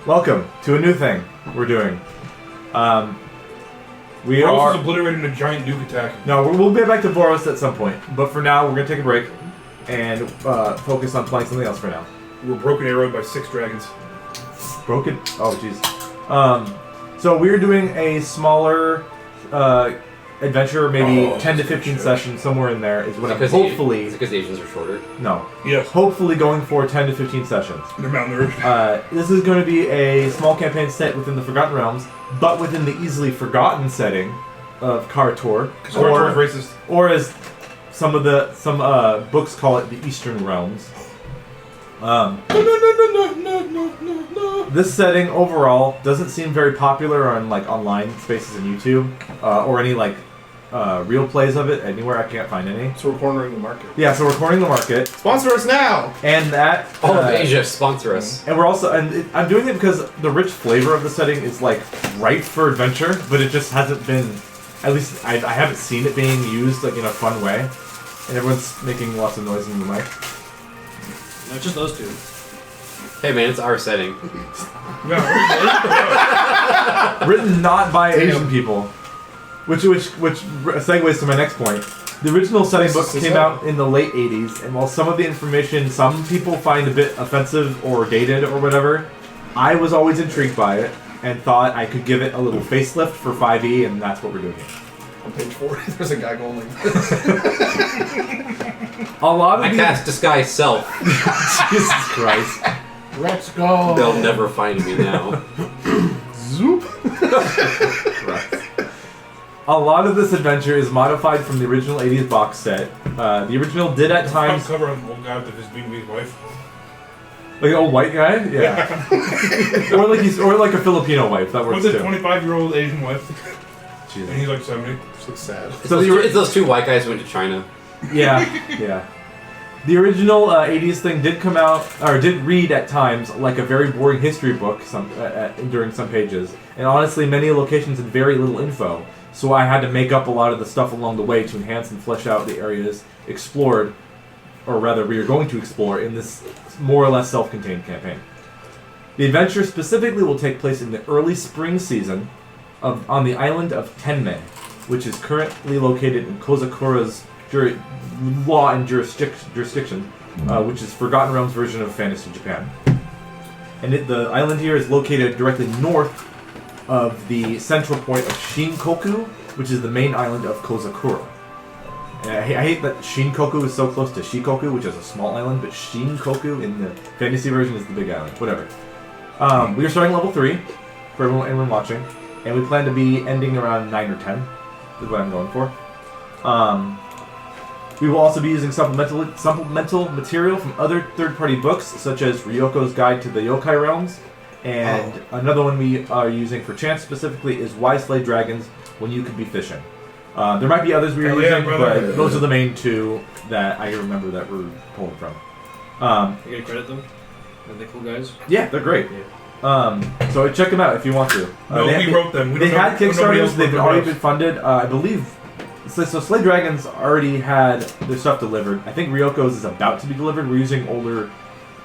Welcome to a new thing we're doing. We Boros are is obliterating a giant nuke attack. No, we'll get back to Boros at some point, but for now we're gonna take a break and focus on playing something else for now. We're broken arrowed by 6 dragons. Broken? Oh, jeez. So we're doing a smaller adventure, maybe 10 to 15 sessions, somewhere in there is what I'm hopefully... Is it because Asians are shorter? No. Yes. Hopefully going for 10 to 15 sessions. They're malnourished. This is going to be a small campaign set within the Forgotten Realms, but within the easily forgotten setting of Kara-Tur. Because Kara-Tur is racist. Or as some books call it, the Eastern Realms. This setting overall doesn't seem very popular on like online spaces and YouTube, or any like real plays of it anywhere. I can't find any. So we're cornering the market. Yeah, so we're cornering the market. Sponsor us now! And that All of Asia, sponsor us. And we're also I'm doing it because the rich flavor of the setting is like ripe for adventure, but it just hasn't been. At least I haven't seen it being used like in a fun way, and everyone's making lots of noise in the mic. No, just those two. Hey man, it's our setting. Written not by Asian people, which segues to my next point. The original setting book came out in the late 80s, and while some of the information some people find a bit offensive or dated or whatever, I was always intrigued by it and thought I could give it a little facelift for 5e, and that's what we're doing here. On page 40, there's a guy going like this. A lot of I cast Disguise Self. Jesus Christ. Let's go! They'll never find me now. Zoop! A lot of this adventure is modified from the original 80s box set. The original did at times... cover on an old guy with his being with his wife. Like an old white guy? Yeah. or like a Filipino wife. That works With too. a 25-year-old Asian wife. Jesus. And he's like 70. This looks sad. So It's those two white guys who went to China. Yeah, yeah. The original 80s thing did come out, or did read at times like a very boring history book during some pages. And honestly, many locations had very little info. So I had to make up a lot of the stuff along the way to enhance and flesh out the areas explored, or rather we are going to explore in this more or less self-contained campaign. The adventure specifically will take place in the early spring season on the island of Tenmei, which is currently located in Kozakura's law and jurisdiction, which is Forgotten Realms' version of Fantasy Japan. And the island here is located directly north of the central point of Shinkoku, which is the main island of Kozakura. And I hate that Shinkoku is so close to Shikoku, which is a small island, but Shinkoku in the fantasy version is the big island. Whatever. We are starting level 3 for everyone watching, and we plan to be ending around 9 or 10. Is what I'm going for. We will also be using supplemental material from other third-party books, such as Ryoko's Guide to the Yokai Realms, and another one we are using for chance specifically is Why Slay Dragons When You Could Be Fishing. There might be others we are using, but those are the main two that I remember that we're pulling from. You gonna credit them? Are they cool guys? Yeah, they're great. So check them out if you want to. No, we wrote them. They had Kickstarters, they've already been funded. I believe... So Slay Dragons already had their stuff delivered. I think Ryoko's is about to be delivered. We're using older,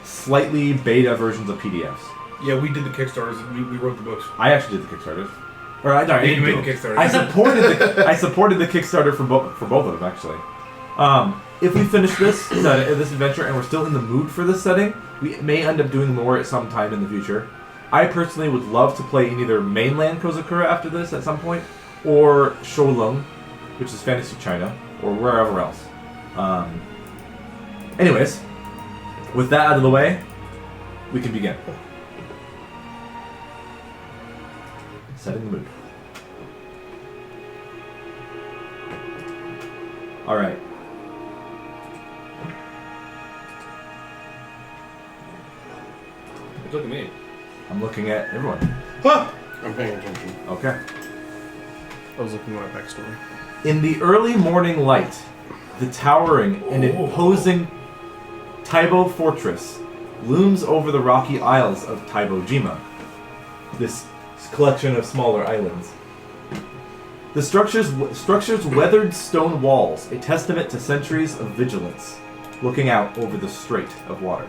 slightly beta versions of PDFs. Yeah, we did the Kickstarters. We wrote the books. I actually did the Kickstarters. Or I didn't make do the Kickstarter. I supported the Kickstarter for both of them actually. If we finish this adventure and we're still in the mood for this setting, we may end up doing more at some time in the future. I personally would love to play in either mainland Kozakura after this at some point, or Shoulong, which is Fantasy China, or wherever else. Anyways, with that out of the way, we can begin. Setting the mood. Alright. Look at me. I'm looking at everyone. Huh! I'm paying attention. Okay. I was looking at my backstory. In the early morning light, the towering and imposing Taibo Fortress looms over the rocky isles of Taibojima, this collection of smaller islands. The structure's weathered stone walls, a testament to centuries of vigilance, looking out over the strait of water.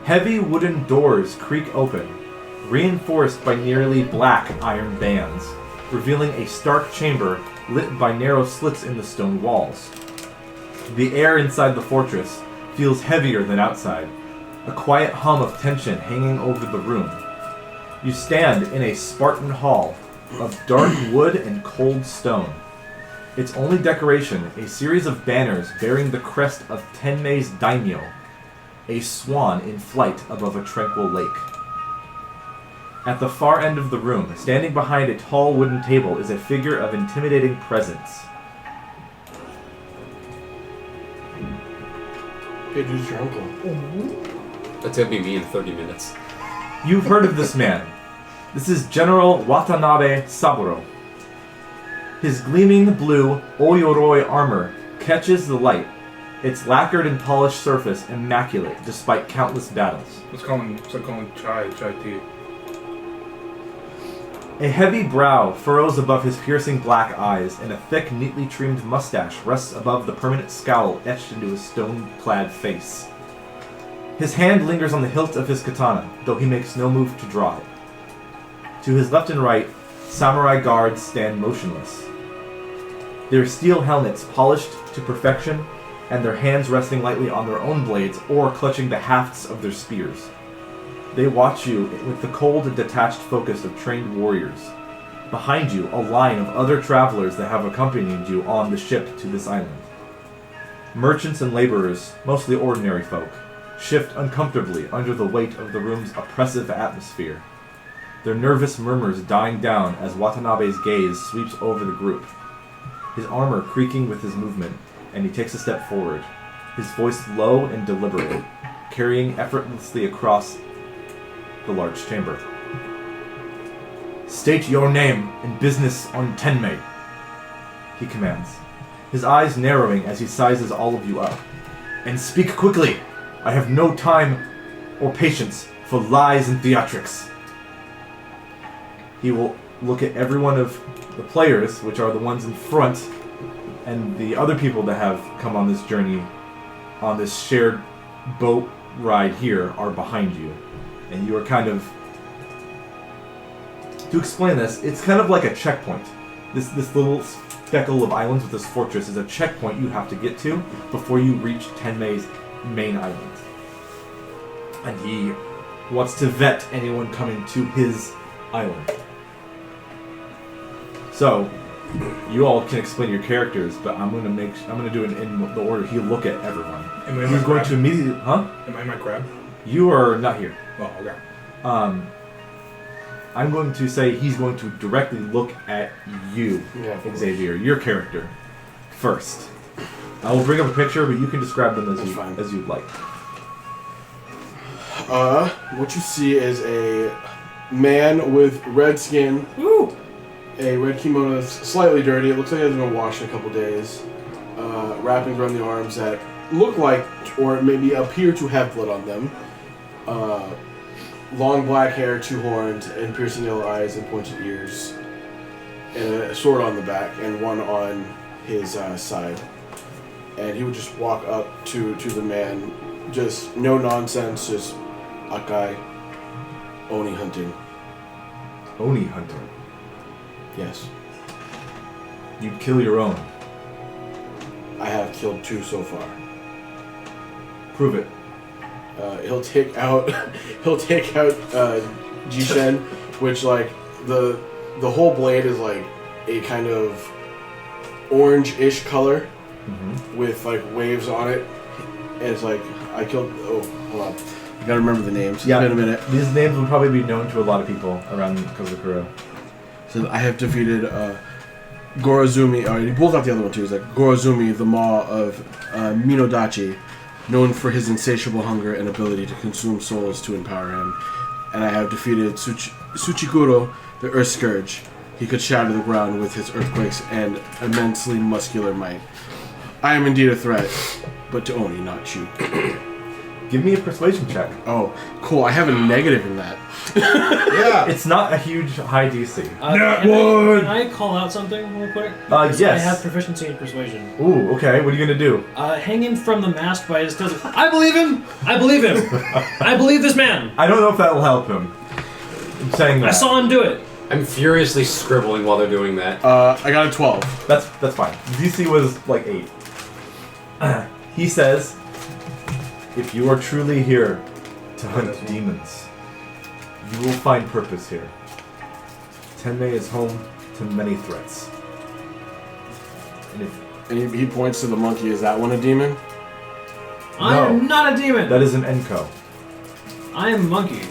Heavy wooden doors creak open, reinforced by nearly black iron bands, revealing a stark chamber lit by narrow slits in the stone walls. The air inside the fortress feels heavier than outside, a quiet hum of tension hanging over the room. You stand in a Spartan hall of dark wood and cold stone. Its only decoration, a series of banners bearing the crest of Tenmei's daimyo, a swan in flight above a tranquil lake. At the far end of the room, standing behind a tall wooden table, is a figure of intimidating presence. Hey, dude's your uncle. That's gonna be me in 30 minutes. You've heard of this man. This is General Watanabe Saburo. His gleaming blue Oyoroi armor catches the light, its lacquered and polished surface immaculate despite countless battles. It's like calling chai tea. A heavy brow furrows above his piercing black eyes, and a thick, neatly trimmed mustache rests above the permanent scowl etched into his stone-clad face. His hand lingers on the hilt of his katana, though he makes no move to draw it. To his left and right, samurai guards stand motionless, their steel helmets polished to perfection, and their hands resting lightly on their own blades or clutching the hafts of their spears. They watch you with the cold and detached focus of trained warriors. Behind you, a line of other travelers that have accompanied you on the ship to this island. Merchants and laborers, mostly ordinary folk, shift uncomfortably under the weight of the room's oppressive atmosphere, their nervous murmurs dying down as Watanabe's gaze sweeps over the group, his armor creaking with his movement, and he takes a step forward, his voice low and deliberate, carrying effortlessly across the large chamber. "State your name and business on Tenmei," he commands, his eyes narrowing as he sizes all of you up. "And speak quickly! I have no time or patience for lies and theatrics." He will look at every one of the players, which are the ones in front, and the other people that have come on this journey, on this shared boat ride here, are behind you. And you are kind of... To explain this, it's kind of like a checkpoint. This little speckle of islands with this fortress is a checkpoint you have to get to before you reach Tenmei's main island. And he wants to vet anyone coming to his island. So, you all can explain your characters, but I'm gonna do it in the order he'll look at everyone. Am I He's my going crab? to immediately... Huh? Am I my crab? You are not here. Oh, okay. I'm going to say he's going to directly look at you, Yeah, Xavier, your character, first. I will bring up a picture, but you can describe them as you'd like. What you see is a man with red skin. Woo! A red kimono that's slightly dirty. It looks like it hasn't been washed in a couple days. Wrappings around the arms that look like, or maybe appear to have blood on them. Long black hair, 2 horns, and piercing yellow eyes and pointed ears. And a sword on the back, and one on his side. And he would just walk up to the man, just no nonsense, just Akai, Oni hunting. Oni hunter. Yes. You'd kill your own. I have killed 2 so far. Prove it. He'll take out Jishen, which like the whole blade is like a kind of orange-ish color with like waves on it, and it's like I killed. Oh, hold on, I gotta remember the names. Yeah, in a minute. These names would probably be known to a lot of people around Kozukura. So I have defeated Gorazumi. He pulls out the other one too. He's like Gorazumi, the Maw of Minodachi, known for his insatiable hunger and ability to consume souls to empower him. And I have defeated Tsuchikuro, the Earth Scourge. He could shatter the ground with his earthquakes and immensely muscular might. I am indeed a threat, but to Oni, not you. Give me a persuasion check. Oh, cool. I have a negative in that. Yeah. It's not a huge high DC. Can I call out something real quick? Yes. I have proficiency in persuasion. Ooh, okay. What are you gonna do? Hang him from the mast by his toes. I believe him! I believe him! I believe this man! I don't know if that will help him. I'm saying that. I saw him do it! I'm furiously scribbling while they're doing that. I got a 12. That's fine. DC was like 8. He says, if you are truly here to hunt demons, you will find purpose here. Tenme is home to many threats. And he points to the monkey. Is that one a demon? I am not a demon! That is an Enko. I am a monkey.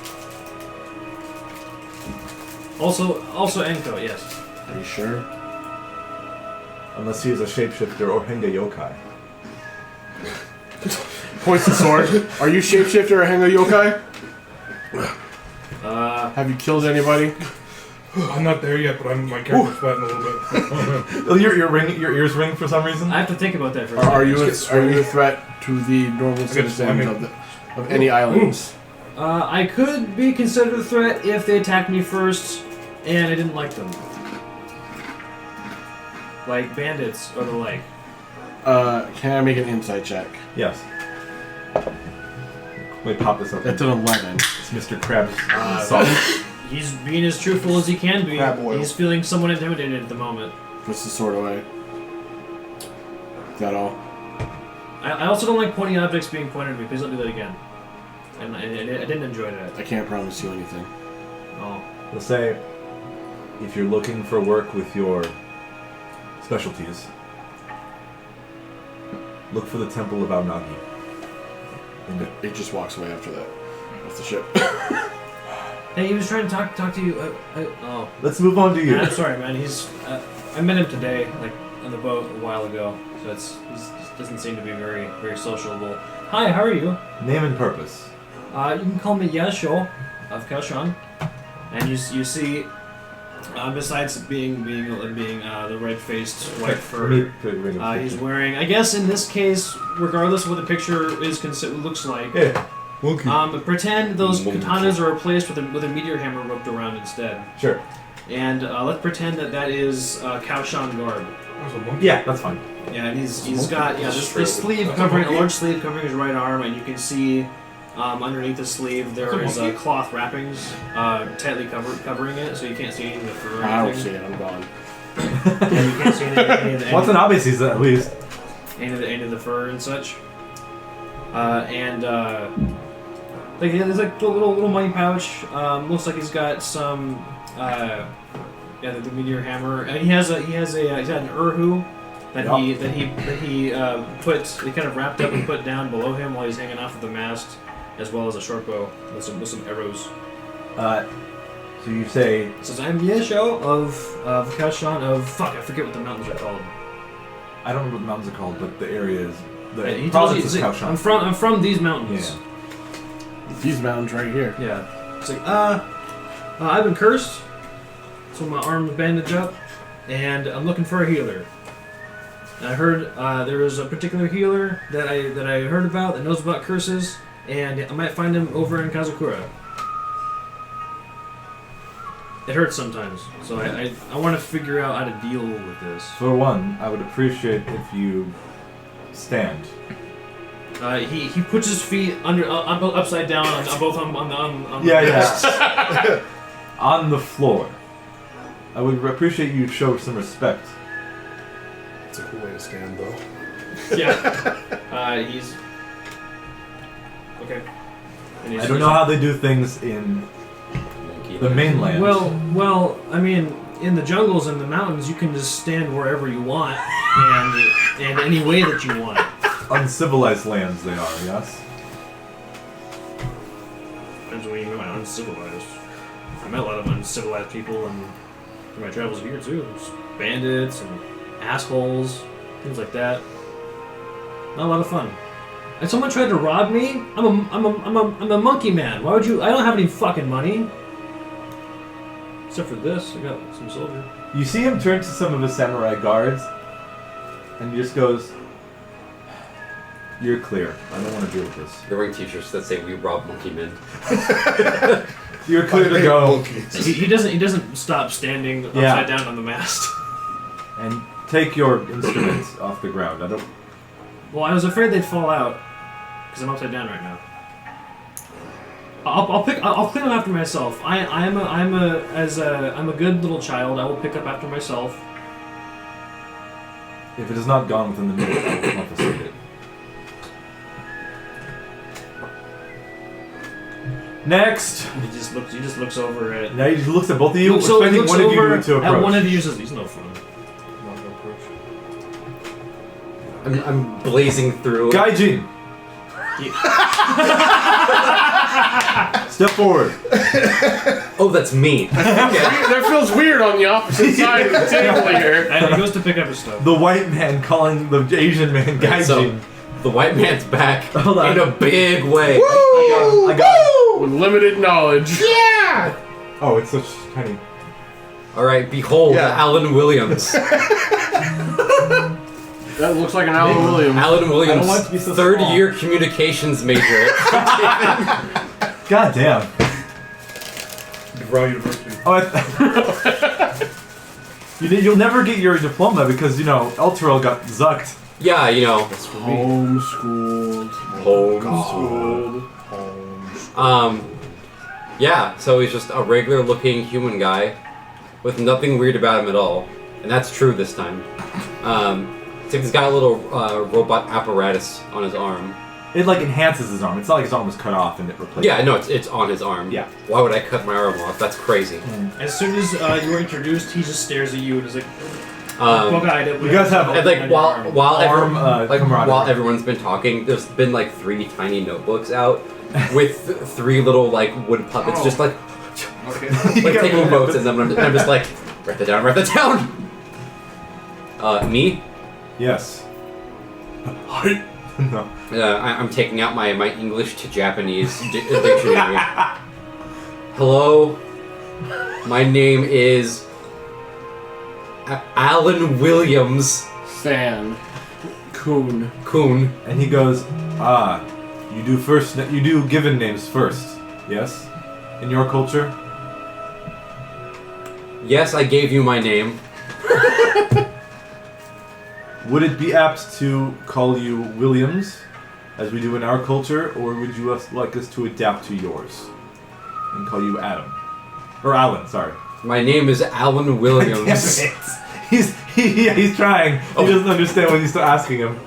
Also Enko, yes. Are you sure? Unless he is a shapeshifter or Henga yokai. Points the sword. Are you shapeshifter or Henga yokai? Have you killed anybody? I'm not there yet, but my character's sweating a little bit. Your ears ring for some reason? I have to think about that for a Are second. you a threat to the normal citizens of any islands? I could be considered a threat if they attacked me first and I didn't like them. Like bandits or the like. Can I make an insight check? Yes. Let me pop this up. That's an 11. It's Mr. Krabs' sauce. He's being as truthful as he can be. Crab oil. He's feeling somewhat intimidated at the moment. Puts the sword away. Is that all? I also don't like pointing objects being pointed at me. Please don't do that again. And I didn't enjoy that. I can't promise you anything. Oh. He'll say, if you're looking for work with your specialties, look for the Temple of Aonagi. And It just walks away after that. Off the ship. Hey, he was trying to talk to you. Oh. let's move on to you. I'm sorry, man. He's. I met him today, like on the boat a while ago. So he doesn't seem to be very, very sociable. Hi, how are you? Name and purpose. You can call me Yasho of Kashan, and you see, besides being the red-faced white fur, he's wearing. I guess in this case, regardless of what the picture is looks like, pretend those katanas are replaced with a meteor hammer roped around instead. Sure. And let's pretend that is Kaoshan garb. That's a monkey. Yeah, that's fine. Yeah, and he's got this sleeve covering a large sleeve covering his right arm, and you can see underneath the sleeve there is cloth wrappings tightly covering it, so you can't see any of the fur. Or I don't anything. see it. I'm gone. Yeah, you can't see any of the Watanabe sees that at least. any of the fur and such. Like there's like a little money pouch. Looks like he's got some the meteor hammer. And he's got an urhu that he kind of wrapped up and put down below him while he's hanging off of the mast, as well as a short bow with some arrows. So you say... It says, I'm Yesho of Kashan of... Fuck, I forget what the mountains are called. I don't remember what the mountains are called, but the area is... He The tells province you, is he's like, Kaoshan. I'm from these mountains. Yeah. These mountains right here. Yeah. It's like, I've been cursed, so my arm's bandaged up, and I'm looking for a healer. And I heard there was a particular healer that I heard about that knows about curses, and I might find him over in Kazakura. It hurts sometimes, so I want to figure out how to deal with this. For one, I would appreciate if you stand. He puts his feet upside down on both on the Yeah. On the floor. I would appreciate you show some respect. It's a cool way to stand, though. Yeah. He's okay. And I don't know how they do things in the mainland. Well, I mean, in the jungles and the mountains, you can just stand wherever you want, and any way that you want. Uncivilized lands they are, yes? Depends on what you mean by uncivilized. I met a lot of uncivilized people in my travels here too. Just bandits and assholes, things like that. Not a lot of fun. And someone tried to rob me. I'm a monkey man. Why would you? I don't have any fucking money. Except for this, I got some silver. You see him turn to some of his samurai guards, and he just goes, You're clear. I don't want to deal with this. They're wearing t-shirts that say "We rob monkey men." You're clear to go. He doesn't stop standing upside down on the mast. And take your instruments off the ground. I don't. Well, I was afraid they'd fall out because I'm upside down right now. I'll clean up after myself. I'm a good little child. I will pick up after myself. If it is not gone within the minute, I will confiscate it. Next. He just looks over at. Now he just looks at both of you. Looks expecting one of you over to approach. at one of you. Says, "He's no fun." I'm blazing through. Gaijin. Step forward. Oh, that's me. That feels weird on the opposite side of the table here. And he goes to pick up his stuff. The white man calling the Asian man Gaijin. So, the white man's back Hold on. in a big way. I got With limited knowledge. Yeah! Oh, it's such tiny. Alright, behold, Yeah. Alan Williams. That looks like an Alan Williams. Alan I don't want it Williams, to be so third small. year communications major. God damn. DeVry University. Oh, you'll never get your diploma because, you know, Elturel got zucked. Yeah, you know. Homeschooled. Yeah, so he's just a regular looking human guy with nothing weird about him at all. And that's true this time. It's like he's got a little robot apparatus on his arm. It, like, enhances his arm. It's not like his arm was cut off and it replaced Yeah, it. no, it's on his arm. Yeah. Why would I cut my arm off? That's crazy. As soon as you were introduced, he just stares at you and is like, "Well, guy, You guys have And like while arm, camaraderie. while everyone's been talking, there's been like 3 tiny notebooks out with 3 little like wood puppets, just like like taking notes, and then I'm just like, write that down. Me? Yes. No. I'm taking out my English to Japanese dictionary. Hello, my name is Alan Williams Fan. Coon. Kuhn. And he goes, you do given names first, yes? In your culture? Yes, I gave you my name. Would it be apt to call you Williams, as we do in our culture, or would you like us to adapt to yours and call you Adam? Or Alan, sorry. My name is Alan Williams. Damn it. He's trying. He doesn't understand when you start asking him.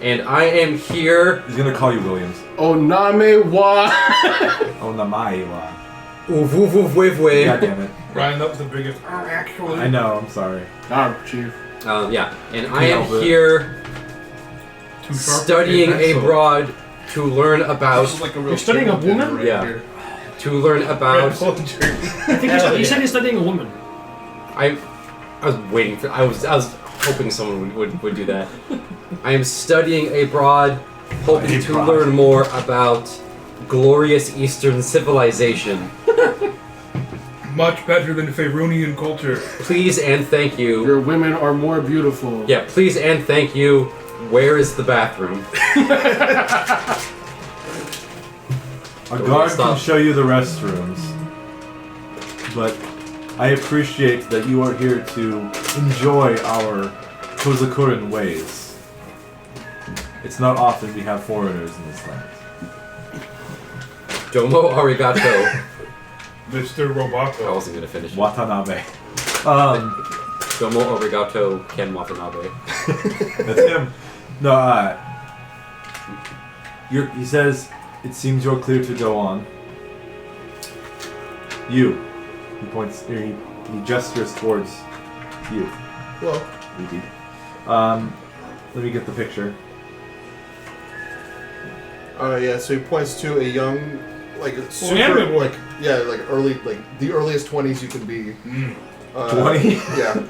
And I am here. He's gonna call you Williams. Oname wa. Oh, Namaiwa. Uvuvuvuvuve. God damn it. Ryan, that was the biggest. Actually. I know, I'm sorry. Ah, chief. Yeah, and I Can't am help it. here Too sharp studying for a pencil. abroad to learn about This is like a real You're studying a table dinner woman? right Yeah. here. about. I think you said he's studying a woman. I was waiting for. I was hoping someone would do that. I am studying abroad, hoping to learn more about glorious Eastern civilization. Much better than Faerunian culture. Please and thank you. Your women are more beautiful. Yeah, please and thank you. Where is the bathroom? A guard can show you the restrooms, but I appreciate that you are here to enjoy our Kozakuran ways. It's not often we have foreigners in this land. Domo arigato. Mr. I Roboto. wasn't gonna finish it. Watanabe. Domo arigato Ken Watanabe. That's him. No, he says, it seems you're clear to go on. You. He points, he gestures towards you. Well, Indeed. Let me get the picture. yeah. So he points to a young, like super, yeah, like early, like the earliest 20s you can be. 20? Yeah,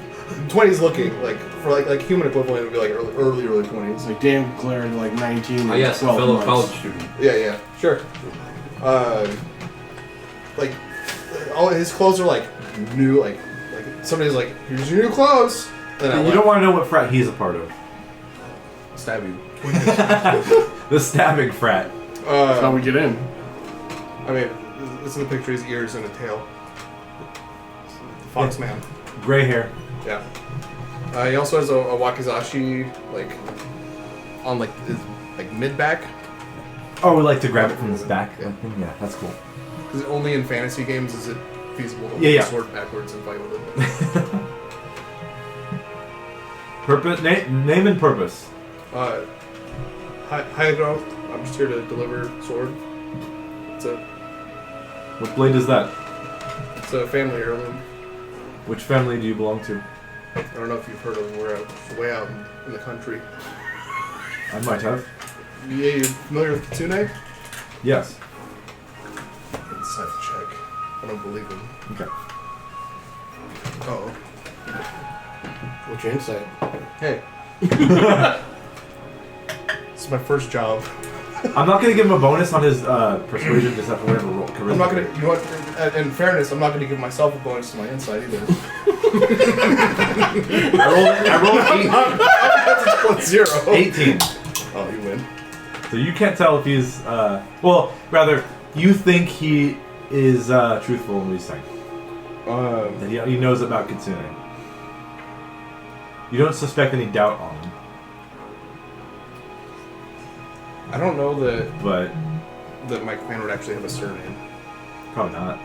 20s looking like for like human equivalent would be like early 20s. It's like Dan Clare, like 19 Oh and yes, a 12 fellow months. college student. Yeah, sure. Like all his clothes are like new, like somebody's like, here's your new clothes. Then You don't want to know what frat he's a part of. stab you. The stabbing frat. That's how we get in. I mean, it's in the picture. His ears and a tail. Fox man. Gray hair. Yeah. He also has a wakizashi like on like his like mid back. Oh, we like to grab it from his back. Yeah. Yeah, that's cool. Because only in fantasy games is it feasible to hold Yeah, the yeah. sword backwards and fight with it. Purpose, name and purpose. High growth. I'm just here to deliver sword. It's a What blade is that? family heirloom. Which family do you belong to? I don't know if you've heard of them. We're way out in the country. I might have. Yeah, you familiar with Kitsune? Yes. Inside check. I don't believe him. Okay. Oh. What's your insight? Hey. This is my first job. I'm not gonna give him a bonus on his persuasion just after whatever roll. Charisma. I'm not gonna. You know what? In fairness, I'm not gonna give myself a bonus to my insight either. I rolled That's 0. 18. Oh, you win. So you can't tell if he's well, rather you think he is truthful in what he's saying. That he knows about Kitsune. You don't suspect any doubt on him, I don't know but that my clan would actually have a surname. probably not.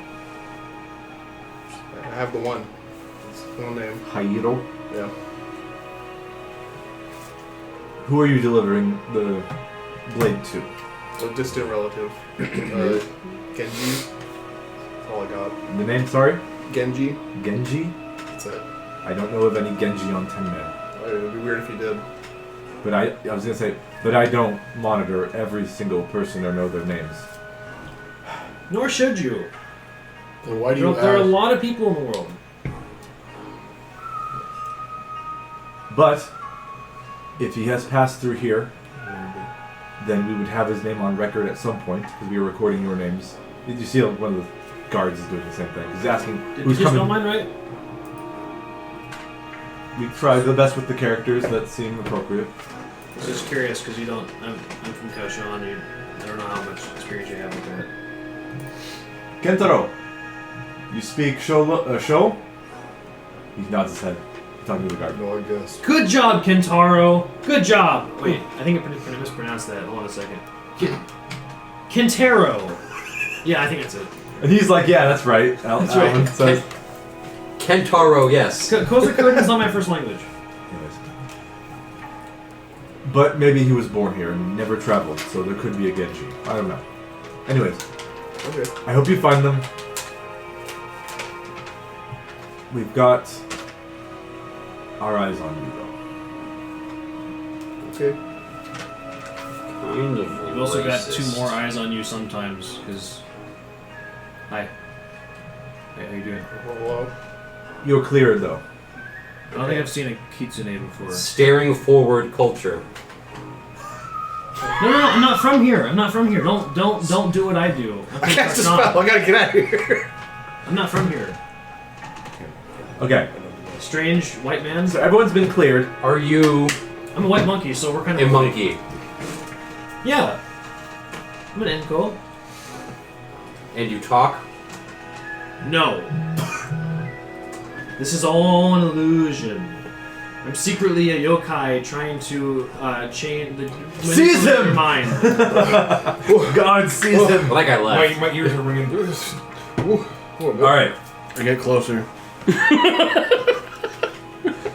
I have the one. It's the one name. Hairo. Yeah. Who are you delivering the blade to? A distant relative. Genji. That's all I got. The name, sorry? Genji. Genji? That's it. I don't know of any Genji on Tenman. It would be weird if you did. But I was gonna say, but I don't monitor every single person or know their names. Nor should you. Then why do you There are a ask? lot of people in the world. But if he has passed through here, then we would have his name on record at some point because we are recording your names. Did you see one of the guards is doing the same thing? He's asking Did who's you spell coming. mine right? We try the best with the characters that seem appropriate. I was just curious because you don't. I'm from Kaohsiung. I don't know how much experience you have with that. Kentaro, you speak show? He nods his head. He's talking to the guard. No, I guess. Good job, Kentaro. Good job. Wait, I think I mispronounced that. Hold on a second. Kentaro. Yeah, I think that's it. And he's like, yeah, that's right. That's right. Alan says. Kentaro, yes. Kozakun is not my first language. Anyways. But maybe he was born here and never traveled, so there could be a Genji. I don't know. Anyways, Okay. I hope you find them. We've got our eyes on you, though. Okay. Kind of You've also got racist. 2 more eyes on you sometimes, because... Hi. Hey, how you doing? Hello. You're cleared, though. I don't think I've seen a kitsune before. Staring forward culture. No, I'm not from here. I'm not from here. Don't do what I do. I cast a spell. I gotta get out of here. I'm not from here. Okay, Strange white man. so everyone's been cleared. Are you I'm a white monkey, so we're kind a of monkey? Yeah. I'm an Enko. And you talk? No. This is all an illusion. I'm secretly a yokai trying to change the Seize manipulate your him! mind. God sees him. Well, that guy left. My ears are ringing. Alright. I get closer.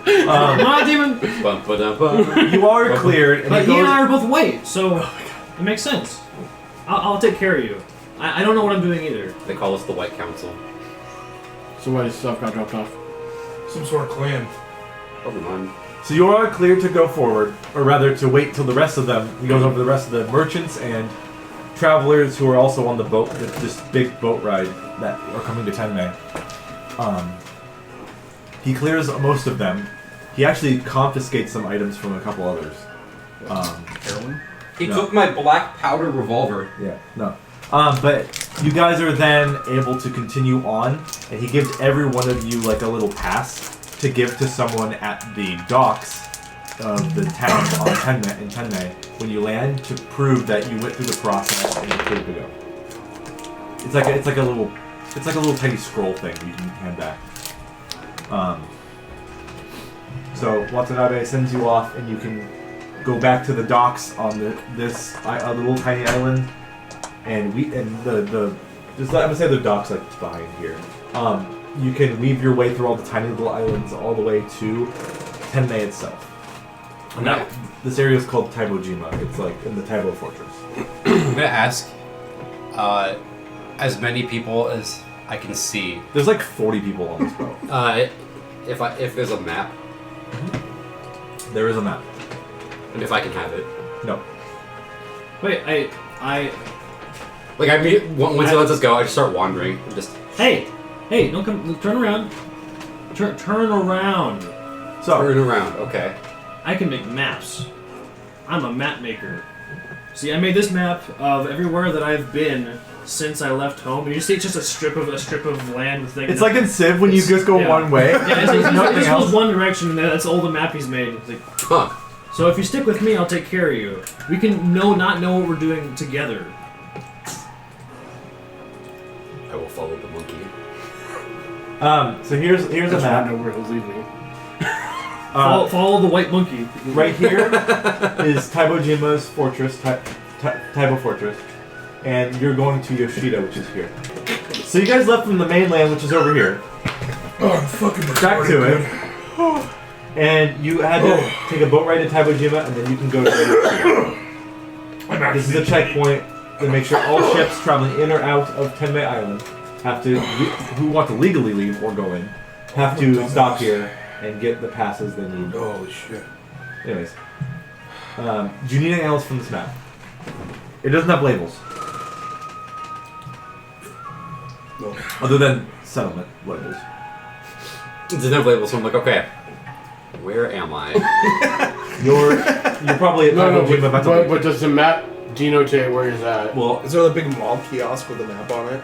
Come on, demon. Bum, ba-dum-bum. You are cleared, and But he he and I goes, are both white, so it makes sense. I'll take care of you. I don't know what I'm doing either. They call us the White Council. Somebody's stuff got dropped off. Some sort of clan. Oh, mine. so you are cleared to go forward, or rather to wait till the rest of them, he goes over the rest of the merchants and travelers who are also on the boat, this big boat ride that are coming to Tenmei. He clears most of them. He actually confiscates some items from a couple others. Heroin? He No. took my black powder revolver. Yeah, no. But you guys are then able to continue on, and he gives every one of you like a little pass to give to someone at the docks of the town on Tenmei, in Tenmei when you land to prove that you went through the process and you're clear to go. It's like a little tiny scroll thing you can hand back. So Watanabe sends you off, and you can go back to the docks on the little tiny island, and I'm gonna say the docks like behind here. You can weave your way through all the tiny little islands all the way to Tenmei itself. And this area is called Taibojima. It's like in the Taibo Fortress. I'm gonna ask as many people as I can see. There's like 40 people on this boat. If there's a map, There is a map. and if I can have it. No. Wait, I. Like once he lets us go, I just start wandering. And just Hey, don't come. Turn around. Turn around. So turn around. Okay. I can make maps. I'm a map maker. See, I made this map of everywhere that I've been since I left home. And you see, it's just a strip of land with things. it's like in Civ when you just go one way. Yeah, There's it nothing just else. goes one direction, and that's all the map he's made. It's like, Huh. so if you stick with me, I'll take care of you. We can not know what we're doing together. I will follow the monkey. So here's a I map. know where he'll lead me. Follow the white monkey. Right here is Taibojima's fortress, Taibo Fortress, and you're going to Yoshida, which is here. So you guys left from the mainland, which is over here, Oh, I'm fucking back to it, and you had to take a boat ride to Taibojima, and then you can go to Yoshida. This is a checkpoint that makes sure all ships traveling in or out of Tenmei Island who want to legally leave or go in, have to stop here and get the passes they need. Holy shit. Anyways, do you need anything else from this map? It doesn't have labels. No. Other than settlement labels. It doesn't have labels, so I'm like, okay, where am I? You're probably at Taibojima about to leave. but does the map denotate where he's at? Well, Is there a big mall kiosk with a map on it?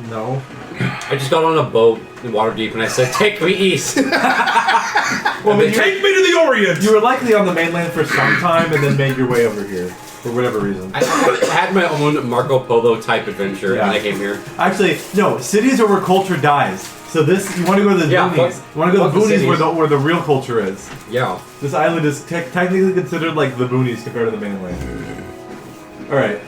no. I just got on a boat in Waterdeep and I said, take me east. Well, Take me to the Orient! you were likely on the mainland for some time and then made your way over here for whatever reason. I had my own Marco Polo type adventure Yeah. and I came here. Actually, no. Cities are where culture dies. So this, you want to go to the Yeah, boonies. fuck- You want to go to the fuck the boonies cities. where the real culture is. Yeah. This island is technically considered like the boonies compared to the mainland. All right.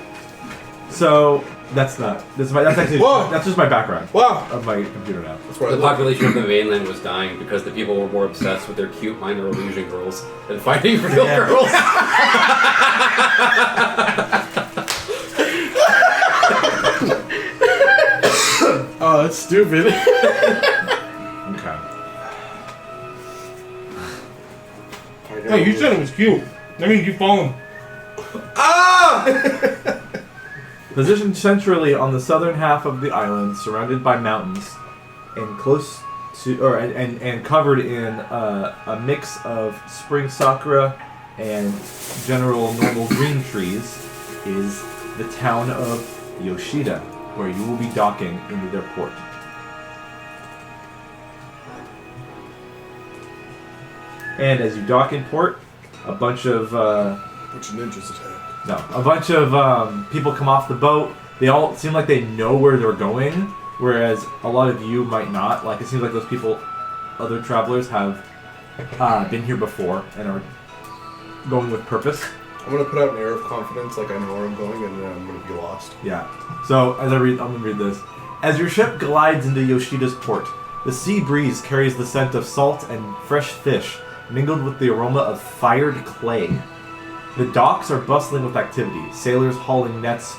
So that's actually Whoa. that's just my background Wow! of my computer now. That's where I The live. population of the mainland was dying because the people were more obsessed with their cute minor illusion girls than fighting real Yeah. girls. Oh, that's stupid. Okay. Hey, you said it was cute. That means you falling. Positioned centrally on the southern half of the island, surrounded by mountains, and close to, and covered in a mix of spring sakura and general normal green trees, is the town of Yoshida, where you will be docking into their port. And as you dock in port, a bunch of Which ninjas attack. people come off the boat. They all seem like they know where they're going, whereas a lot of you might not. Like, it seems like those people, other travelers, have been here before and are going with purpose. I'm gonna put out an air of confidence, like I know where I'm going, and then I'm gonna be lost. Yeah. So, I'm gonna read this. As your ship glides into Yoshida's port, the sea breeze carries the scent of salt and fresh fish, mingled with the aroma of fired clay. The docks are bustling with activity. Sailors hauling nets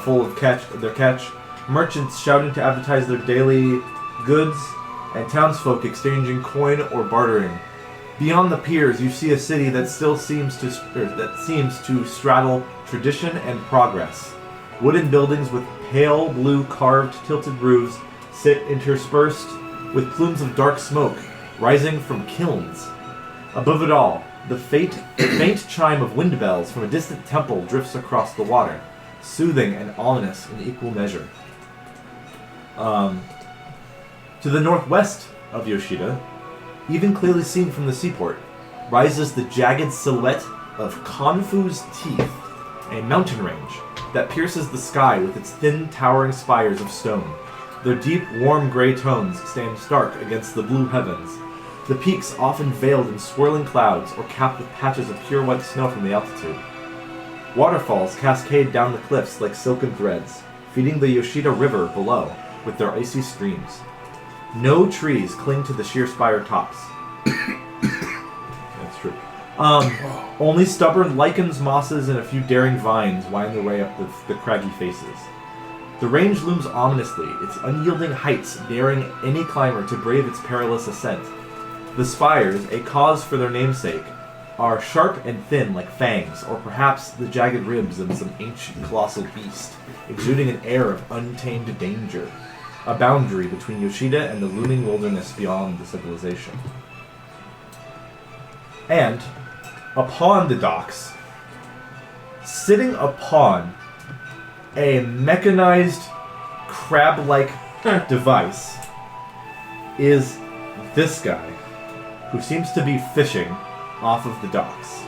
full of their catch, merchants shouting to advertise their daily goods, and townsfolk exchanging coin or bartering. Beyond the piers, you see a city that still seems to straddle tradition and progress. Wooden buildings with pale blue carved tilted roofs sit interspersed with plumes of dark smoke rising from kilns. Above it all, the faint chime of wind bells from a distant temple drifts across the water, soothing and ominous in equal measure. To the northwest of Yoshida, even clearly seen from the seaport, rises the jagged silhouette of Khonfu's Teeth, a mountain range that pierces the sky with its thin, towering spires of stone. Their deep, warm gray tones stand stark against the blue heavens, the peaks often veiled in swirling clouds or capped with patches of pure white snow from the altitude. Waterfalls cascade down the cliffs like silken threads, feeding the Yoshida River below with their icy streams. No trees cling to the sheer spire tops. That's true. Only stubborn lichens, mosses, and a few daring vines wind their way up the craggy faces. The range looms ominously, its unyielding heights daring any climber to brave its perilous ascent. The spires, a cause for their namesake, are sharp and thin like fangs, or perhaps the jagged ribs of some ancient colossal beast, exuding an air of untamed danger, a boundary between Yoshida and the looming wilderness beyond the civilization. And, upon the docks, sitting upon a mechanized crab-like device, is this guy, who seems to be fishing off of the docks.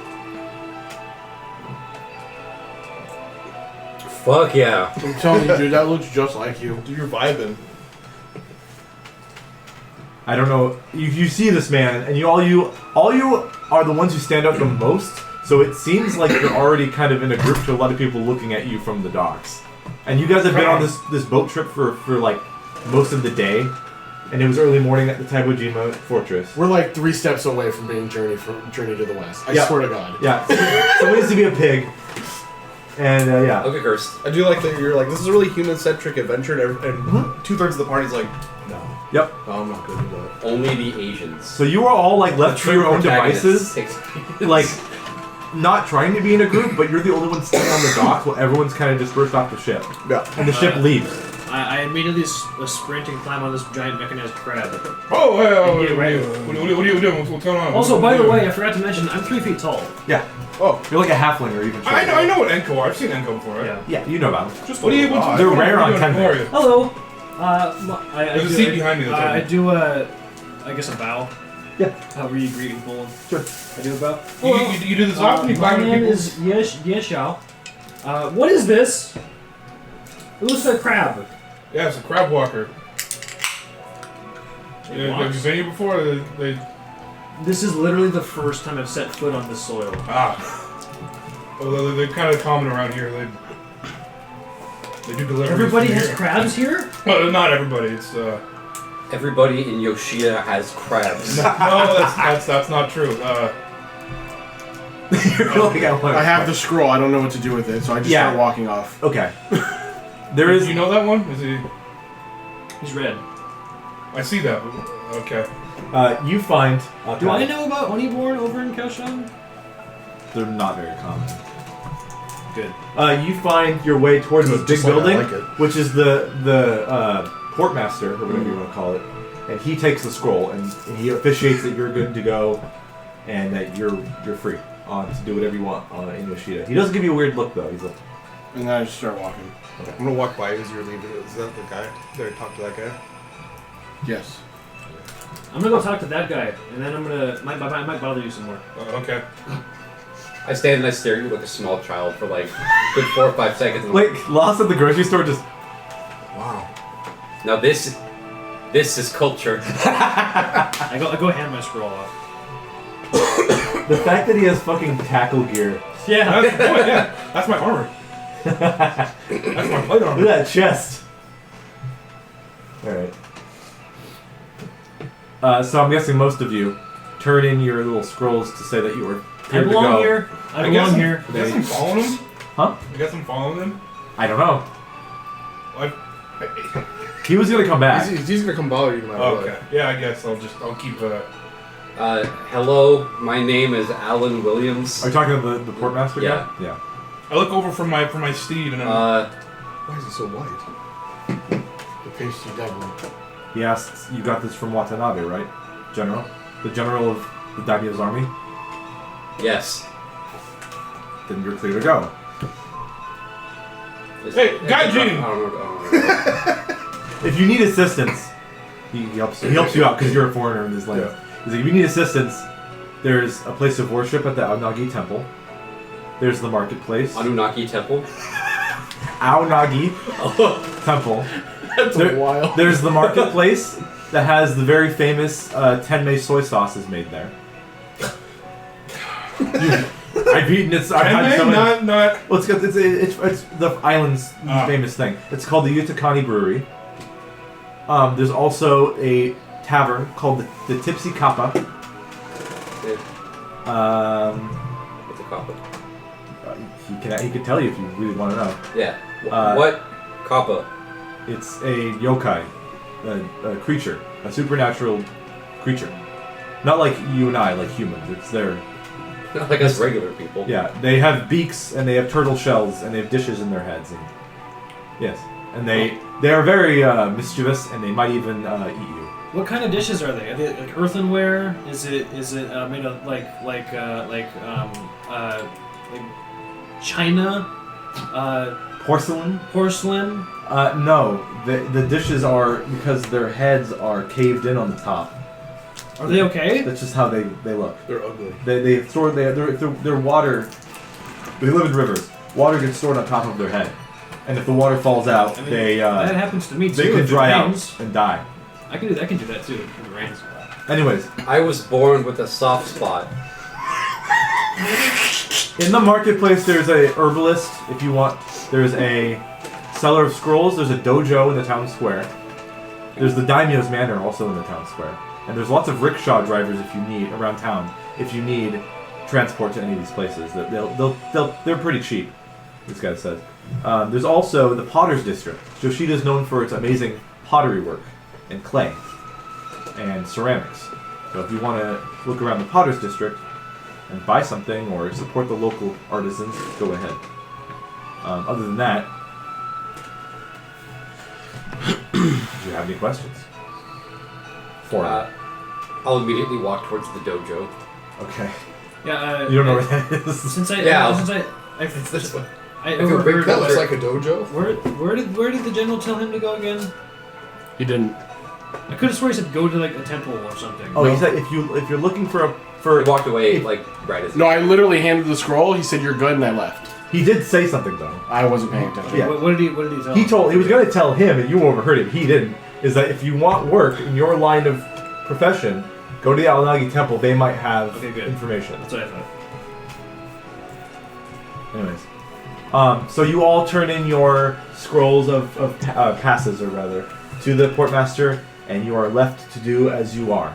Fuck yeah. I'm telling you, dude, that looks just like you. Dude, you're vibing. I don't know. You see this man, and all you are the ones who stand out the most. So it seems like you're already kind of in a group to a lot of people looking at you from the docks. And you guys have been on this boat trip for like most of the day, and it was early morning at the Taibojima Fortress. We're like 3 steps away from being Journey to the West. I Yeah. swear to God. Yeah, somebody needs to be a pig. And yeah. Okay, cursed. I do like that you're like, this is a really human-centric adventure, and 2/3 of the party's like, no. Yep. No, I'm not gonna do that. Only the Asians. So you are all like left to your own devices, like not trying to be in a group, but you're the only one sitting on the dock while everyone's kind of dispersed off the ship. Yeah. And the ship leaves. I immediately sprint and climb on this giant mechanized crab. Oh, hey, Yeah, right. what are you doing? What's going on? Also, by the way, I forgot to mention, I'm 3 feet tall. Yeah. Oh, You're like a halfling or even shorter. I know what Enko are. I've seen Enko before, right? Yeah. Yeah, you know about them. Just What do you- what's they're going on? rare What are on you doing? 10 How are you? Hello. I There's a do- seat behind me that's I open. do a, I guess a bow. Yeah. However you greet people. Sure. I do a bow. You do this often? You my climb into name people? is Yeshao. What is this? It looks like a crab. Yeah, it's a crab walker. It Yeah, have you walks. been here before? They This is literally the first time I've set foot on this soil. Well, they're kind of common around here. They do deliveries. Everybody from has here. crabs here? Well, not everybody. It's Everybody in Yoshida has crabs. no, that's not true. You're like, I have the scroll. I don't know what to do with it, so I just Yeah. start walking off. Okay. There is. You know that one? Is he? He's red. I see that. Okay. You find. Do I know about Oniborn over in Kaoshan? They're not very common. Good. You find your way towards this Good, big just like I building, like it. which is the portmaster or whatever you want to call it, and he takes the scroll and he officiates that you're good to go, and that you're free to do whatever you want in Yoshida. He doesn't give you a weird look though. He's like, And then I just start walking. I'm gonna walk by as you're leaving. Is that the guy? Did I talk to that guy? Yes. I'm gonna go talk to that guy, and then I'm gonna I might bother you some more. Okay. I stand and I stare at you like a small child for like good 4 or 5 seconds. like lost at the grocery store. Just Wow. Now this is culture. I go hand my scroll off. the fact that he has fucking tackle gear. Yeah. That's my armor. That's my plate Look armor. at that chest. All right. So I'm guessing most of you turn in your little scrolls to say that you are I clear to belong go. here. I guess belong here. You guess I'm following him? Huh? You guess I'm following him? I don't know. What? He was gonna come back. He's gonna come bother you no matter Okay. Yeah, I guess I'll keep. Hello, my name is Alan Williams. Are you talking to the portmaster Yeah. guy? Yeah. I look over from my steed and I'm. Why is he so white? The pasty devil. He asks, you got this from Watanabe, right? General? The general of the Daimyo's army? Yes. Then you're clear to go. Hey, Gaijin! I don't know. If you need assistance, he helps you out because you're a foreigner in this land. Yeah. He's like, if you need assistance, There's a place of worship at the Aonagi Temple. There's the marketplace. Anunnaki Temple. Aonagi Temple. That's wild. There's the marketplace that has the very famous Tenmei soy sauce is made there. I've eaten it. I've had some. Not. Well, it's the island's famous thing. It's called the Yutakani Brewery. There's also a tavern called the Tipsy Kappa. What's a kappa? He can tell you if you really want to know. Yeah. What kappa? It's a yokai, a creature, a supernatural creature. Not like you and I, like humans. It's their... Not like us regular people. Yeah, they have beaks and they have turtle shells and they have dishes in their heads. And yes, and they are very mischievous and they might even eat you. What kind of dishes are they? Are they like earthenware? Is it made of like china? Porcelain? Porcelain? No. The dishes are, because their heads are caved in on the top. Are they okay? That's just how they look. They're ugly. They're water. They live in rivers. Water gets stored on top of their head, and if the water falls out, that happens to me too. they can if it dry rains. out and die. I can do that too if it rains. Anyways, I was born with a soft spot. in the marketplace, there's a herbalist. If you want, there's a seller of scrolls. There's a dojo in the town square. There's the daimyo's manor also in the town square. And there's lots of rickshaw drivers if you need around town. If you need transport to any of these places, they're pretty cheap. This guy says. There's also the Potter's District. Yoshida is known for its amazing pottery work and clay and ceramics. So if you want to look around the Potter's District and buy something or support the local artisans, go ahead. Other than that, do you have any questions? I'll immediately walk towards the dojo. Okay. Yeah. You don't know where that is? Since I It's this one. I feel big overheard. That looks like a dojo. Where did the general tell him to go again? He didn't. I could have sworn he said go to like a temple or something. Oh, he said if you're looking for He walked away right as No, I literally handed the scroll. He said, "You're good," and I left. he did say something though. I wasn't paying attention. Yeah. What did he tell him? He was going to tell him, and you overheard it. He didn't. Is that if you want work in your line of profession, go to the Aonagi Temple. They might have information. That's what I thought. Anyways, so you all turn in your scrolls of passes, or rather, to the portmaster, and you are left to do as you are.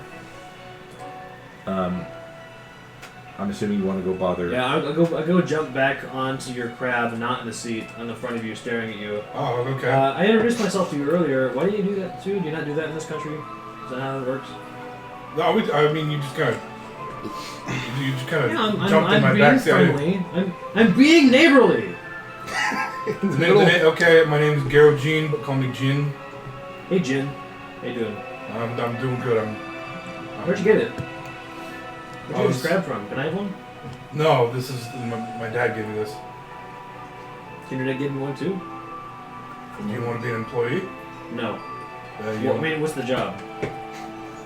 I'm assuming you want to go bother. Yeah, I'll go jump back onto your crab, not in the seat, on the front of you, staring at you. Oh, okay. I introduced myself to you earlier. Why do you do that too? Do you not do that in this country? Is that how it works? No, I mean, you just kind of jumped in I'm my being back. friendly. I'm being neighborly. Okay, my name is Garo Jean, but call me Jin. Hey Jin, how you doing? I'm doing good. Where'd you get it? Where'd you I get was- this crab from? Can I have one? No, this is my dad gave me this. Can your dad give me one too? Do you want to be an employee? No. You Well, I mean, what's the job?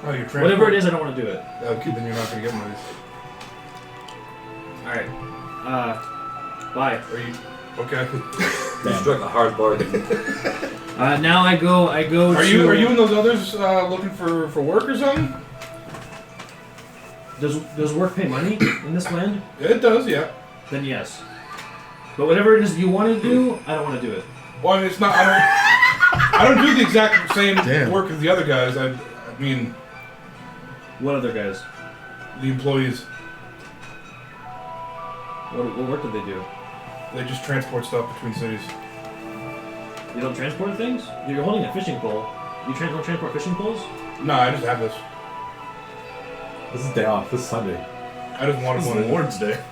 oh, you're transport. Whatever it is, I don't want to do it. Okay, then you're not gonna get one of these. All right. Bye. Are you okay? You struck a hard bargain. Now I go. Are to... you and those others looking for work or something? Does work pay money in this land? It does, yeah. Then yes. But whatever it is you want to do, I don't want to do it. Well, I mean, it's not. I don't do the exact same Damn. work as the other guys. I mean, What other guys? the employees. What work do they do? They just transport stuff between cities. You don't transport things? You're holding a fishing pole. You don't transport fishing poles? No, I just have this. This is day off. This is Sunday. I just wanted one. Lord's Day.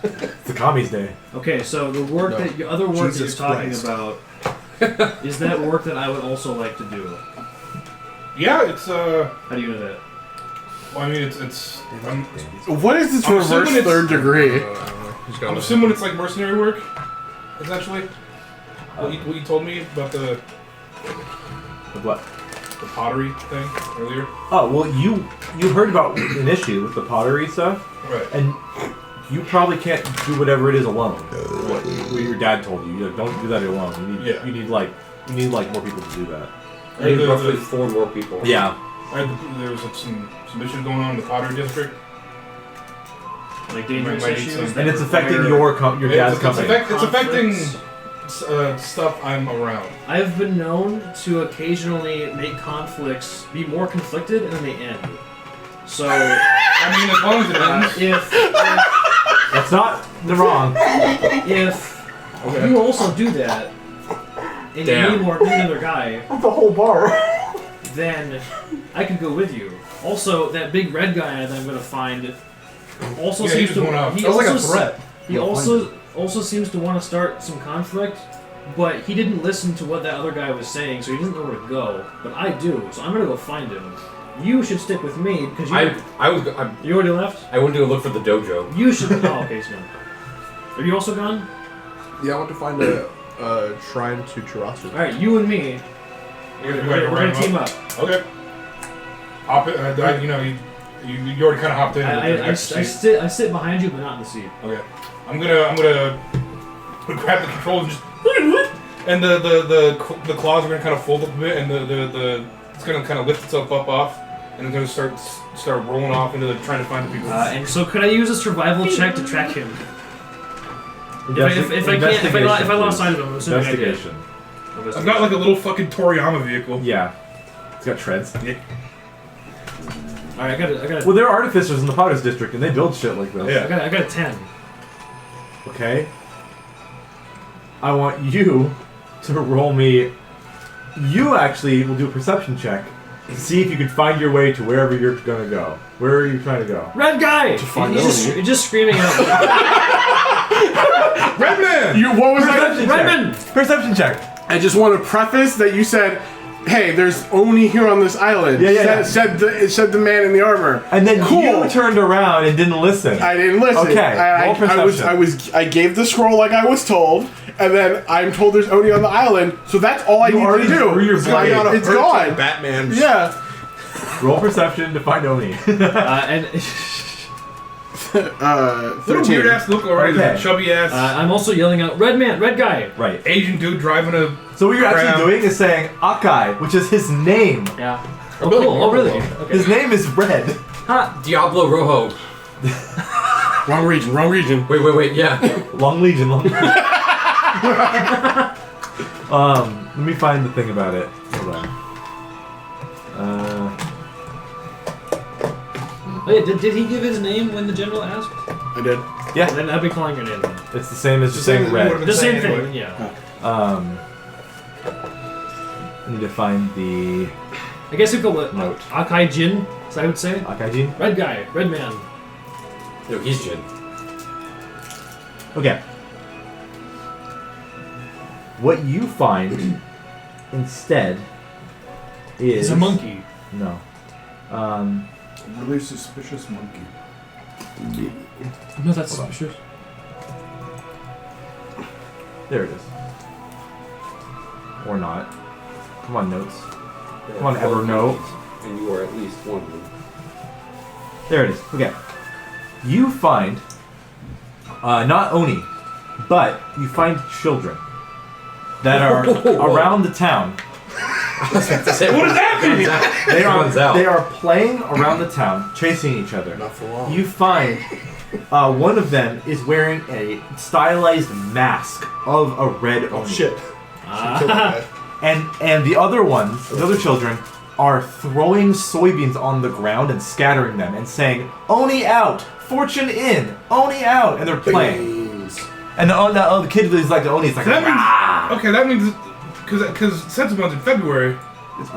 It's the Commies Day. Okay, so the work No. your other work Jesus that you're talking Christ. about is that work that I would also like to do. Yeah, it's How do you know that? Well, I mean, it's. What is this I'm reverse assuming it's- third degree? I'm assuming it's like mercenary work, essentially. What you told me about the With what? the pottery thing earlier. Oh well, you heard about an issue with the pottery stuff, Right. and you probably can't do whatever it is alone. What your dad told you. You're like, don't do that alone. You need like more people to do that. I need roughly 4 more people. Yeah. There was some issues going on in the pottery district. Like dangerous Might need issues. some- that And it's affecting require- your dad's It's company. affecting Conflicts. stuff I'm around. I've been known to occasionally make conflicts be more conflicted and then they end. So, I mean, as long as it ends. if That's not wrong. if you also do that, and Damn. you need another guy, The whole bar. then I could go with you. Also, that big red guy that I'm gonna find also Yeah, he seems just to. went off. He That was like a also threat. He also seems to want to start some conflict, but he didn't listen to what that other guy was saying, so he doesn't know where to go. But I do, so I'm gonna go find him. You should stick with me because you already left. I went to go look for the dojo. You should. Oh, okay, so. Are you also gone? Yeah, I want to find a shrine to Chirasu. All right, you and me. We're gonna team up. Okay. Hop it. You already kind of hopped in. I sit behind you, but not in the seat. Okay. I'm gonna grab the controls and just and the claws are gonna kind of fold up a bit, and the it's gonna kind of lift itself up off, and it's gonna start rolling off into trying to find the people. And so, could I use a survival check to track him? If I lost sight of him, I'm assuming I did. Investigation. I've got like a little fucking Toriyama vehicle. Yeah. It's got treads. Yeah. All right, I got it. Well, there are artificers in the Potter's District, and they build shit like this. Yeah. I got a 10. Okay. I want you to roll me. You actually will do a perception check to see if you can find your way to wherever you're gonna go. Where are you trying to go? Red guy. find He's just screaming out. Redman! What was that? Perception check. Redman. Perception check. I just want to preface that you said, "Hey, there's Oni here on this island." Yeah. Said the man in the armor. And then Cool. you turned around and didn't listen. I didn't listen. Okay, roll perception. I gave the scroll like I was told, and then I'm told there's Oni on the island, so that's all I You need already to do. drew your It's blade. gone. It's gone. Batman. Yeah. Roll perception to find Oni. And Little 13. weird ass look already. Okay. Chubby ass I'm also yelling out, "Red man, red guy." Right. Asian dude driving a. So what you're Crap. actually doing is saying Akai, which is his name. Yeah. Oh, cool. Oh, really? Okay. His name is Red. Ha. Diablo Rojo. Wrong region. Wrong region. Wait, yeah. Long Legion. Let me find the thing about it. Hold on. Wait, did he give his name when the general asked? I did. Yeah, Then I'd be calling your name then. it's the same as just same saying as you Red. would've The same Anyway. thing, yeah. I need to find the I guess we'd go with Note. Akai Jin, so I would say. Akaijin. Red guy, red man. No, he's Jin. Okay. What you find instead is It's a monkey. No. Really suspicious monkey. No, that's suspicious. There it is. Or not. Come on, notes. Come on, Evernote. And you are at least one of them. There it is. Okay. You find not Oni, but you find children that are around the town. What does that mean? They are playing around the town, chasing each other. Not for long. You find one of them is wearing a stylized mask of a red Oni. Oh shit. And the other ones, the other children, are throwing soybeans on the ground and scattering them and saying, "Oni out! Fortune in! Oni out!" And they're playing. And the kid who's like the Oni is like, That means, "Rah!" okay, that means because Sensimon's in February. It's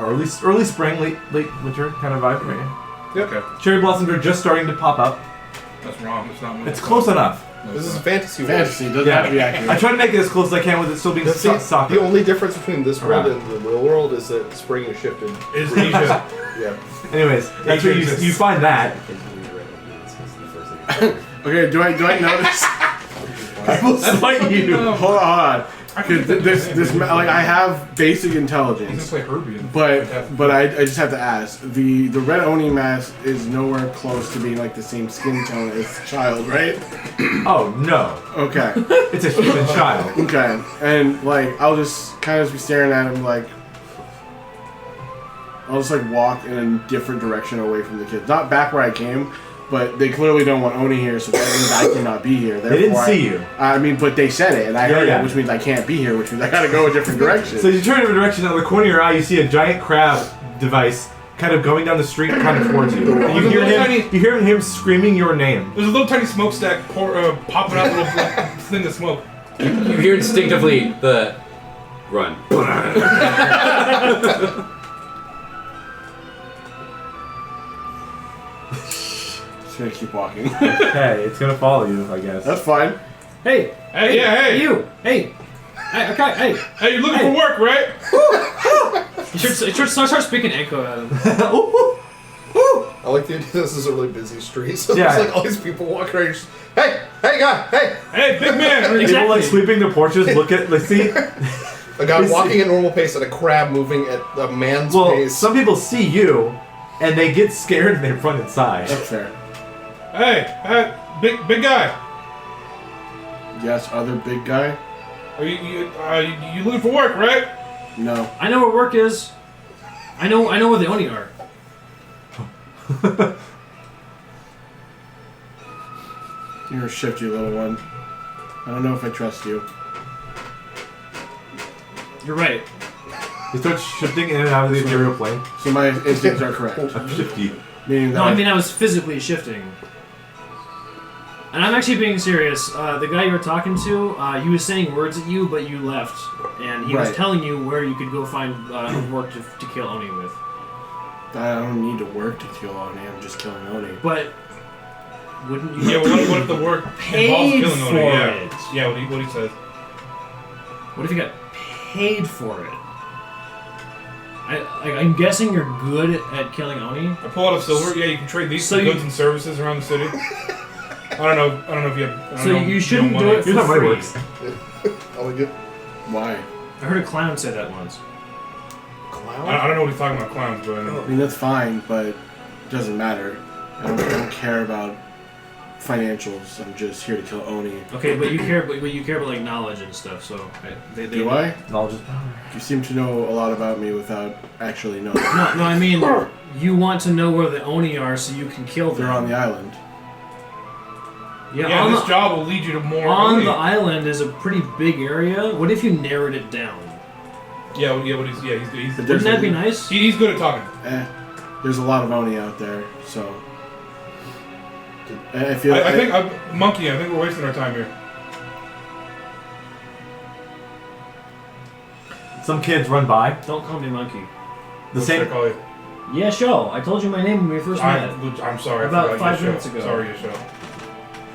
early spring, late winter kind of vibe, right? Okay, Cherry blossoms are just starting to pop up. that's wrong. It's not. It's close enough. This is fantasy world. Fantasy doesn't have to be accurate. I try to make it as close as I can with it still being soccer. The only difference between this world Around. and the real world is that spring has shifted. Is Asia? Yeah. Anyways, that's where you find that. Okay, do I know this? I will smite you. Hold on. can get This like I have basic He's intelligence, gonna play Herbie. but I just have to ask. The red Oni mask is nowhere close to being like the same skin tone as child, right? Oh no, Okay. it's a human child. Okay. And like I'll just kind of be staring at him like I'll just like walk in a different direction away from the kids. Not back where I came, but they clearly don't want Oni here, so that means I cannot be here. They didn't Therefore, see you. I mean, but they said it, and I heard yeah. it, which means I can't be here, which means I gotta go a different direction. So you turn in a direction, out of the corner of your eye, you see a giant crab device kind of going down the street, kind of towards you. And you hear him screaming your name. There's a little tiny smokestack popping out, a little thing of smoke. You hear instinctively the run. Just gonna keep walking. Okay, it's gonna follow you, I guess. That's fine. Hey, Hey, yeah, hey. you, hey, okay, hey. Hey, you're looking for work, right? You should start speaking echo at him. I like the idea this is a really busy street, so Yeah. there's like all these people walking around. Just, hey guy, hey! Hey, big man. People Exactly. like sweeping their porches, look at, like, see? A guy Busy. walking at normal pace and a crab moving at a man's Well, pace. some people see you, and they get scared and they run inside. That's fair. Hey, big guy. Yes, other big guy? Are you looking for work, right? No. I know where work is. I know where the Oni are. You're a shifty little one. I don't know if I trust you. You're right. He starts shifting in and out of the ethereal plane. So my instincts are correct. I'm shifty. Meaning that No, I mean I was physically shifting. And I'm actually being serious. The guy you were talking to, he was saying words at you, but you left. And he was Right. telling you where you could go find work to kill Oni with. I don't need to work to kill Oni, I'm just killing Oni. But wouldn't you Yeah, what if the work paid involves killing for Oni? it? Yeah, what he says. What if you got paid for it? I'm guessing you're good at killing Oni. I pull out a silver. Yeah, you can trade these So for you- goods and services around the city. I don't know if you have. I don't So know, you shouldn't know do money. it Here's for how money free. works. I like it. Why? I heard a clown say that once. Clown? I don't know what he's talking about clowns, but I know. I mean, that's fine, but it doesn't matter. I don't care about financials. I'm just here to kill Oni. Okay, but you care about like knowledge and stuff. So they Do I? Knowledge is power. You seem to know a lot about me without actually knowing. No, I mean you want to know where the Oni are so you can kill them. They're on the island. Yeah, Yeah, on this the, job will lead you to more. on Oni. the island is a pretty big area. What if you narrowed it down? Yeah, what he's he's But Wouldn't that be nice? he's good at talking. There's a lot of Oni out there, so. I feel. I think Monkey. I think we're wasting our time here. Some kids run by. Don't call me monkey. The What should I same. call you? Yeah, show. I told you my name when we first met. I'm sorry. About I forgot 5 your minutes show. ago. Sorry, your show.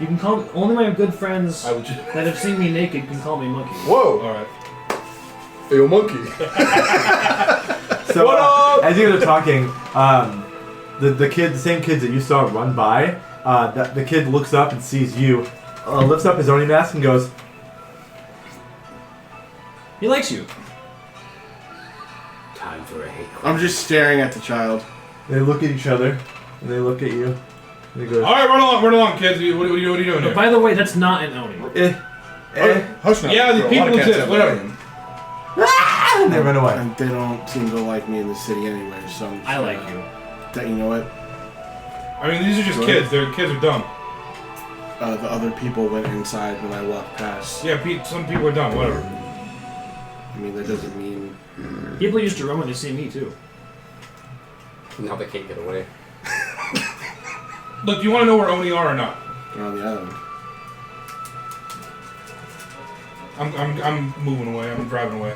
You can call me. Only my good friends I legit. that have seen me naked can call me monkey. Whoa! All right. Hey, yo, monkey. So as you guys are talking, the same kids that you saw run by, the kid looks up and sees you, lifts up his Oni mask and goes, He likes you. Time for a hate. I'm just staring at the child. they look at each other, and they look at you, and they go, All right, run along, kids. What are you doing But here? by the way, that's not an Oni. Hush now. Yeah, the Bro, a lot people of cats exist, have whatever. that name. and they run away. And they don't seem to like me in the city anyway, so I'm just I like gonna- you. That you know what? I mean, these are just Go kids. Kids are dumb. The other people went inside when I walked past. Yeah, some people are dumb. Whatever. I mean, that doesn't mean. People used to run when they see me too. Now they can't get away. Look, do you want to know where Oni are or not? They're on the island. I'm moving away. I'm driving away.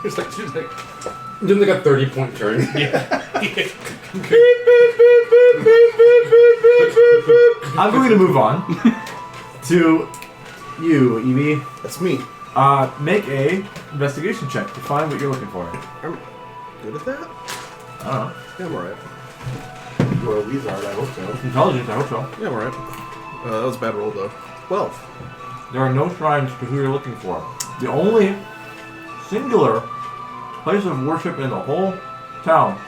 She's like doing like a 30-point turn. I'm going to move on to you, Ebey. That's me. Make a investigation check to find what you're looking for. I'm good at that? I don't know. Yeah, I'm alright. You're a wizard, I hope so. Intelligence, I hope so. Yeah, I'm alright. That was a bad roll, though. 12. There are no shrines to who you're looking for. The only singular place of worship in the whole town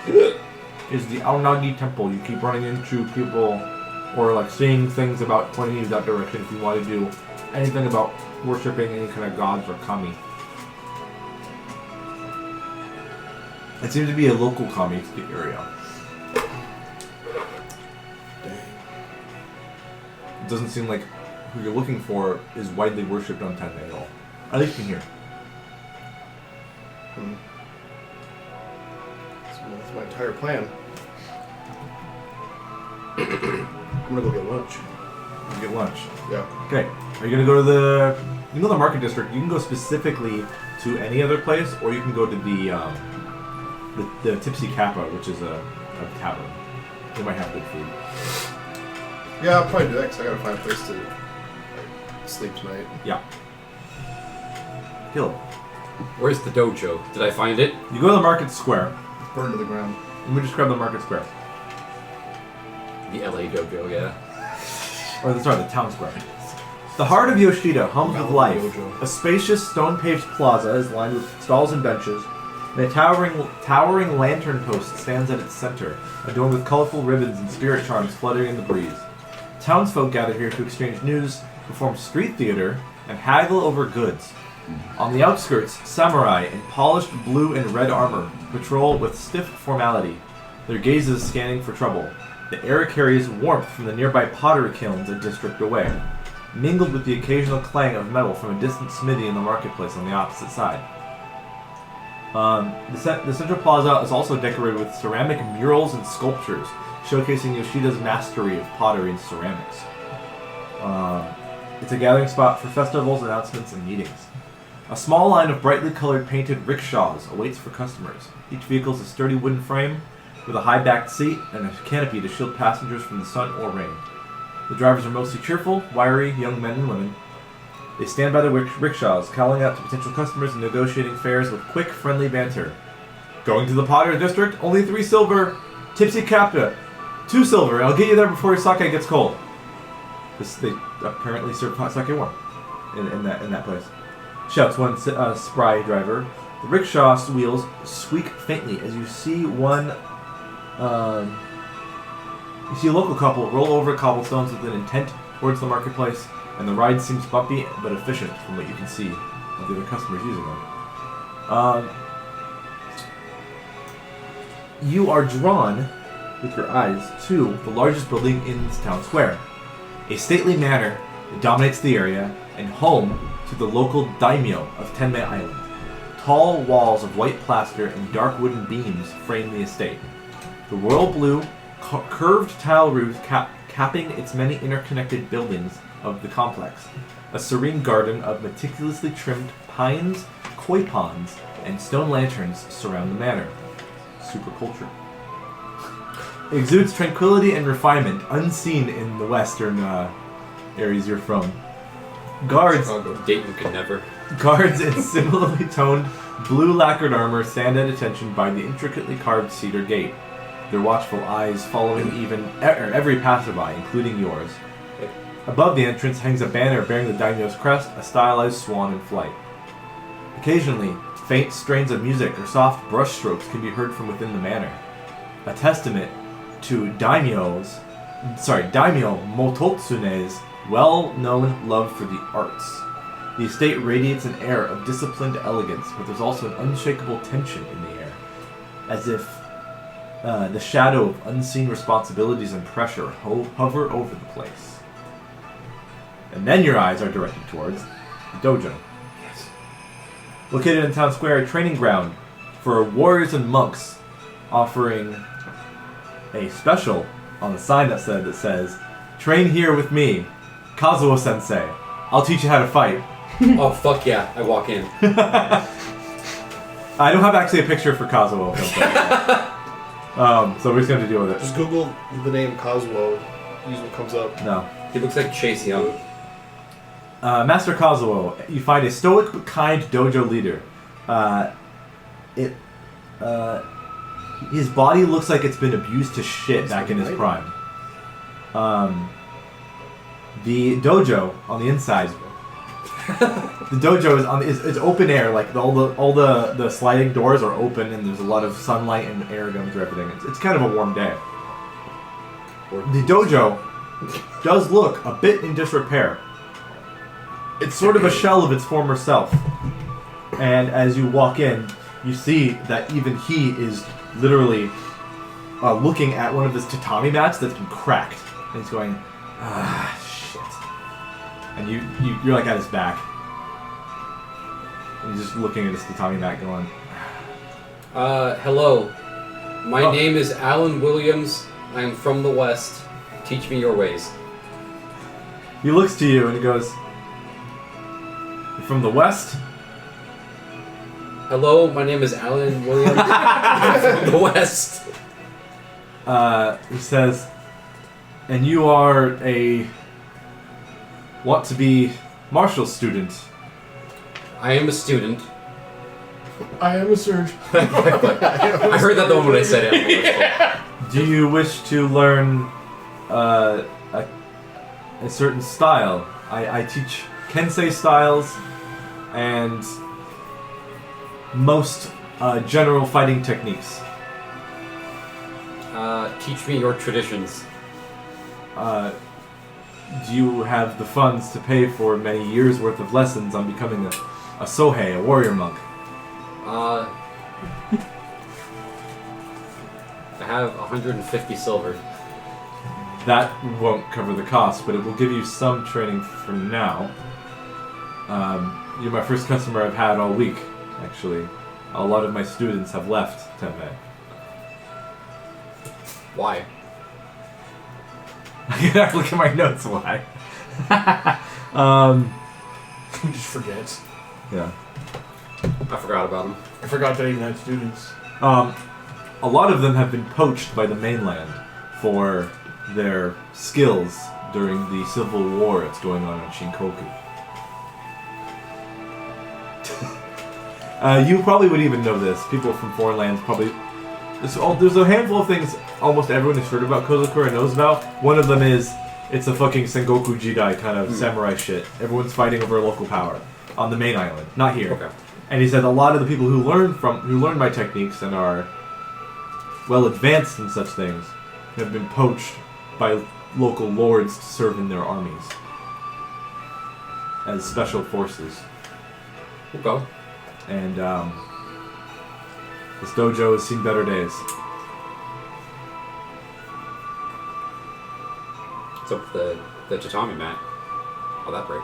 is the Aonagi Temple. You keep running into people or like seeing things about pointing you that direction if you want to do anything about worshipping any kind of gods or kami. It seems to be a local kami to the area. It doesn't seem like who you're looking for is widely worshipped on Tenmei at all. At least in here. That's my entire plan. I'm gonna go get lunch. You get lunch. Yeah. Okay. Are you gonna go to the? You can go to the market district. You can go specifically to any other place, or you can go to the Tipsy Kappa, which is a tavern. They might have good food. Yeah, I'll probably do that because I gotta find a place to sleep tonight. Yeah. Caleb. Where's the dojo? Did I find it? You go to the market square. Burn to the ground. Let me describe the market square. The LA dojo, yeah. Or sorry, the town square. The heart of Yoshida hums with life. Dojo. A spacious stone-paved plaza is lined with stalls and benches, and a towering lantern post stands at its center, adorned with colorful ribbons and spirit charms fluttering in the breeze. Townsfolk gather here to exchange news, perform street theater, and haggle over goods. On the outskirts, samurai in polished blue and red armor patrol with stiff formality, their gazes scanning for trouble. The air carries warmth from the nearby pottery kilns a district away, mingled with the occasional clang of metal from a distant smithy in the marketplace on the opposite side. The central plaza is also decorated with ceramic murals and sculptures, showcasing Yoshida's mastery of pottery and ceramics. It's a gathering spot for festivals, announcements, and meetings. A small line of brightly colored painted rickshaws awaits for customers. Each vehicle is a sturdy wooden frame with a high-backed seat and a canopy to shield passengers from the sun or rain. The drivers are mostly cheerful, wiry young men and women. They stand by the rickshaws, calling out to potential customers and negotiating fares with quick, friendly banter. Going to the Potter District? Only 3 silver. Tipsy Kappa. 2 silver. I'll get you there before your sake gets cold. They apparently serve hot sake warm in that place. Shouts one spry driver. The rickshaw wheels squeak faintly as you see one. You see a local couple roll over cobblestones with an intent towards the marketplace, and the ride seems bumpy but efficient from what you can see of the other customers using them. You are drawn with your eyes to the largest building in this town square, a stately manor that dominates the area and home to the local daimyo of Tenmei Island. Tall walls of white plaster and dark wooden beams frame the estate. The royal blue, curved tile roof capping its many interconnected buildings of the complex. A serene garden of meticulously trimmed pines, koi ponds, and stone lanterns surround the manor. Super culture. It exudes tranquility and refinement, unseen in the western areas you're from. Guards Dayton could never. Guards in similarly toned, blue lacquered armor stand at attention by the intricately carved cedar gate, their watchful eyes following every passerby, including yours. Above the entrance hangs a banner bearing the daimyo's crest, a stylized swan in flight. Occasionally, faint strains of music or soft brushstrokes can be heard from within the manor, a testament to Daimyo Mototsune's well-known love for the arts. The estate radiates an air of disciplined elegance, but there's also an unshakable tension in the air, as if the shadow of unseen responsibilities and pressure hover over the place. And then your eyes are directed towards the dojo. Yes. Located in town square, a training ground for warriors and monks, offering a special on the sign that says, "Train here with me, Kazuo-sensei. I'll teach you how to fight." Oh, fuck yeah. I walk in. I don't have actually a picture for Kazuo. So we're just going to deal with it. Just Google the name Kazuo. Use what comes up. No. He looks like Chase Young. Master Kazuo, you find a stoic but kind dojo leader. His body looks like it's been abused to shit back in his prime. The dojo on the inside The dojo is open air, like all the sliding doors are open, and there's a lot of sunlight and air going through everything. It's kind of a warm day. The dojo does look a bit in disrepair. It's sort of a shell of its former self. And as you walk in, you see that even he is literally looking at one of his tatami mats that's been cracked. And he's going, shit. And you're like at his back. And he's just looking at his tatami mat going, hello. My name is Alan Williams. I am from the West. Teach me your ways. He looks to you and he goes, "You're from the West?" Hello, my name is Alan Williams. I'm from the West. He says, "And you are want to be martial student?" I am a student. I am a surgeon. I heard that the moment I said it. Do you wish to learn a certain style? I teach Kensei styles and most general fighting techniques. Teach me your traditions. Do you have the funds to pay for many years' worth of lessons on becoming a Sohei, a warrior monk? I have 150 silver. That won't cover the cost, but it will give you some training for now. You're my first customer I've had all week, actually. A lot of my students have left Tenmei. Why? I gotta look at my notes, why? Just forgets. Yeah. I forgot about him. I forgot that I even had students. A lot of them have been poached by the mainland for their skills during the civil war that's going on in Shinkoku. You probably would even know this. People from foreign lands probably... There's a handful of things almost everyone has heard about Kozakura knows about. One of them is it's a fucking Sengoku Jidai kind of samurai shit. Everyone's fighting over local power on the main island, not here. Okay. And he said a lot of the people who learn my techniques and are well advanced in such things have been poached by local lords to serve in their armies as special forces. Okay. And this dojo has seen better days. What's up with the tatami mat? How'd that break?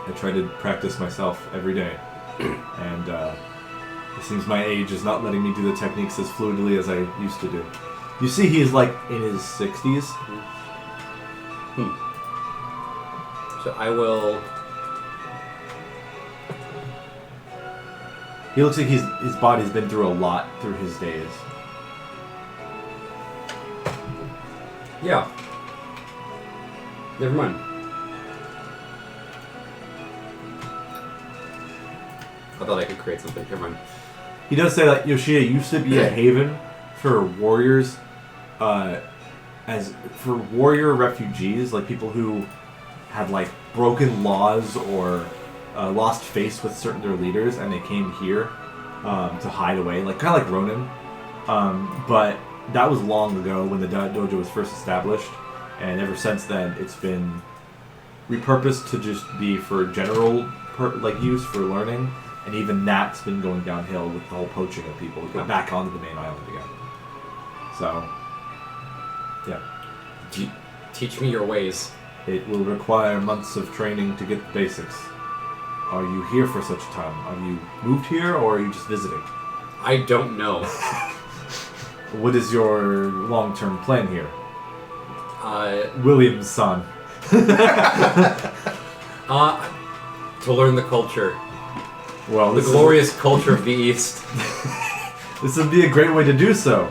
I try to practice myself every day, and it seems my age is not letting me do the techniques as fluidly as I used to do. You see, he is like in his 60s. So I will... He looks like his body's been through a lot through his days. Yeah. Never mind. I thought I could create something. Never mind. He does say that Yoshida used to be a haven for warriors, as for warrior refugees, like people who had like broken laws or lost face with certain their leaders, and they came here to hide away, like kind of like Ronin. But that was long ago when the dojo was first established, and ever since then it's been repurposed to just be for general use for learning. And even that's been going downhill with the whole poaching of people. Go back onto the main island again. So, yeah. Teach me your ways. It will require months of training to get the basics. Are you here for such a time? Have you moved here, or are you just visiting? I don't know. What is your long-term plan here? William's son. To learn the culture. Well, The glorious culture of the East. This would be a great way to do so.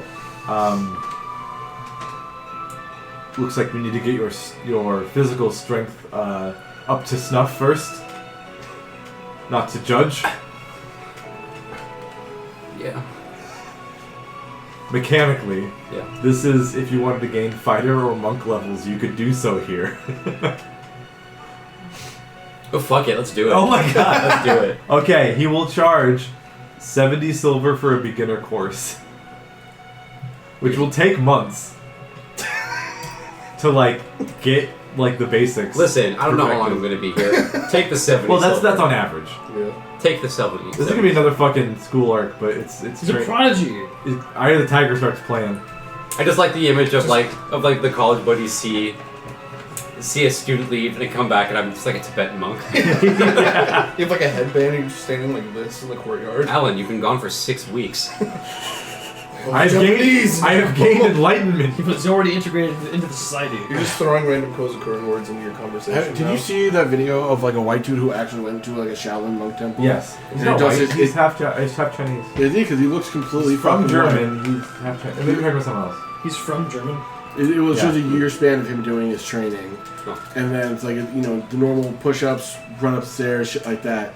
Looks like we need to get your physical strength up to snuff first. Not to judge. Yeah. Mechanically. Yeah. This is, if you wanted to gain fighter or monk levels, you could do so here. Oh, fuck it, let's do it. Oh my god. Let's do it. Okay, he will charge 70 silver for a beginner course. Which will take months. To, like, get, like, the basics. Listen, I don't know how long I'm going to be here. Take the 70 Well, that's silver. on average. Yeah. Take the 70. This is gonna be another fucking school arc, but it's He's a prodigy. Eye of the Tiger starts playing. I just like the image of the college buddies see a student leave and they come back and I'm just like a Tibetan monk. Yeah. You have like a headband and you're just standing like this in the courtyard. Alan, you've been gone for 6 weeks. I have gained enlightenment. He was already integrated into the society. You're just throwing random Kozakuran words into your conversation. Did you see that video of like a white dude who actually went to like a Shaolin monk temple? Yes. And He's not does white. it- He's half Chinese. Is he? Because he looks completely He's from fucking white. German. He's half Chinese. Maybe you're talking about someone else. He's from German. It was Yeah. just a year span of him doing his training, Oh. and then it's like the normal push-ups, run upstairs, shit like that.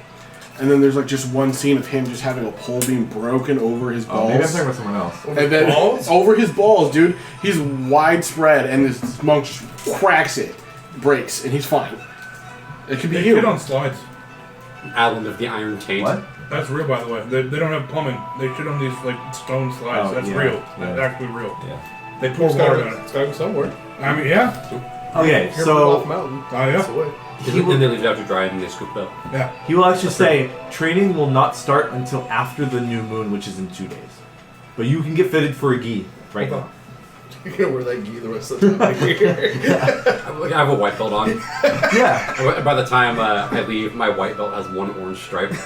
And then there's like just one scene of him just having a pole being broken over his Oh, balls. maybe I'm talking about someone else. And then balls? over his balls, dude, he's widespread, and this monk just cracks it, breaks, and he's fine. It could be They you. shit on slides. Alan of the Iron Taint. What? That's real, by the way. They don't have plumbing. They shit on these like stone slides. Oh, That's yeah, real. yeah. That's actually real. Yeah. They pour water on it. It's gotta go somewhere. I mean, yeah. Okay, You're off so mountain. Oh, yeah? That's the way. Then they leave it out to dry and they scoop it up. Yeah. he will actually say training will not start until after the new moon, which is in 2 days. But you can get fitted for a gi right now. You're gonna wear that gi the rest of the time. I have a white belt on. Yeah. By the time I leave, my white belt has one orange stripe. Been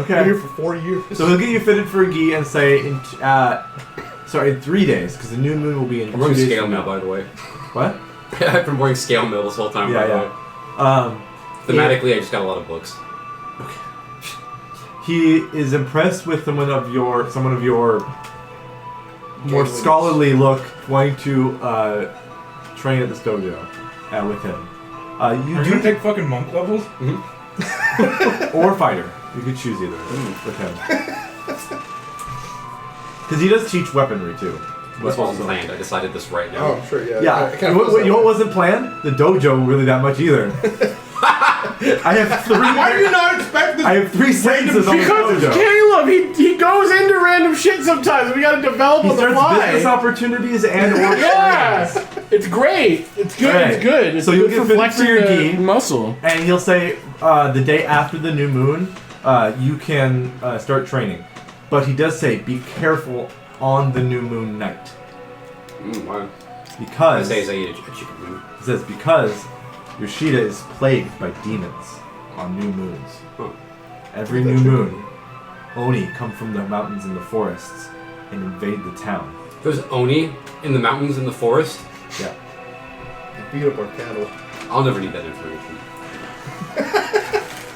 here Okay. for 40 years. So he'll get you fitted for a gi and say in 3 days, because the new moon will be in I'm 2 wearing days. scale from mail, now. by the way. What? I've been wearing scale mail this whole time, by the way. Yeah. Thematically, I just got a lot of books. He is impressed with someone of your more Gamelings. scholarly look, wanting to train at this dojo with him. You Are you do gonna take fucking monk levels? or fighter. You could choose either with him. Because he does teach weaponry too. This wasn't planned. I decided this right now. Oh, I'm sure, yeah. Yeah. It kinda You know feels what, you know that what wasn't planned? The dojo really that much either. I have three. Why do you not expect this? I have 3 sentences on the Because dojo. Caleb, he goes into random shit sometimes. We gotta develop He on the starts fly. business opportunities and or Yeah, trainings. it's great. It's good. Right. It's good. It's So you'll good get for fitted flexing for your the gi. muscle. And he'll say the day after the new moon, you can start training. But he does say, be careful on the new moon night. Wow. I Because, say I eat a chicken wing. he says, because Yoshida is plagued by demons on new moons. Huh. Every new moon, Oni come from the mountains and the forests and invade the town. There's Oni in the mountains in the forest. Yeah. They beat up our cattle. I'll never need that information.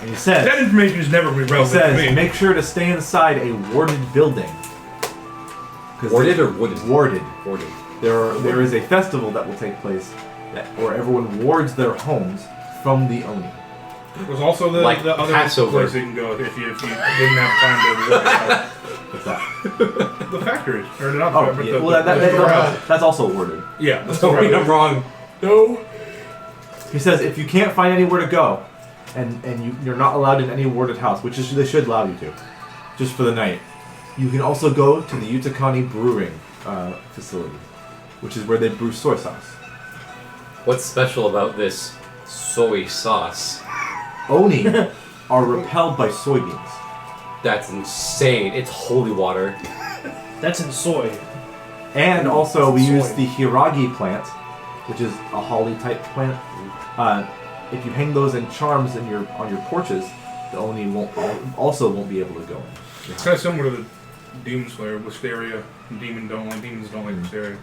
And he says, That information is never relevant he to says me. make sure to stay inside a warded building. 'Cause Warded or wooded? Warded. Warded. There is a festival that will take place where everyone wards their homes from the Oni. There's also the Like other Passover. place you can go if you didn't have time to work out. What's that? The factory. Or not Oh, but yeah. the, Well, the that's also warded. yeah. That's Oh, wait, right. I'm wrong. No. He says if you can't find anywhere to go, and you're not allowed in any warded house, which is they should allow you to, just for the night, you can also go to the Utakani Brewing facility, which is where they brew soy sauce. What's special about this soy sauce? Oni are repelled by soybeans. That's insane. It's holy water. That's in soy. And also, we use Soy. the hiragi plant, which is a holly type plant. If you hang those in charms on your porches, the Oni won't be able to go in. It's kind of similar to the Demon Slayer, Wisteria. Demons don't like Wisteria.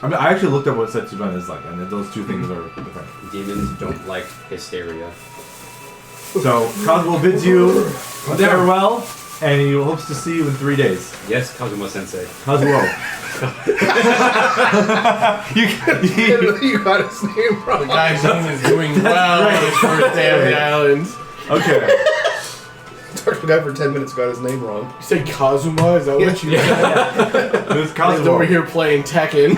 I mean, I actually looked up what Setsuban is like, and those two things are different. Demons don't like hysteria. So, Kazuo bids you farewell, and he hopes to see you in 3 days. Yes, Kazuma-sensei. Kazuo. You got his name wrong. The guy's name is doing That's well on great. his first day of the island. Okay. Talked to that for 10 minutes, got his name wrong. You said Kazuma? Is that what you said? This He's over Kazuo. here playing Tekken.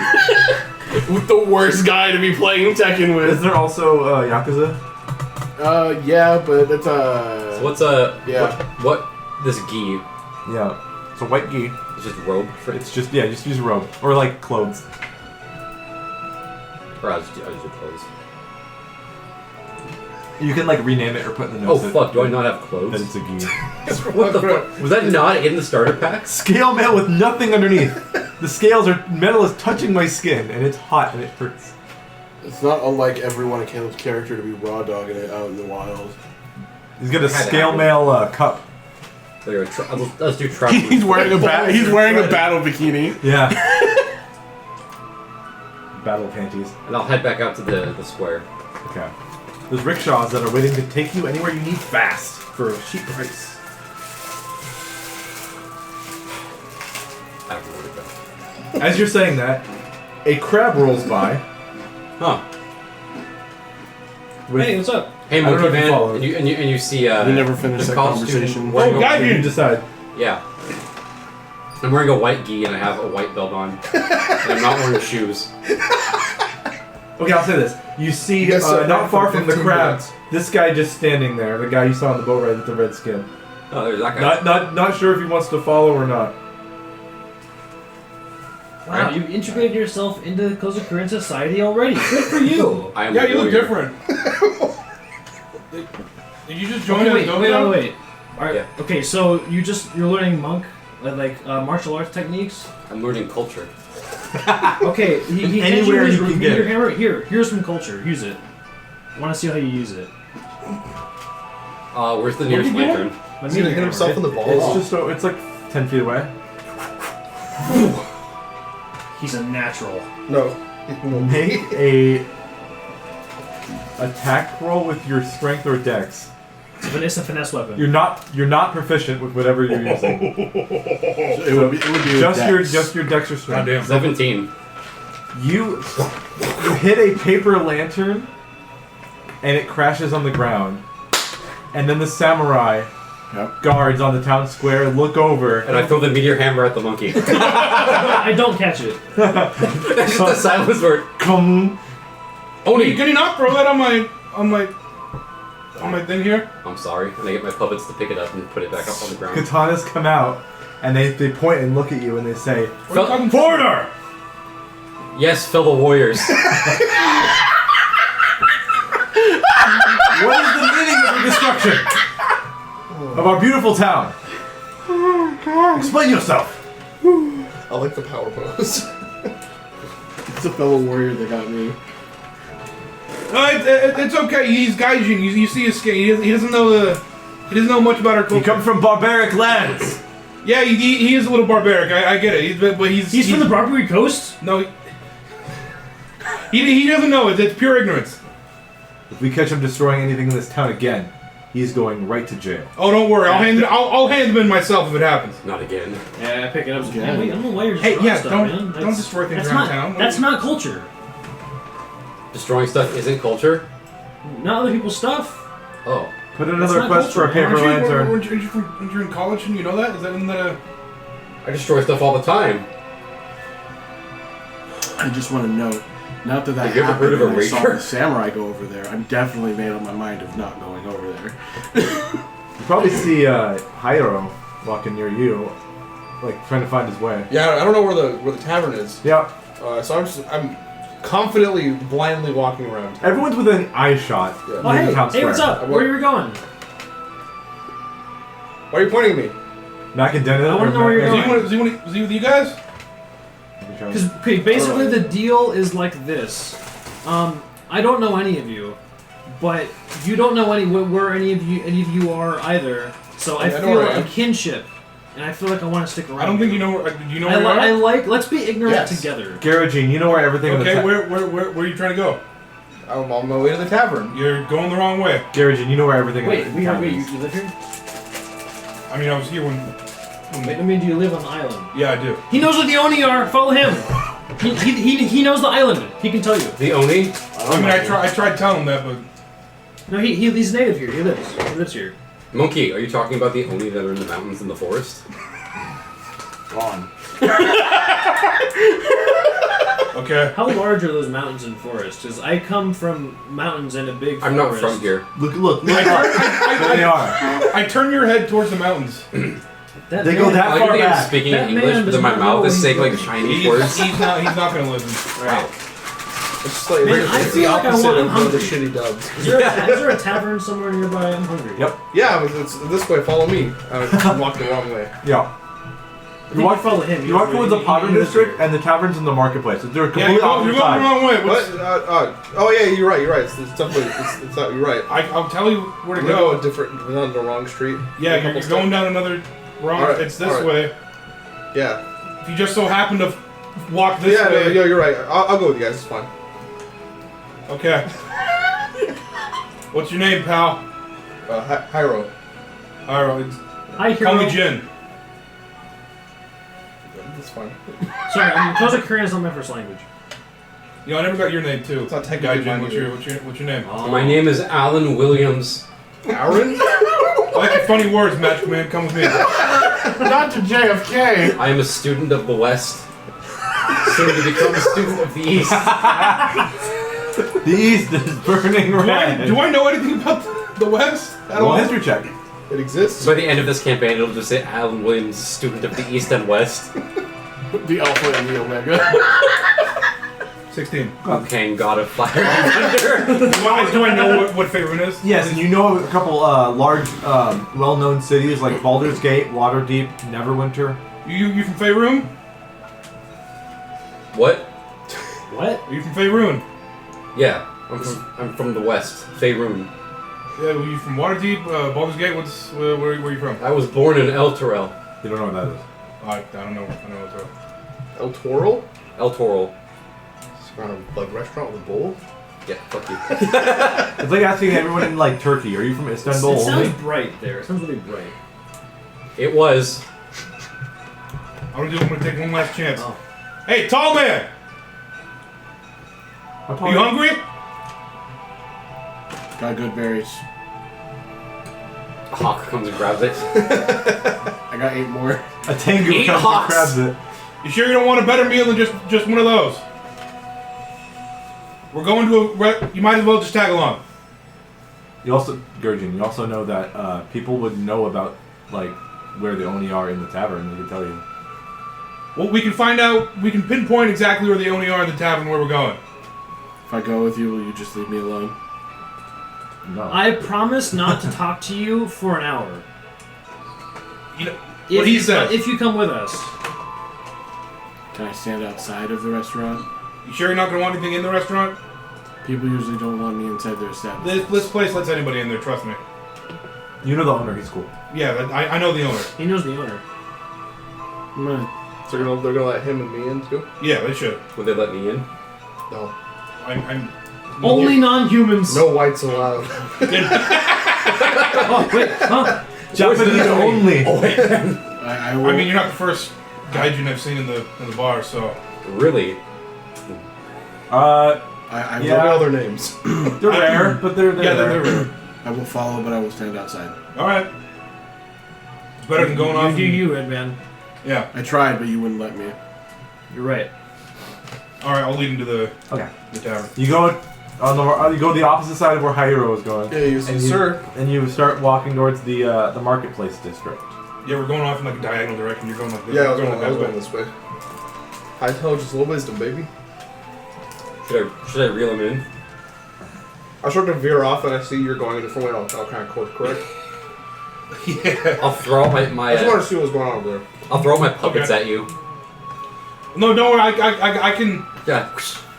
With the worst guy to be playing Tekken Is with. there also Yakuza? Yeah, but it's So what's Yeah. what this gi? Yeah. It's a white gi. It's just robe for It's just just use a robe or like clothes. or I'll just do clothes. You can like rename it or put in the Oh notes. fuck! Do I not have That clothes? it's a gi. What the fuck? Was that not in the starter packs? Scale mail with nothing underneath. The scales are metal is touching my skin and it's hot and it hurts. It's not unlike everyone in Caleb's character to be raw dogging it out in the wild. He's got a Had to scale happen. mail cup. There, let's do trap. He's wearing a he's wearing a battle bikini. Yeah. Battle panties. And I'll head back out to the square. Okay. There's rickshaws that are waiting to take you anywhere you need fast for a cheap price. I don't know where to go. As you're saying that, a crab rolls by. Huh? With, Hey, what's up? Hey, I don't know monkey if you man, followed. and you see We never finished the that costume conversation. wearing a- guy, you decide. Yeah. I'm wearing a white gi and I have a white belt on. And I'm not wearing shoes. Okay, I'll say this. You see, Yes, sir. not far from the 15 crab, minutes. this guy just standing there. The guy you saw on the boat ride with the red skin. Oh, there's that guy. Not sure if he wants to follow or not. Wow, you integrated yourself into the Kara-Tur society already. Good for you. I am Yeah, a you look warrior. different. Did you just join Okay, the wait. dojo? Alright, Yeah. okay, so you're learning monk, martial arts techniques? I'm learning culture. Okay, he hands Anywhere his you can meteor get it. hammer. Here's some culture. Use it. I want to see how you use it. Where's the nearest you doing? lantern? My He's gonna meteor hit himself hammer. in the balls. It's just it's like 10 feet away. He's a natural. No. Make a attack roll with your strength or dex. It's a finesse weapon. You're not proficient with whatever you're using. It would be Just your dex or strength. Goddamn. 17. You hit a paper lantern and it crashes on the ground. And then the samurai guards on the town square look over And I throw the meteor hammer at the monkey. I don't catch it. That's just the silence word. come. Oni, can you not throw that on my thing here? I'm sorry. And I get my puppets to pick it up and put it back up on the ground. Katanas come out and they point and look at you and they say, What are you talking "Foreigner!" Yes, fellow warriors. What is the meaning of the destruction of our beautiful town? Explain yourself. I like the power pose. It's a fellow warrior that got me. It's okay. He's gaijin. You see his skin. He doesn't know much about our culture. You come from barbaric lands. Yeah, he is a little barbaric. I get it. But He's from the Barbary Coast? No. He doesn't know. It's pure ignorance. If we catch him destroying anything in this town again, he's going right to jail. Oh, don't worry. I'll hand him in myself if it happens. Not again. Yeah, I pick it up. Yeah. Wait, I don't know why you're Hey, destroying yeah, stuff, don't man. destroy things that's around not, town. That's not culture. Destroying stuff isn't culture? Not other people's stuff. Oh. Put in That's another not request for a culture, paper lantern. Weren't you in college and you know that? Is that in the... I destroy stuff all the time. I just want to note, not that Have you ever happened heard of a and I saw rager? the samurai go over there. I'm definitely made up my mind of not going over there. You probably see Hyro walking near you, like trying to find his way. Yeah, I don't know where the tavern is. Yeah, So I'm confidently, blindly walking around. everyone's within eye shot. Yeah. Oh, near the hey, town hey, what's square. up? Where are you going? Why are you pointing at me? Mac and Dennis. I wanna know where you're Is he with you guys? Because basically the deal is like this. I don't know any of you, but you don't know where any of you are either. So I I know feel where I a am. kinship, and I feel like I want to stick around. I don't think you know where... Do you know I, where you are? like. Let's be ignorant Yes. together. Garagine, you know where everything in the Okay, town. where are you trying to go? I'm on my way to the tavern. You're going the wrong way. Garagine, you know where everything Wait, in the town you is. live here? I mean, I was here when... Wait, I mean, do you live on the island? Yeah, I do. He knows where the Oni are. Follow him. He knows the island. He can tell you. The Oni? I mean, I tried telling him that, but... No, he's native here. He lives here. Monkey, are you talking about the Oni that are in the mountains in the forest? Gone. Okay. How large are those mountains and forests? Because I come from mountains and a big forest. I'm not from here. Look. I There they are. I turn your head towards the mountains. That They go man- that I far think I'm back. speaking That English, man but does then my not know mouth is what saying he's like doing. Chinese words. He's not gonna listen. Wow. It's just like Man, it's I the feel like I opposite want- I'm of the hungry. shitty dubs. Is there a tavern somewhere nearby? I'm hungry. Yep. Yeah, it's this way. Follow me. I walked the wrong way. Yeah. I think you follow him. You walk towards the Potter District and the taverns in the marketplace. They're Yeah, completely you're going opposite the sides. wrong way. What? Oh yeah, you're right. You're right. It's definitely. It's not. You're right. I'll tell you where to We go go. a different. We're on the wrong street. Yeah, A couple you're going down another wrong. Alright, It's this alright. way. Yeah. If you just so happen to walk this Yeah. way. No, you're right. I'll go with you guys. It's fine. Okay. What's your name, pal? Hyro. Alright, Hi, call hero. me Jin. That's fine. Sorry, Korean is not my first language. You know, I never got your name too. It's not technically Guy Jin, mine what's your name? Oh. My name is Alan Williams. Aaron? I like your funny words, Magic Man. Come with me. Not to JFK. I am a student of the West. Soon to become a student of the East. The East is burning red. Do I know anything about the West at Roll all? a history check. It exists. By the end of this campaign, it'll just say Alan Williams, student of the East and West. The Alpha and the Omega. 16. Okay, God of Fire and Thunder. Do I know what Faerun is? Yes, and you know a couple large, well-known cities like Baldur's Gate, Waterdeep, Neverwinter. You from Faerun? What? What? Are you from Faerun? Yeah, I'm from the West, Faerun. Yeah, were you from Waterdeep, Baldur's Gate? Where are you from? I was born in El Torel. You don't know what that is. I don't know. I know what's up. El Toro? El Torel. It's around a like restaurant with a bowl. Yeah, fuck you. It's like asking everyone in like Turkey, are you from Istanbul It only? sounds bright there. It sounds really bright. It was. I'm gonna take one last chance. Oh. Hey, tall man! How tall Are you are hungry? Got good berries. A hawk comes and grabs it. I got 8 more. A Tengu Eat comes and hawks. grabs it. You sure you don't want a better meal than just one of those? We're going to you might as well just tag along. You also, Gurjin, you also know that people would know about like where the Oni are in the tavern. They could tell you. Well, we can find out. We can pinpoint exactly where the Oni are in the tavern where we're going. If I go with you, will you just leave me alone? No. I promise not to talk to you for an hour. You know If what he you, says. If you come with us. Can I stand outside of the restaurant? You sure you're not going to want anything in the restaurant? People usually don't want me inside their establishment. This place lets anybody in there. Trust me. You know the owner. He's cool. Yeah, I know the owner. He knows the owner. I'm gonna So they're gonna let him and me in too? Yeah, they should. Would they let me in? No. I'm Only non-humans. No whites allowed. Oh wait. Huh? Japanese only. Oh wait. I will. I mean, you're not the first gaijin I've seen in the bar, so Really? I Yeah. What are their names? They're rare, but they're yeah, there. they're I will follow, but I will stand outside. all right. It's better than going off. You do and- you, Red Man. Yeah. I tried, but you wouldn't let me. You're right. All right, I'll lead him to the Okay. tavern. You go on the you go the opposite side of where Hiro is going. Yeah, you And sir. And you start walking towards the marketplace district. Yeah, we're going off in like a diagonal direction. You're going like this. Yeah, I was We're going that way. this way. High intelligence, low wisdom, baby. Should I reel him in? I start to veer off and I see you're going a different way. I'll kind of course correct. Yeah. I'll throw out my I just wanted to see what was going on over there. I'll throw out my puppets Okay. at you. No, don't worry. I can. Yeah.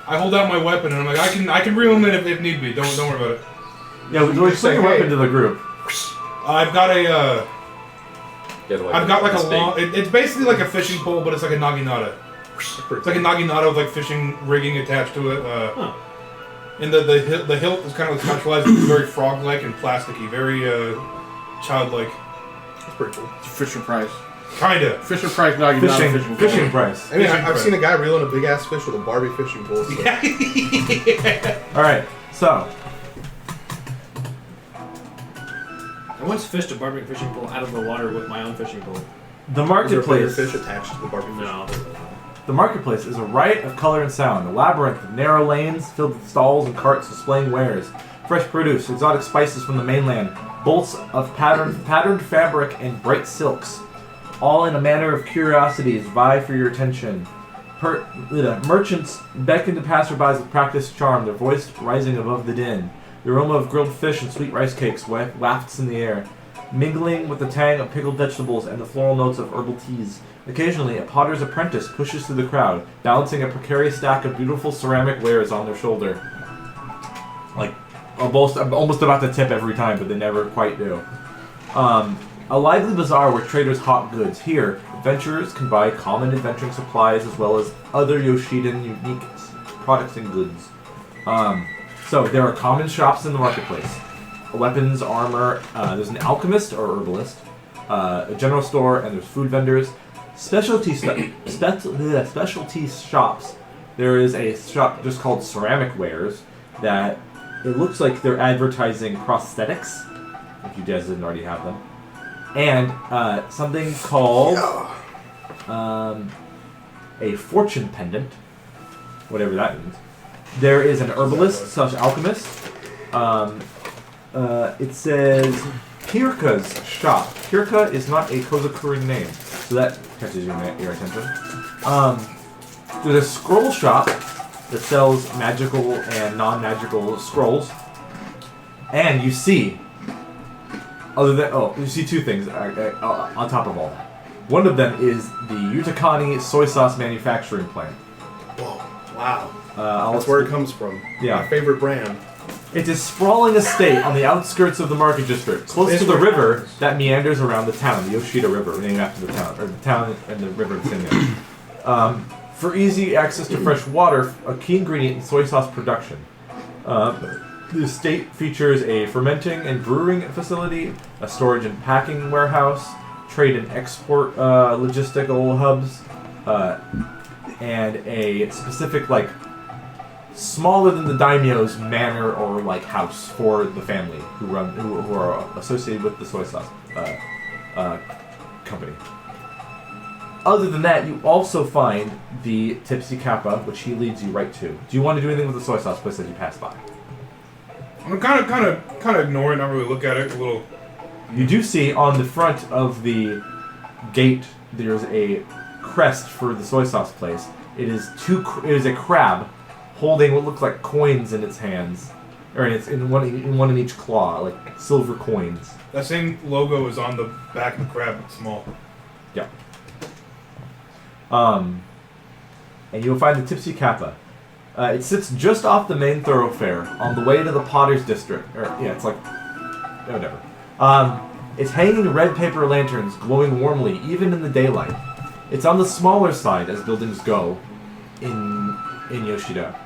I hold out my weapon and I'm like, I can reel him in if need be. Don't worry about it. Yeah, we just swing say, a weapon hey. to the group. I've got a. The other way. I've got like a This big. long. It's basically like a fishing pole, but it's like a naginata. It's like a naginata with like fishing rigging attached to it. Huh. And the hilt is kind of specialized. It's very frog-like and plasticky, very childlike. That's pretty cool. It's Fisher Price. Kinda. Fisher Price, no, you're not a fishing Fishing price. I mean, Fishing I've price. seen a guy reeling a big ass fish with a Barbie fishing pole. So. All right, so I once fished a barbecue fishing pole out of the water with my own fishing pole. the Is there a bigger marketplace. fish attached to the Barbie fish? No. The marketplace is a riot of color and sound, a labyrinth of narrow lanes filled with stalls and carts displaying wares. Fresh produce, exotic spices from the mainland, bolts of patterned fabric and bright silks. All in a manner of curiosities vie for your attention. Merchants beckon to passerbys with practiced charm, their voice rising above the din. The aroma of grilled fish and sweet rice cakes wafts in the air, mingling with the tang of pickled vegetables and the floral notes of herbal teas. Occasionally, a potter's apprentice pushes through the crowd, balancing a precarious stack of beautiful ceramic wares on their shoulder. Like, almost about to tip every time, but they never quite do. A lively bazaar where traders hawk goods. Here, adventurers can buy common adventuring supplies as well as other Yoshidan unique products and goods. So there are common shops in the marketplace. Weapons, armor, there's an alchemist or herbalist, a general store, and there's food vendors. Specialty shops. There is a shop just called Ceramic Wares that it looks like they're advertising prosthetics, if you guys didn't already have them. And something called a fortune pendant, whatever that means. There is an herbalist / alchemist. It says Kirka's shop. Kirka is not a Kozakurin name, so that catches your attention. There's a scroll shop that sells magical and non-magical scrolls, and you see. You see two things on top of all that. One of them is the Utakani soy sauce manufacturing plant. Whoa! Wow. That's where it comes from. Yeah. My favorite brand. It's a sprawling estate on the outskirts of the market district, close to the river that meanders around the town, the Yoshida River, named after the town, or the town and the river that's in there. For easy access to fresh water, a key ingredient in soy sauce production. The estate features a fermenting and brewing facility, a storage and packing warehouse, trade and export logistical hubs, and a specific, like, smaller than the daimyo's manor or, like, house for the family who are associated with the soy sauce company. Other than that, you also find the Tipsy Kappa, which he leads you right to. Do you want to do anything with the soy sauce place as you pass by? I'm kind of ignore it, not really look at it. A little. You do see on the front of the gate there's a crest for the soy sauce place. It is a crab holding what looks like coins in its hands, or in one in each claw, like silver coins. That same logo is on the back of the crab, but small. Yeah. And you'll find the Tipsy Kappa. It sits just off the main thoroughfare on the way to the Potter's District. It's like... whatever. It's hanging red paper lanterns glowing warmly even in the daylight. It's on the smaller side as buildings go in Yoshida.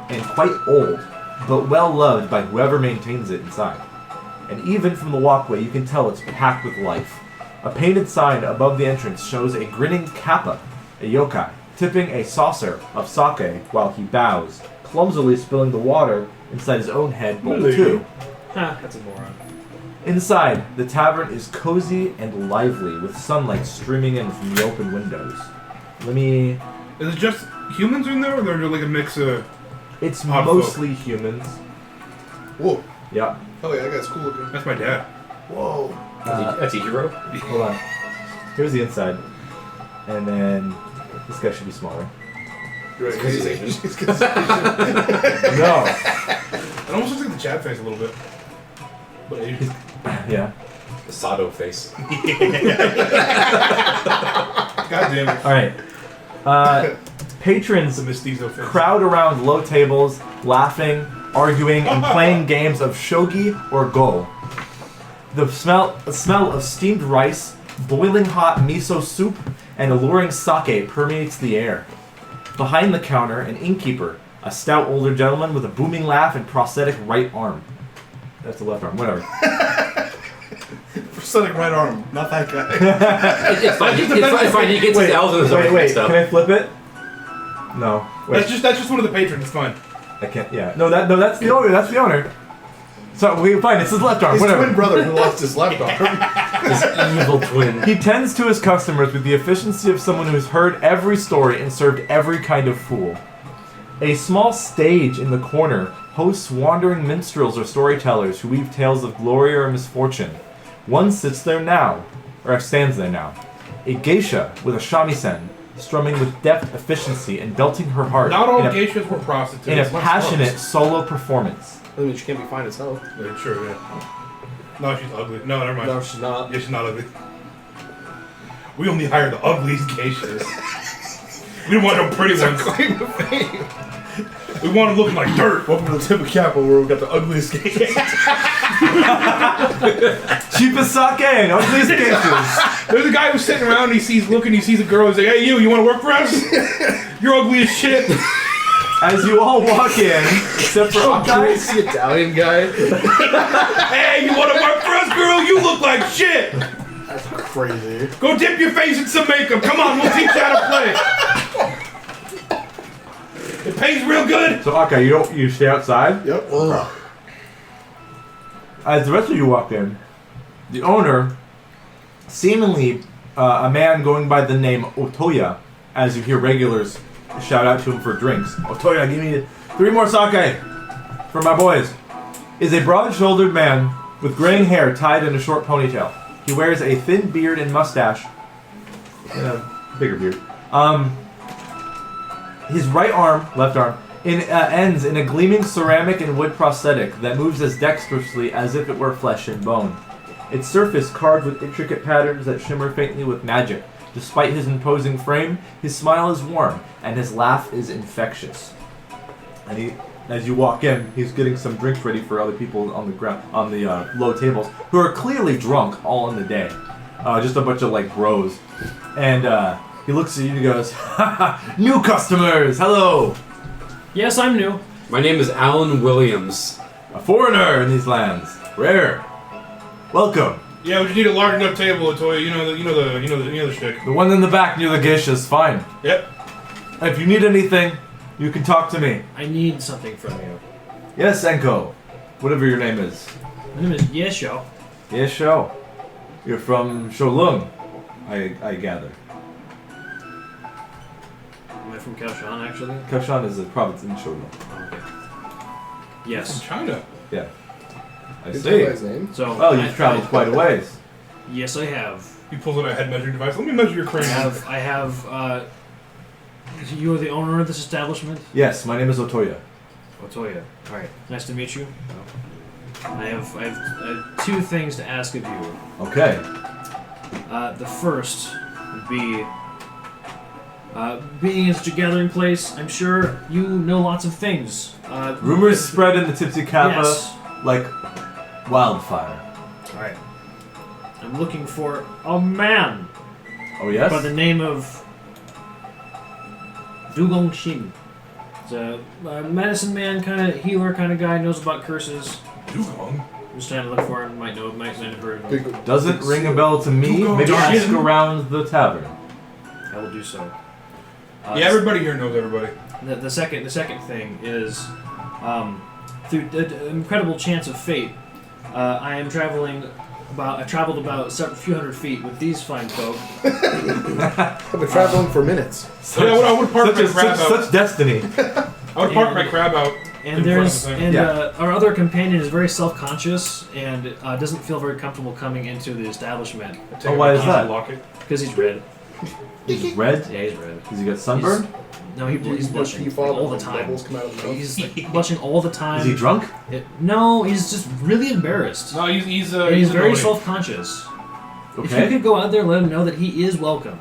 And quite old, but well loved by whoever maintains it inside. And even from the walkway you can tell it's packed with life. A painted sign above the entrance shows a grinning kappa, a yokai, tipping a saucer of sake while he bows, clumsily spilling the water inside his own head bowl too. That's a moron. Inside, the tavern is cozy and lively, with sunlight streaming in from the open windows. Is it just humans in there, or are there like a mix of... It's mostly humans. Whoa. Yeah. Oh yeah, that guy's cool looking. That's my dad. Whoa. That's a hero? Hold on. Here's the inside. And then this guy should be smaller. You're right. He's Asian. No. It almost looks like the Chad face a little bit. But Asian. Yeah. The Sado face. God damn it. Alright. Patrons The mestizo face. crowd around low tables, laughing, arguing, and playing games of shogi or go. The smell of steamed rice, boiling hot miso soup, and alluring sake permeates the air. Behind the counter, an innkeeper, a stout older gentleman with a booming laugh and prosthetic right arm. That's the left arm, whatever. Prosthetic right arm, not that guy. It's fine. It's fine. He gets his L's in his own Wait, stuff. can I flip it? No. Wait. That's just one of the patrons. It's fine. I can't. Yeah. No, that's the owner. That's the owner. So we fine. It's his left arm. His whatever. twin brother who lost his left arm. His evil twin. He tends to his customers with the efficiency of someone who has heard every story and served every kind of fool. A small stage in the corner hosts wandering minstrels or storytellers who weave tales of glory or misfortune. One stands there now. A geisha with a shamisen, strumming with deft efficiency and belting her heart Not all in a, geishas were prostitutes. in a Let's passionate close. solo performance. I mean, she can't be fine as hell. Yeah, sure, yeah. No, she's ugly. No, never mind. No, she's not. Yeah, she's not ugly. We only hire the ugliest geishas. We don't want no pretty ones. Claim to fame. We want them looking like dirt. Welcome to the tip of Kappa, where we got the ugliest geishas. Cheapest sake and ugliest geishas. There's a guy who's sitting around and he sees a girl, he's like, hey you wanna work for us? You're ugly as shit. As you all walk in, except for Akai, The Italian guy. Hey, you wanna work for us, girl? You look like shit. That's crazy. Go dip your face in some makeup. Come on, we'll teach you how to play. It pays real good. So Akai, you stay outside. Yep. As the rest of you walk in, the owner, seemingly a man going by the name Otoya, as you hear regulars shout out to him for drinks. Otoya, give me 3 more sake for my boys. Is a broad-shouldered man with graying hair tied in a short ponytail. He wears a thin beard and mustache. Bigger beard. His right arm, left arm, ends in a gleaming ceramic and wood prosthetic that moves as dexterously as if it were flesh and bone. Its surface carved with intricate patterns that shimmer faintly with magic. Despite his imposing frame, his smile is warm and his laugh is infectious. And as you walk in, he's getting some drinks ready for other people on the ground, on the low tables, who are clearly drunk all in the day. Just a bunch of like bros. And he looks at you and he goes, "Ha ha! New customers! Hello! Yes, I'm new. My name is Alan Williams. A foreigner in these lands. Rare. Welcome. Yeah, we just need a large enough table, Latoya. You know the shtick. The one in the back near the geisha's fine. Yep. If you need anything, you can talk to me. I need something from you. Yes, Enko. Whatever your name is. My name is Yesho. Yes, Sho. You're from Sholung, I gather. Am I from Kaoshan, actually? Kaoshan is a province in Sholung. Okay. Yes. China. Yeah. I Didn't tell see. his name. So. Well, you've traveled quite a ways. Yes, I have. He pulls out a head measuring device. Let me measure your cranium. I have. You are the owner of this establishment? Yes, my name is Otoya. Otoya. Alright, nice to meet you. I have 2 things to ask of you. Okay. The first would be, being in such a gathering place, I'm sure you know lots of things. Rumors spread in the Tipsy Kappa Yes. like wildfire. Alright. I'm looking for a man Oh, yes? by the name of Dugong Shin. It's a medicine man, kind of healer kind of guy, knows about curses. Dugong. Just trying to look for him. Might have heard of him. Big, Doesn't ring a bell to me. Dugong Maybe ask Shin. around the tavern. I will do so. Yeah, everybody here knows everybody. The second thing is, through an incredible chance of fate, I am traveling I traveled about a few hundred feet with these fine folk. I've been traveling for minutes. Yeah, I would park my crab out. Such destiny. I would park my crab out. And our other companion is very self-conscious and doesn't feel very comfortable coming into the establishment Oh, why is that? Lock it. because he's red. He's red? Yeah, he's red. Does he get sunburned? No, he's blushing You fall all the time. Bubbles come out of his mouth. He's like, blushing all the time. Is he drunk? No, he's just really embarrassed. No, he's And he's very annoying. self-conscious. If you Okay. could go out there and let him know that he is welcome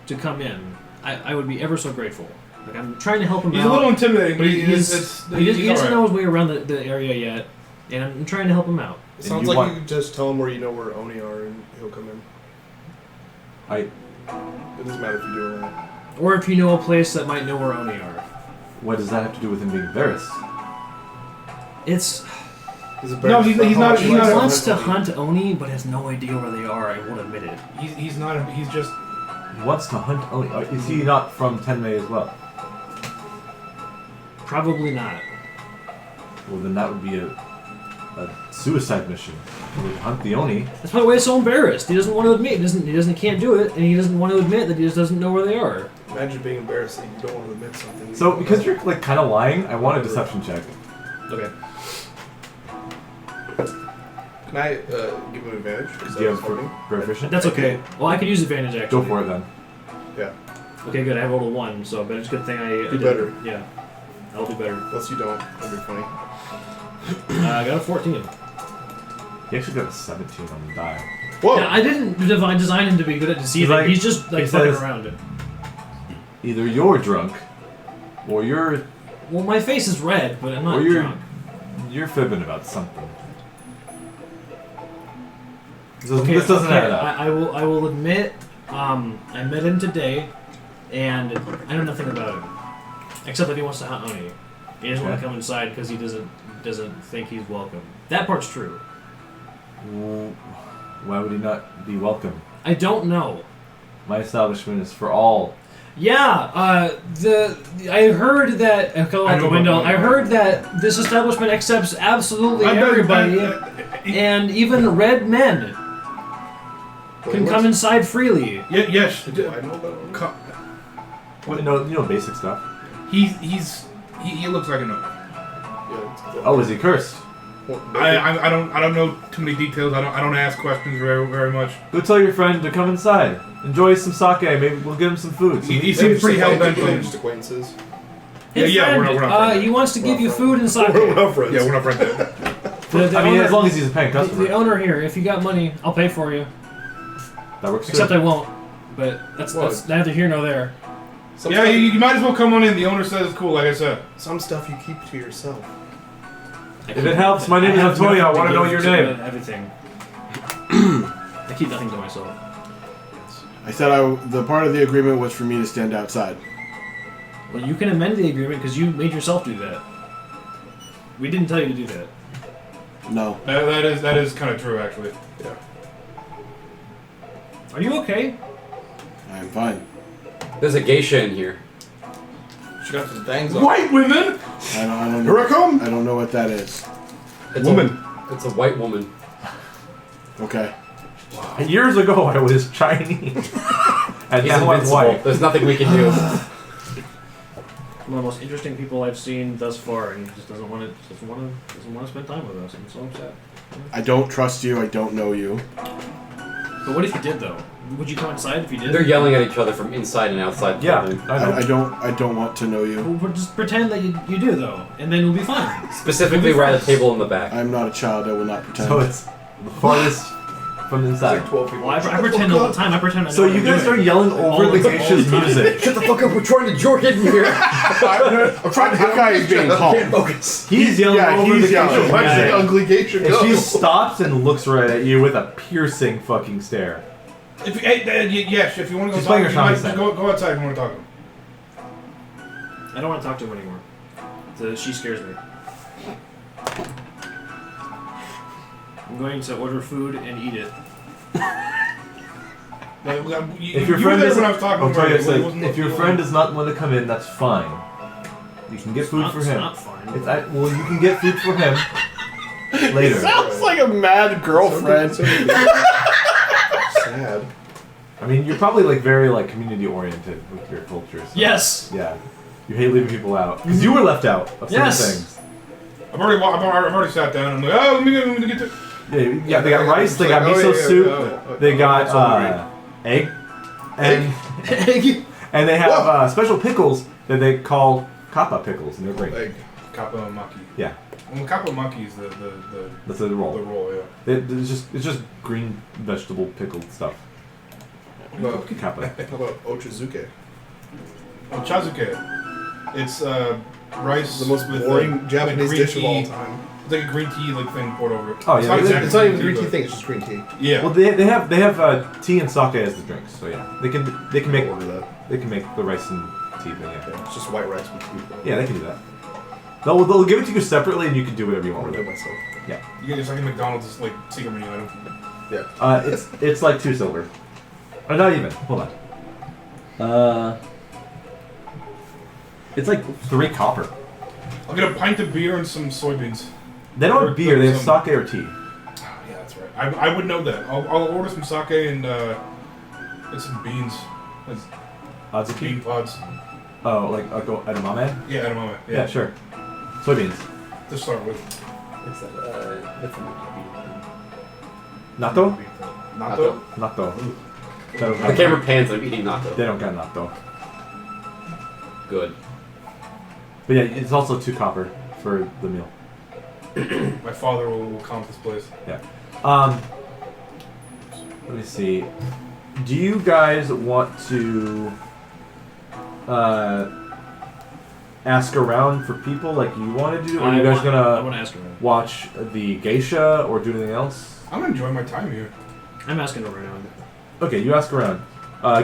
to come in, I would be ever so grateful. Like, I'm trying to help him He's out. a little intimidating, but he doesn't alright. know his way around the area yet, and I'm trying to help him out. It sounds you like want- you could just tell him where you know where Oni are and he'll come in. It doesn't matter if you do or not. Or if you know a place that might know where Oni are. What does that have to do with him being embarrassed? It's... He's a No, he's not- He he's not- wants to hunt Oni, but has no idea where they are, I won't admit it. He's not. He's just. He wants to hunt only. Is he not from Tenmei as well? Probably not. Well, then that would be a suicide mission. We hunt the Oni. That's probably why he's so embarrassed. He doesn't want to admit. He can't do it, and he doesn't want to admit that he just doesn't know where they are. Imagine being embarrassed that you don't want to admit something. So because you're like kind of lying, I want a deception check. Okay. Can I give him advantage? Do you have proficient? That's okay. Well, I could use advantage actually. Go for it then. Yeah. Okay, good. I rolled a 1, so but it's a good thing I Do did. better. Yeah. I'll do better. Unless you don't, that'd be funny. I got a 14. He actually got a 17 on the die. Whoa! Yeah, I didn't design him to be good at deceiving. Like, He's just like he fucking says- around it. Either you're drunk, or you're Well, my face is red, but I'm not Or you're- drunk. fibbing about something. This doesn't, Okay, this doesn't okay, add up. I will admit, I met him today, and I know nothing about him, except that he wants to hunt Oni. He doesn't want Okay. to come inside because he doesn't think he's welcome. That part's true. Well, why would he not be welcome? I don't know. My establishment is for all. Yeah, I heard that. Go out the window. I heard that this establishment accepts absolutely everybody, and even red men can come inside freely. Yes. Do I know about him? You know basic stuff. He looks like a gnome. Yeah. Oh, is he cursed? I don't know too many details. I don't ask questions very much. Go tell your friend to come inside. Enjoy some sake. Maybe we'll get him some food. He seems pretty hell bent on. Just acquaintances. His Yeah, friend, we're not friends. he wants to give you food and sake. We're not friends. Yeah, we're not friends. The I mean, owner- as long as he's a paying the customer. owner here, if you got money, I'll pay for you. That works Except too. I won't. But that's neither here nor there. Some Yeah, stuff, you might as well come on in. The owner says it's cool, like I said. some stuff you keep to yourself. If it helps, my name is Antonio. I want to know your name. Everything. I keep nothing to myself. I said the part of the agreement was for me to stand outside. Well, you can amend the agreement because you made yourself do that. We didn't tell you to do that. No. That is kind of true, actually. Yeah. Are you okay? I am fine. There's a geisha in here. She got some things on. White women. I don't Here know. I come! I don't know what that is. It's Woman. It's a white woman. Okay. Years ago, I was Chinese. And He's now I'm invincible. white. There's nothing we can do. One of the most interesting people I've seen thus far, and he just doesn't want to spend time with us. I'm so upset. I don't trust you. I don't know you. But what if you did, though? Would you come inside if you did? They're yelling at each other from inside and outside the Yeah, building. I know. I don't want to know you. Well, just pretend that you do, though, and then we'll be fine. Specifically right at the table in the back. I'm not a child. I will not pretend. So it's the farthest from the There's inside. like 12 people. Well, I pretend all the time. I pretend I know So what you I'm guys doing. are yelling over All the the geisha's time. music. Shut the fuck up, we're trying to jork in here! I'm trying to That guy is being calm. Focus. He's yelling Yeah, over he's the yelling. geisha's Why does music. the ugly geisha And go? she stops and looks right at you with a piercing fucking stare. Yes, if you want to go She's talk, playing her you might Shaman just go outside if you want to talk to him. I don't want to talk to him anymore. She scares me. I'm going to order food and eat it. If your friend when I doesn't, was talking I'll to tell her, you it this, wasn't- if your friend does not want to come in, that's fine. You can get food for It's him. not fine. Well, you can get food for him later. Sounds like a mad girlfriend. Sad. I mean, you're probably like very like community oriented with your culture. So, Yes. Yeah. You hate leaving people out because you were left out of certain Yes. things. I've already sat down. I'm like, oh, let me get to. Yeah, they got rice, they got miso soup, they got egg, and and they have special pickles that they call kappa pickles, and they're great. Like kappa maki. Yeah, Well, kappa maki is the that's the roll. roll, yeah. It's just green vegetable pickled stuff. Well, Kappa. how about ochazuke? Oh, chazuke. It's rice. The most with boring like Japanese green dish of all tea. time. It's like a green tea like thing poured over it. Oh, yeah, It's not even a green tea but- thing, it's just green tea. Yeah. Well, they have tea and sake as the drinks, so yeah, they can make Order that. the rice and tea thing. Yeah, Yeah, it's just white rice with tea. yeah, they can do that. They'll give it to you separately, and you can do whatever you I'll want do with it it. myself. You get just like a McDonald's like secret menu item. It's like 2 silver. Or not even. Hold on. It's like 3 copper. I'll get a pint of beer and some soybeans. They don't have beer. They have Some- sake or tea. Oh, yeah, that's right. I would know that. I'll order some sake and some beans. Bean pods. Oh, like go edamame? Yeah, edamame. Yeah, sure. Soybeans. To start with. It's that's a Natto? Natto? Natto. The camera pans. I'm eating natto. They don't got natto. Good. But yeah, it's also 2 copper for the meal. My father will comp this place. Yeah. Let me see. Do you guys want to ask around for people like you wanted to do? Or are you guys I gonna want to ask around. watch the geisha or do anything else? I'm enjoying my time here. I'm asking around. Okay, you ask around.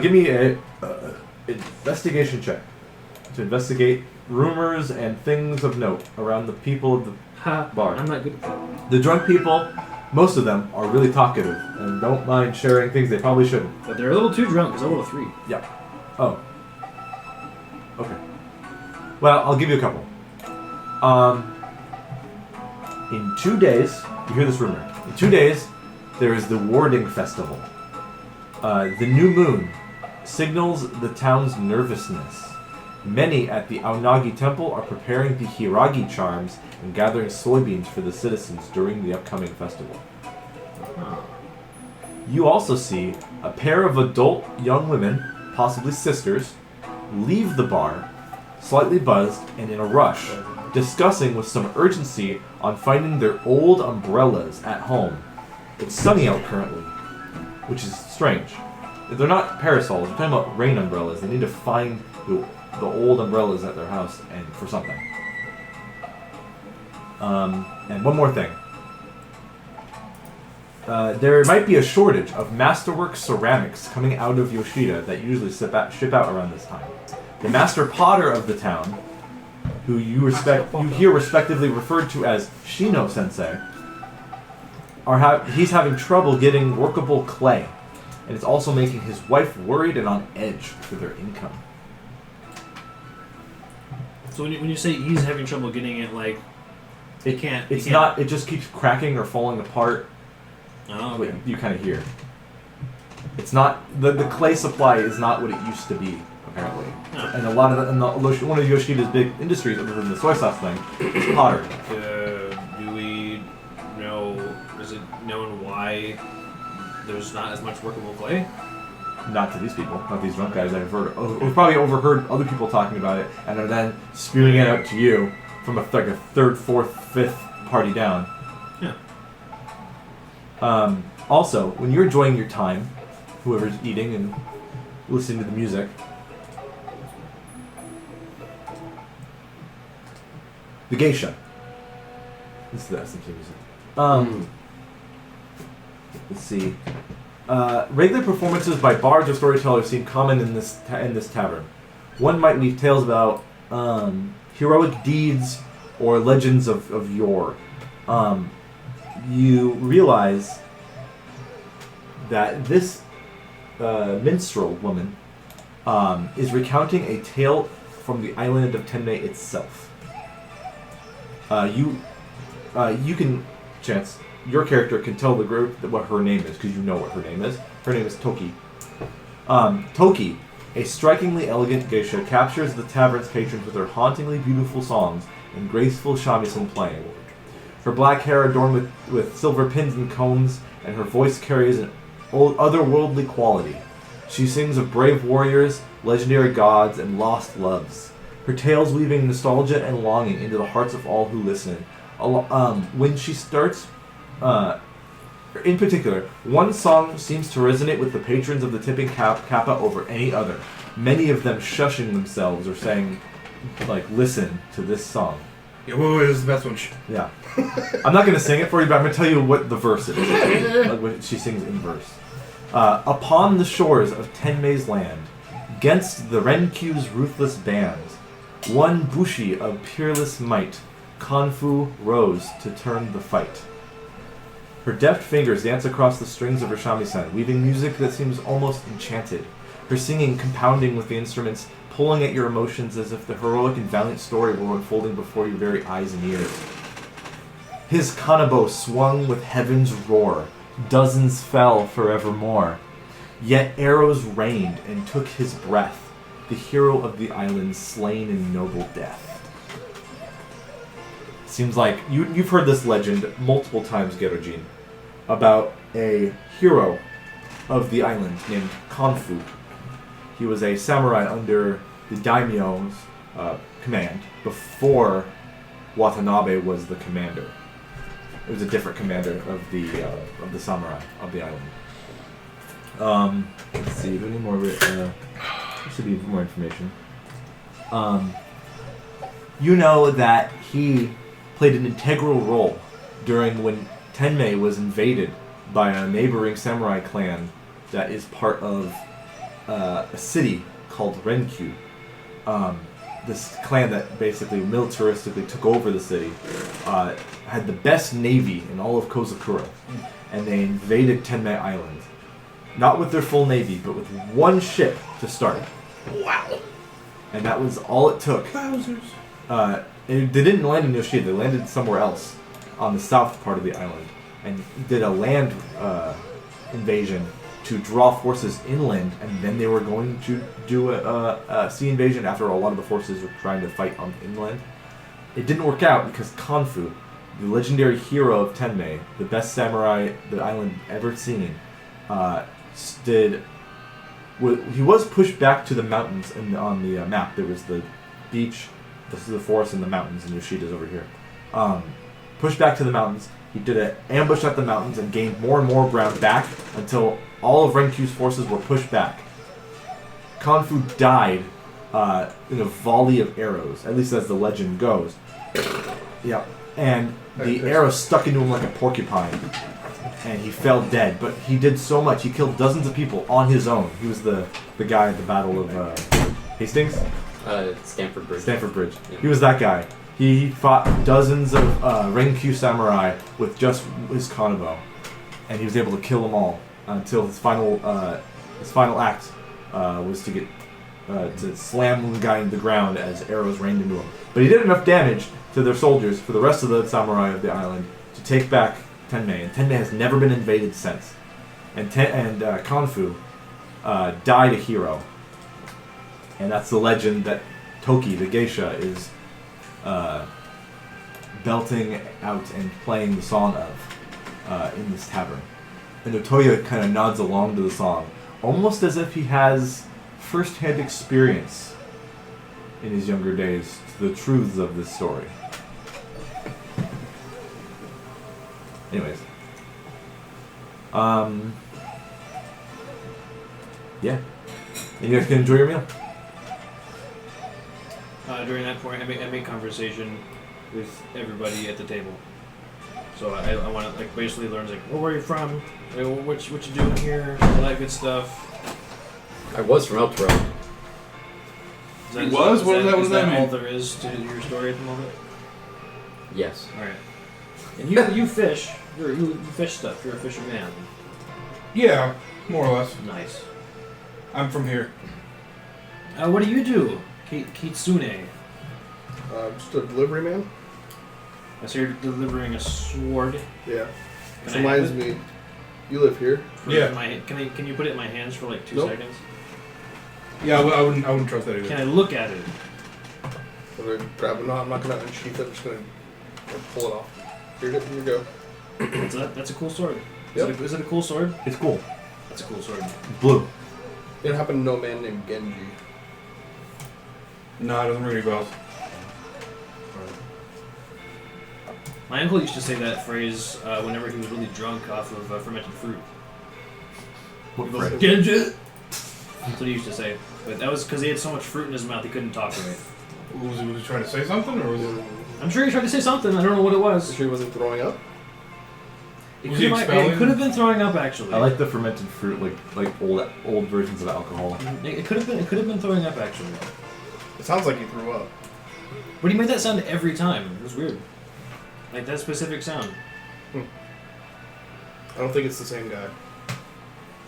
Give me a investigation check to investigate rumors and things of note around the people of the Ha! bar. I'm not good at that. The drunk people, most of them are really talkative and don't mind sharing things they probably shouldn't. But they're a little too drunk because I'm level 3. Yeah. Oh. Okay. Well, I'll give you a couple. In 2 days, you hear this rumor. In 2 days, there is the Warding Festival. The new moon signals the town's nervousness. Many at the Aonagi Temple are preparing the Hiragi charms and gathering soybeans for the citizens during the upcoming festival. You also see a pair of adult young women, possibly sisters, leave the bar, slightly buzzed and in a rush, discussing with some urgency on finding their old umbrellas at home. It's sunny out currently, which is strange. They're not parasols, we're talking about rain umbrellas. They need to find the old umbrellas at their house and for something. And one more thing. There might be a shortage of masterwork ceramics coming out of Yoshida that usually ship out around this time. The master potter of the town, who you hear respectively referred to as Shino Sensei, he's having trouble getting workable clay, and it's also making his wife worried and on edge for their income. So when you say he's having trouble getting it, like, It can't. It's not. It just keeps cracking or falling apart. Oh, What okay. you kind of hear. It's not the clay supply is not what it used to be apparently, No. and a lot of one of Yoshida's big industries, other than the soy sauce thing, is pottery. Do we know? Is it known why there's not as much workable clay? Not to these people, not these drunk guys. I've probably overheard other people talking about it, and are then spewing it out to you from a third, fourth, fifth party down. Yeah. Also, when you're enjoying your time, whoever's eating and listening to the music, the geisha. This is the SMT music. Let's see. Regular performances by bards or storytellers seem common in this tavern. One might weave tales about heroic deeds or legends of yore. You realize that this minstrel woman is recounting a tale from the island of Tenmei itself. You can, Chance, your character can tell the group what her name is, because you know what her name is. Her name is Toki. Toki, a strikingly elegant geisha, captures the tavern's patrons with her hauntingly beautiful songs and graceful shamisen playing. Her black hair adorned with silver pins and combs, and her voice carries an otherworldly quality. She sings of brave warriors, legendary gods, and lost loves. Her tales weaving nostalgia and longing into the hearts of all who listen. When she starts, in particular, one song seems to resonate with the patrons of the Tipping Kappa over any other. Many of them shushing themselves or saying, like, listen to this song. Yeah, wait, this is the best one. Yeah. I'm not going to sing it for you, but I'm going to tell you what the verse is. Like what she sings in verse. Upon the shores of Tenmei's land, 'gainst the Renkyu's ruthless band, one bushi of peerless might, Kanfu rose to turn the fight. Her deft fingers dance across the strings of her shamisen, weaving music that seems almost enchanted. Her singing compounding with the instruments, pulling at your emotions as if the heroic and valiant story were unfolding before your very eyes and ears. His kanabo swung with heaven's roar, Dozens fell forevermore. Yet arrows rained and took his breath, the hero of the island slain in noble death. Seems like you've heard this legend multiple times, Gerojin, about a hero of the island named Kanfu. He was a samurai under the daimyo's command before Watanabe was the commander. It was a different commander of the samurai of the island. Let's see. Do we need more? There should be more information. You know that he played an integral role during when Tenmei was invaded by a neighboring samurai clan that is part of a city called Renkyu. This clan that basically militaristically took over the city had the best navy in all of Kozakura, and they invaded Tenmei Island. Not with their full navy, but with one ship to start. Wow. And that was all it took. They didn't land in Yoshida, they landed somewhere else on the south part of the island and did a land invasion to draw forces inland, and then they were going to do a sea invasion after a lot of the forces were trying to fight on inland. It didn't work out because Kanfu, the legendary hero of Tenmei, the best samurai the island ever seen, he was pushed back to the mountains on the map. There was the beach, this is the forest, and the mountains, and Yoshida's over here. Pushed back to the mountains. He did an ambush at the mountains and gained more and more ground back until all of Renkyu's forces were pushed back. Kanfu died in a volley of arrows, at least as the legend goes. Yeah, and the arrow stuck into him like a porcupine, and he fell dead. But he did so much; he killed dozens of people on his own. He was the guy at the Battle of Hastings. Stamford Bridge. Stamford Bridge. Yeah. He was that guy. He fought dozens of Renkyu samurai with just his kanabo, and he was able to kill them all until his final act was to get to slam the guy into the ground as arrows rained into him. But he did enough damage to their soldiers for the rest of the samurai of the island to take back Tenmei, and Tenmei has never been invaded since. And Kanfu died a hero, and that's the legend that Toki, the geisha, is belting out and playing the song of in this tavern. And Otoya kind of nods along to the song, almost as if he has first-hand experience in his younger days to the truths of this story. Anyways. Yeah. And you guys can enjoy your meal. During that point, I make conversation with everybody at the table. So I want to like basically learn like, where are you from? What you doing here? All that good stuff. I was from El Toro. What does that mean? All there is to your story at the moment? Yes. All right. And you fish. You fish stuff. You're a fisherman. Yeah, more or less. Nice. I'm from here. What do you do, Kitsune? Just a delivery man. So you're delivering a sword. Yeah. This Can I reminds have me. You live here. Yeah. Can you put it in my hands for like 2 Nope. seconds? Yeah, I wouldn't trust that either. Can I look at it? I'm gonna grab it. No, I'm not gonna unsheath it. I'm just gonna pull it off. Here you go. That's a cool sword. Yep. Is it a cool sword? It's cool. That's a cool sword. It's blue. It happened to know a man named Genji. No, it doesn't ring any bells. My uncle used to say that phrase whenever he was really drunk off of fermented fruit. What He goes, phrase? Genji! That's what he used to say. But that was because he had so much fruit in his mouth he couldn't talk right. Was he trying to say something, or was it? I'm sure he tried to say something. I don't know what it was. You sure he wasn't throwing up? It Was he could expelling? have been throwing up actually. I like the fermented fruit, like old versions of alcohol. It could have been throwing up actually. It sounds like he threw up. But he made that sound every time. It was weird. Like that specific sound. I don't think it's the same guy.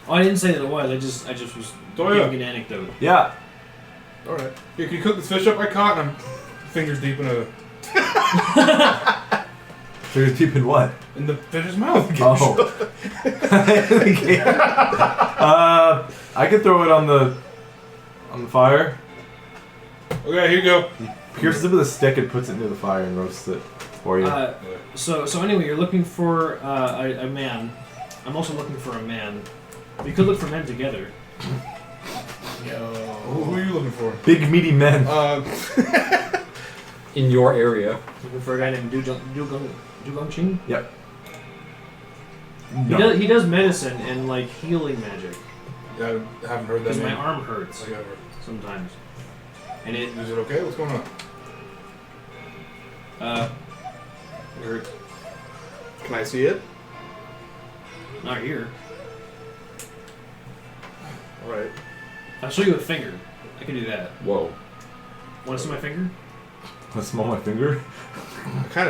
Oh, I didn't say that it was. I just was giving an anecdote. Yeah. All right. Here, can you cook this fish up I caught? And I'm fingers deep in a. Fingers deep in what? In the fish's mouth. Oh. I could throw it on the fire. Okay, here you go. He pierces it with a stick and puts it into the fire and roasts it for you. So anyway, you're looking for a man. I'm also looking for a man. We could look for men together. Who are you looking for? Big meaty men. In your area. Looking for a guy named Dugongqing. Yep. He does medicine and like healing magic. Yeah, I haven't heard that Because my name. arm hurts Okay. sometimes. And it Is it okay? What's going on? hurts. Can I see it? Not here. Alright. I'll show you a finger. I can do that. Whoa. Want to see my finger? Let's smell my finger. I kind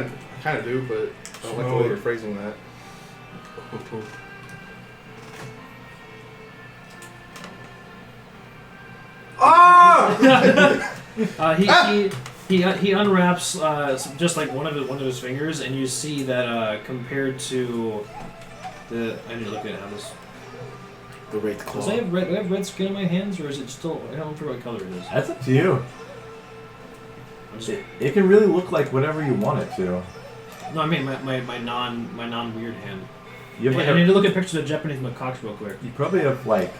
of do, but I don't like the way you're phrasing that. He unwraps just like one of his fingers, and you see that compared to the I need to look at how this. The Wraith Does Claw. I have red skin on my hands, or is it still? I don't remember what color it is. That's up to you. I'm just, It can really look like whatever you want it to. no, I mean my non weird hand. You have I need to look at pictures of Japanese macaques real quick. you probably have like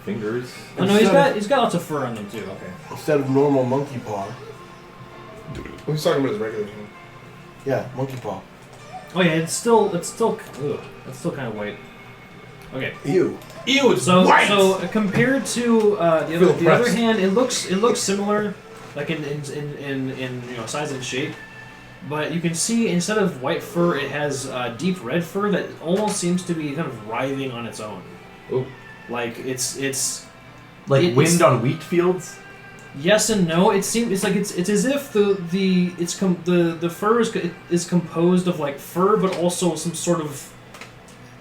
fingers. Oh no, he's got lots of fur on them too. Okay. Instead of normal monkey paw. He's talking about his regular hand. Yeah, monkey paw. Oh yeah, it's still kind of white. Okay. Ew. Ew, it's So white! compared to the Feel other oppressed. hand, it looks similar, like in size and shape, but you can see instead of white fur, it has deep red fur that almost seems to be kind of writhing on its own. Ooh. Like it's Like it's- wind on wheat fields. yes and no. It's as if the fur is composed of like fur, but also some sort of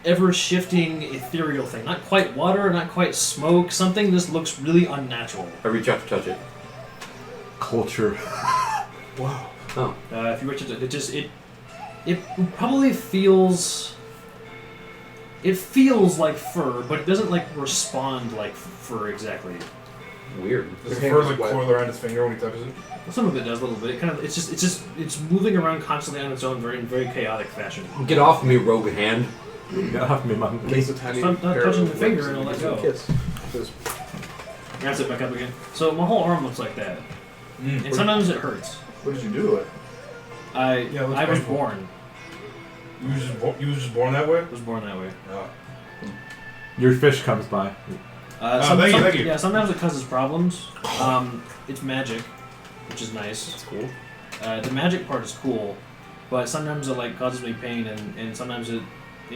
ever-shifting ethereal thing. Not quite water, not quite smoke. Something just looks really unnatural. I reach out to touch it. Culture. Wow. Oh. If you were to, it probably feels. It feels like fur, but it doesn't like respond like fur exactly. Weird. Does His the fur hand like is wet. coil around his finger when he touches it? Some of it does a little bit. It kind of it's moving around constantly on its own, in very chaotic fashion. Get off me, rogue hand. Get off me, monkey. Makes a tiny Stop pair touching of the finger lips and I'll let gives him a go. kiss. Says, Wraps it back up again. So my whole arm looks like that, and sometimes it hurts. what did you do to it? I looks was painful. born. You was just born that way? Was born that way. Oh. Your fish comes by. Thank you. Yeah, sometimes it causes problems. It's magic, which is nice. That's cool. The magic part is cool, but sometimes it like causes me pain, and sometimes it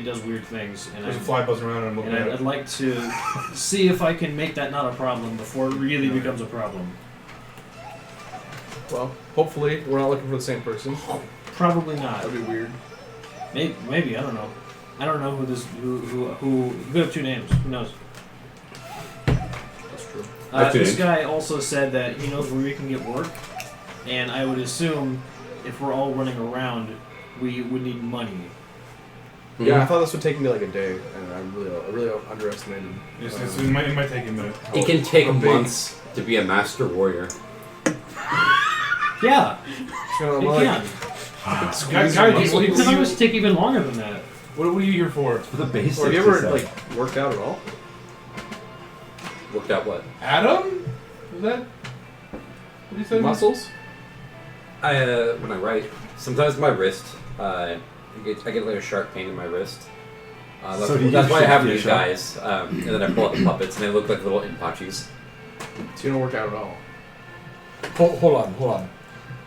does weird things. And There's a fly buzzing around and I'm looking at I'd it. like to see if I can make that not a problem before it really becomes a problem. Well, hopefully we're not looking for the same person. Probably not. That'd be weird. Maybe I don't know. I don't know who you could have two names. Who knows? That's true. That's This it. guy also said that he knows where we can get work, and I would assume if we're all running around, we would need money. Yeah, I thought this would take me like a day, and I really underestimated. It might take a minute. It can take How big? months to be a master warrior. Yeah, It's gonna, it like, can. Guys, It can always take even longer than that. what are you here for? For the basics. have you he ever said. like worked out at all? Worked out what? Adam? Was that? What you said? Muscles? When I write, sometimes my wrist, I get like a sharp pain in my wrist. That's, So do you that's why I shoot have the these shot? guys. And then I pull out the puppets, and they look like little impachis. So you don't work out at all? Hold on.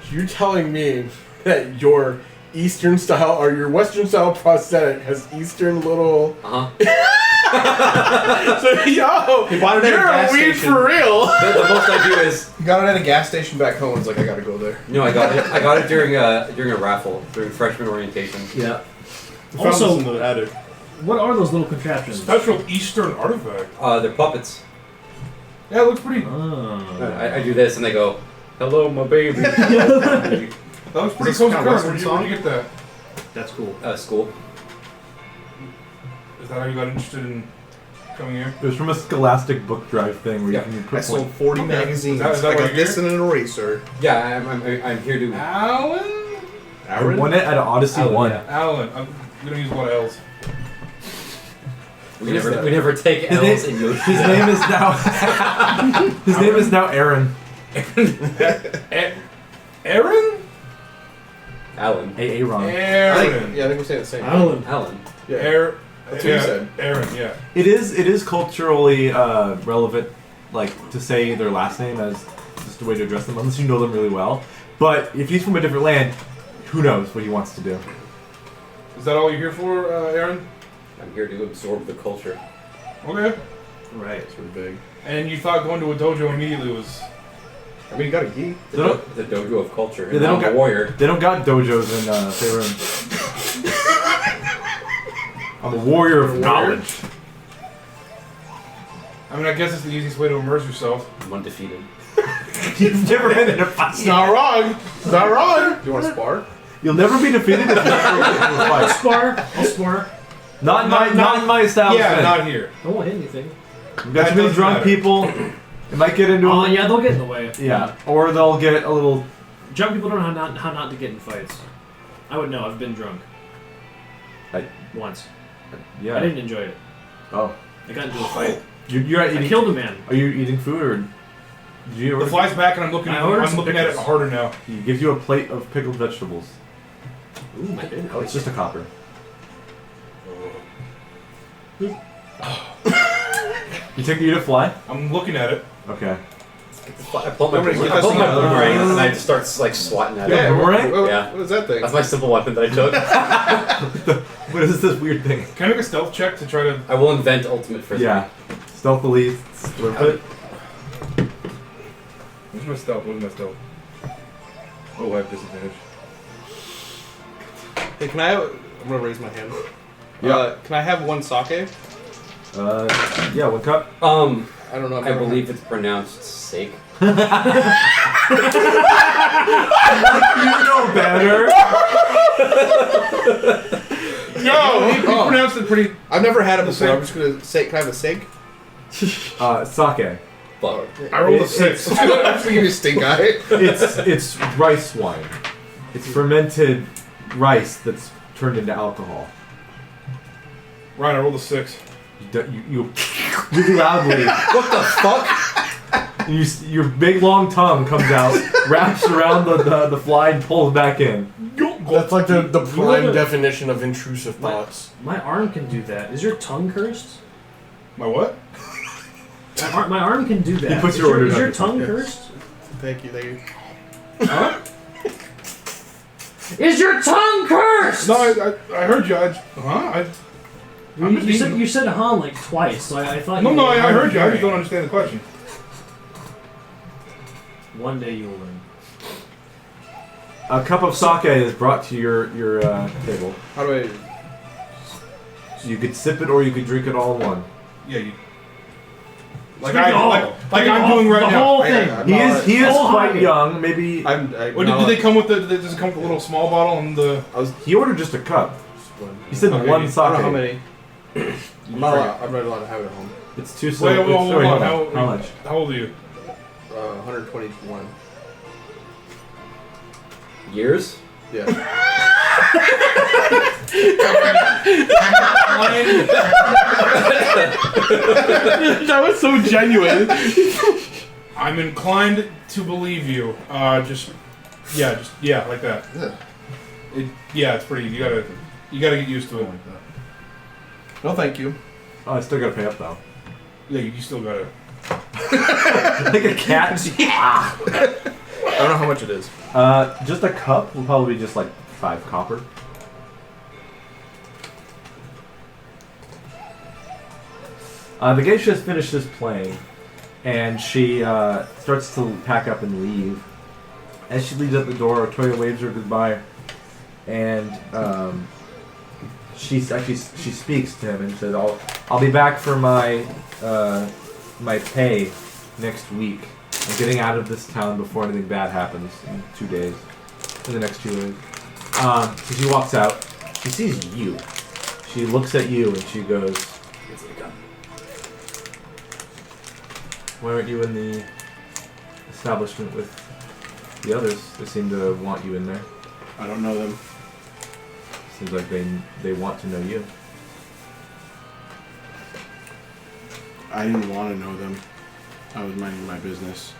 So you're telling me that your Eastern style or your Western style prosthetic has Eastern little. Uh-huh. So yo, He bought it at a you're gas a weed station. for real. The most I do is He got it at a gas station back home. He's like, I gotta go there. no, I got it during a raffle during freshman orientation. Yeah. Also- in the attic. What are those little contraptions? Special Eastern artifact. They're puppets. Yeah, it looks pretty. Oh. I do this, and they go, "Hello, my baby." That looks pretty Is this close to kind of current. Western Where'd you get that? That's cool. School. Is that how you got interested in coming here? It was from a Scholastic book drive thing where Yeah. you can I put sold 40 Okay. magazines. Is that I why got you're this here? and an eraser. Yeah, I'm here to. Alan? I won it at Odyssey Alan, 1. yeah. Alan. We don't use a lot of L's. We never take His L's name- in your. His name is now his name is now Aaron. Aaron? Alan. Aaron. Aaron. I think we're saying the same. Alan. Aaron. That's what you said. Aaron, yeah. It is culturally relevant, like to say their last name as just a way to address them, unless you know them really well. But if he's from a different land, who knows what he wants to do? Is that all you're here for, Aaron? I'm here to absorb the culture. Okay. Right. It's pretty big. And you thought going to a dojo immediately was... I mean, you got a gi. The dojo of culture. Yeah, they don't I'm got- a warrior. They don't got dojos in Faerun. I'm a warrior of knowledge. I mean, I guess it's the easiest way to immerse yourself. I'm undefeated. You've never been in a fight. It's not wrong. It's not wrong. Do you want to spar? You'll never be defeated if you're in a I'll fight. spar. I'll spar. Not in my establishment. Yeah, not here. I won't hit anything. We've got too many doesn't drunk matter. people. It might get into Oh yeah, they'll get in the way. yeah, or they'll get a little. Drunk people don't know how not to get in fights. I would know. I've been drunk. Once. Yeah. I didn't enjoy it. Oh, I got into a fight. you're I eating. killed a man. Are you eating food or? Did you The order? fly's back and I'm looking I ordered I'm some looking at it pickles. harder now. He gives you a plate of pickled vegetables. Ooh, my goodness. Oh, it's just a copper. You take you to fly? I'm looking at it. Okay. I pull my Nobody get that boomerang thing out. and I just start like swatting at Yeah, it. boomerang? Yeah. What is that thing? That's my simple weapon that I took. What is this weird thing? Can I make a stealth check to try to... I will invent ultimate frisbee. Yeah. Stealthily slurp it. Where's my stealth? Where's my stealth? Oh, I have disadvantage. Hey, can I have... I'm going to raise my hand. Yeah. Can I have one sake? Yeah, 1 cup. I don't know if I believe it's pronounced sake. You know better. No! He pronounced it pretty... I've never had it before. sake. I'm just going to say... Can I have a sake? Sake. But I rolled a It's- 6. I'm just going to give you a stink eye. It's rice wine. It's fermented rice that's turned into alcohol. Ryan, I rolled a 6. You really loudly. What the fuck? Your big long tongue comes out, wraps around the fly, and pulls back in. That's like the prime know- definition of intrusive thoughts. My arm can do that. Is your tongue cursed? My what? My arm can do that. He puts Is your order Is down. your tongue cursed? Thank you, thank you. Huh? Is your tongue cursed? No, I heard you. Huh? I'm just eating- You said Han like twice, so I thought. No, you no, were I heard you. I hearing. just don't understand the question. One day you will learn. A cup of sake is brought to your table. How do I... You could sip it or you could drink it all in one. Yeah, you... Like Drink it all. like Drink I'm it doing all. right The now. whole I- thing. I'm He not- is Oh, quite hi. young. Maybe What, did they come with does it come with a little small bottle and the... he ordered just a cup. He said Okay, one I sake. I don't know how many. I'm not allowed to have it at home. It's too Wait, slow. hold on. How much? How old are you? 121. years? Yeah. That was so genuine. I'm inclined to believe you. Just like that. It's pretty. You gotta get used to it. No, thank you. Oh, I still gotta pay up though. Yeah, you still gotta. Like a cat. I don't know how much it is. Just a cup will probably be just like 5 copper. The geisha has finished this playing, and she starts to pack up and leave. As she leaves out the door, Toya waves her goodbye, and she speaks to him and says, "I'll be back for my my pay next week. I'm getting out of this town before anything bad happens in 2 days." in the next few minutes. So she walks out. She sees you. She looks at you and she goes, "It's the gun. Why aren't you in the establishment with the others? They seem to want you in there. I don't know them. Seems like they want to know you." I didn't want to know them. I was minding my business.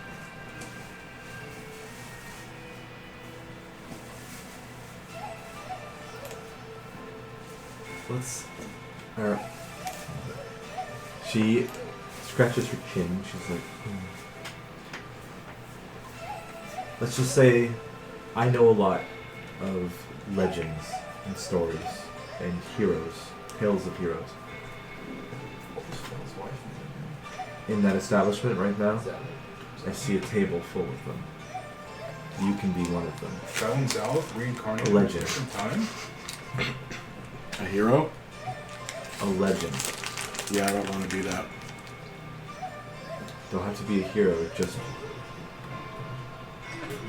She scratches her chin. She's like, Let's just say I know a lot of legends and stories and heroes, tales of heroes. In that establishment right now, I see a table full of them. You can be one of them. Traveling south, reincarnated A legend. in time. A hero? A legend. Yeah, I don't want to be that. Don't have to be a hero, just...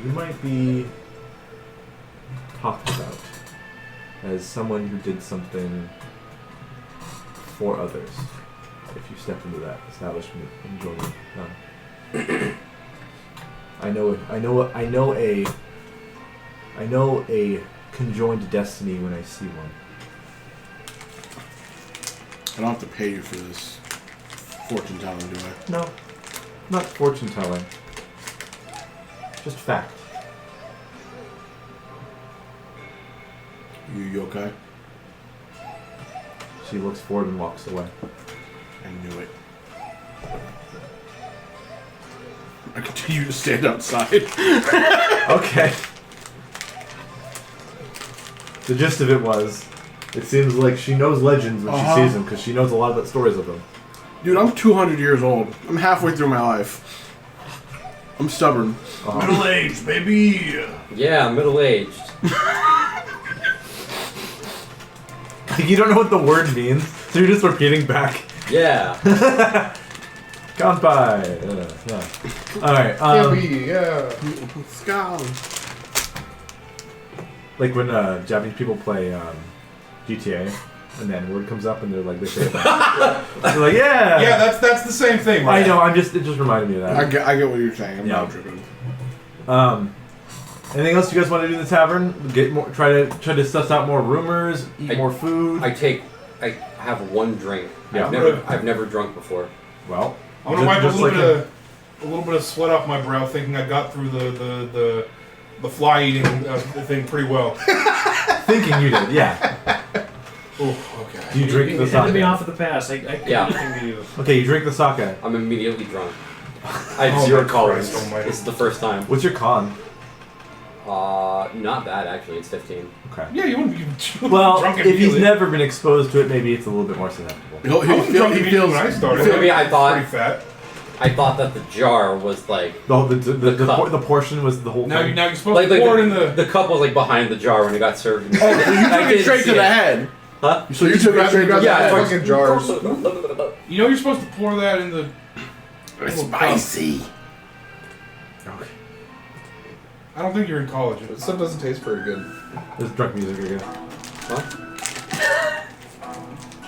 You might be talked about as someone who did something for others. If you step into that establishment and join them. I know a conjoined destiny when I see one. I don't have to pay you for this fortune telling, do I? No, not fortune telling. Just fact. You yokai? She looks forward and walks away. I knew it. I continue to stand outside. Okay. The gist of it was, it seems like she knows legends when she sees them because she knows a lot about stories of them. Dude, I'm 200 years old. I'm halfway through my life. I'm stubborn. Middle-aged, baby! Yeah, middle-aged. You don't know what the word means, so you're just repeating back. Yeah. Kanpai! Yeah. Alright, yeah. Skull. like when Japanese people play GTA, and then word comes up and they're like, they say it. They're like, yeah! Yeah, that's the same thing, right? I know, it just reminded me of that. I get what you're saying. I'm Yeah. not tripping. Anything else you guys want to do in the tavern? Get more, try to suss out more rumors, eat more food. I have one drink. Yeah. I've never drunk before. Well, I'm gonna wipe just a little bit of sweat off my brow, thinking I got through the fly eating thing pretty well. thinking you did, yeah. Oh, okay. Do you drink the You had to be sake? off at the pass. I can't Yeah. do anything to you. Okay, you drink the sake. I'm immediately drunk. I have Oh zero my tolerance. Christ almighty. This is the first time. What's your con? Not bad actually. It's 15. Okay. Yeah, you wouldn't be Well, drunk if he's immediately. never been exposed to it, maybe it's a little bit more susceptible. I wasn't drunk immediately when I started. Maybe I thought- pretty fat. I thought that the jar was like The portion was the whole Now thing. you're supposed to pour it in the. the cup was like behind the jar when it got served. Oh, so you took I it didn't straight see to the it. head. Huh? So you took it straight to the Yeah, head. it's fucking jars. You know you're supposed to pour that in the. It's little cup. spicy. Okay. I don't think you're in college. This stuff doesn't taste very good. There's drunk music again. Huh?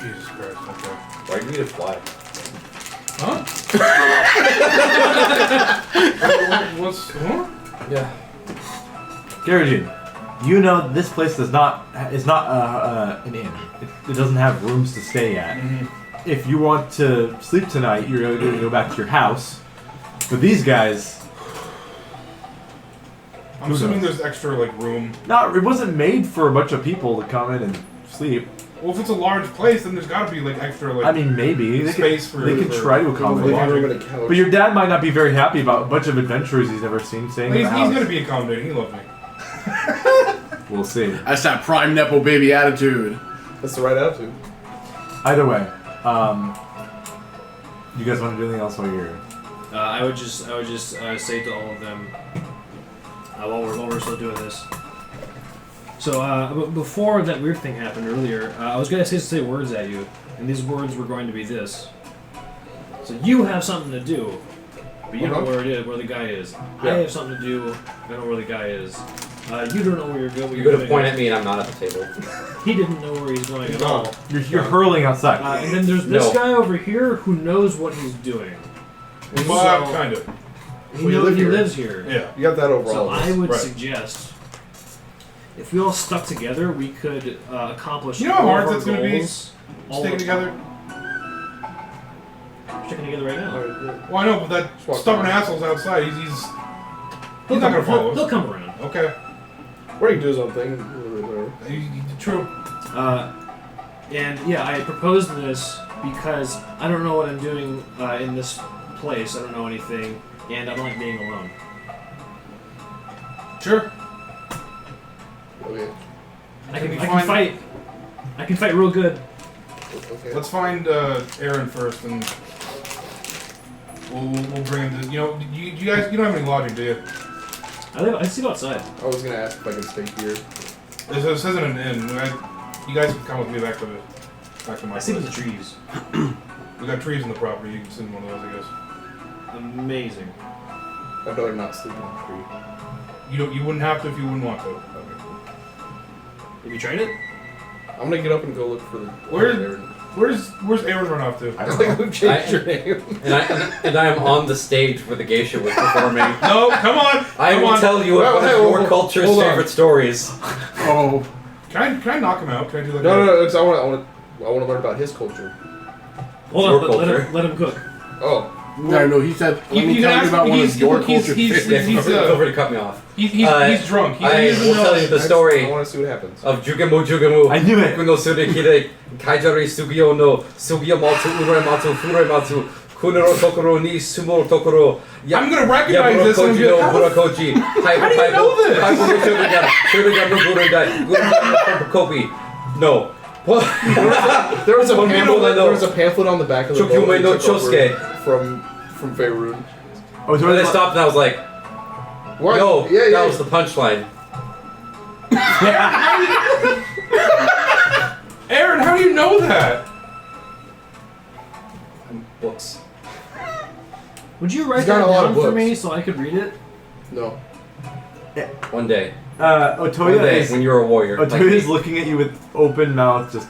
Jesus Christ. Okay. Why do you need a fly? Huh? What's? Huh? Yeah. Garajin, you know this place is not an inn. It doesn't have rooms to stay at. If you want to sleep tonight, you're going to go back to your house. But these guys, I'm Who assuming knows? there's extra like room. it wasn't made for a bunch of people to come in and sleep. Well, if it's a large place, then there's got to be like extra like. I mean, maybe they Space can, for- they can for- try to for accommodate. living room and a couch. But your dad might not be very happy about a bunch of adventurers he's never seen staying in he's, the he's house. gonna be accommodating. He loves me. We'll see. That's that prime nepo baby attitude. That's the right attitude. Either way, you guys want to do anything else while you're here? I would just say to all of them while we're still doing this. So before that weird thing happened earlier, I was gonna say words at you, and these words were going to be this. So you have something to do. but you know where it is, where the guy is. I have something to do. I know where the guy is. You don't know where you're going. You're gonna point at me and I'm not at the table. He didn't know where he's going at all. You're hurling outside. And then there's this guy over here who knows what he's doing. Well, kind of. He lives here. Yeah. You got that So overall. I would Right. suggest, if we all stuck together, we could accomplish. You know how all hard of our that's gonna be? goals all Sticking the together. time. We're sticking together right now. Well, I know, but that walk stubborn around. asshole's outside. He's He'll not gonna follow us. He'll come around. Okay. Or you can do his own thing. True. And yeah, I proposed this because I don't know what I'm doing in this place. I don't know anything, and I don't like being alone. Sure. Okay. I can fine. fight. I can fight real good. Okay. Let's find Aaron first, and we'll bring him to. You know, you guys, you don't have any logic, do you? I sleep outside. I was gonna ask if I could stay here. This isn't an inn. You guys can come with me back to my I sleep in the place. trees. We got trees in the property. You can sit in one of those, I guess. Amazing. I'd rather not sleep in the tree. You wouldn't have to if you wouldn't want to. Have you tried it? I'm gonna get up and go look for the. Where's Aaron run off to? I don't think we've changed your name. And I am on the stage where the geisha was performing. No, come on. I come will on. tell you one of your culture's hold on. favorite stories. Oh, Can I knock him out? Can I do like No, because I want to learn about his culture. Hold Your on, culture. let him cook. Oh, no, he said, let me you can tell ask you about him- one he's- of your he's- culture he's- favorites. Feel free to cut me off. He's drunk. He I doesn't will know. tell you the I story want to see what happens. of Jugamu. I knew it. Kuno Surekire, Kaijari Sugio no, Sugio Matsu, Urai Matsu, Furai Matsu, Kunero Tokoro ni Sumo Tokoro. I'm gonna recognize this and be no like, how the Burakoji. how do you know this? No. What? There was a One pamphlet. people I know. There was a pamphlet on the back of the boat Chokyumei no that took over Chosuke. from Faerun. Oh, so And I stopped and I was like, What? yo, Yeah, that was the punchline. Aaron, how do you know that? Books. Would you write He's got that a lot down of for books. me so I could read it? No. One day. One Otoya day is when you're a warrior. like Otoya is me. looking at you with open mouth, just.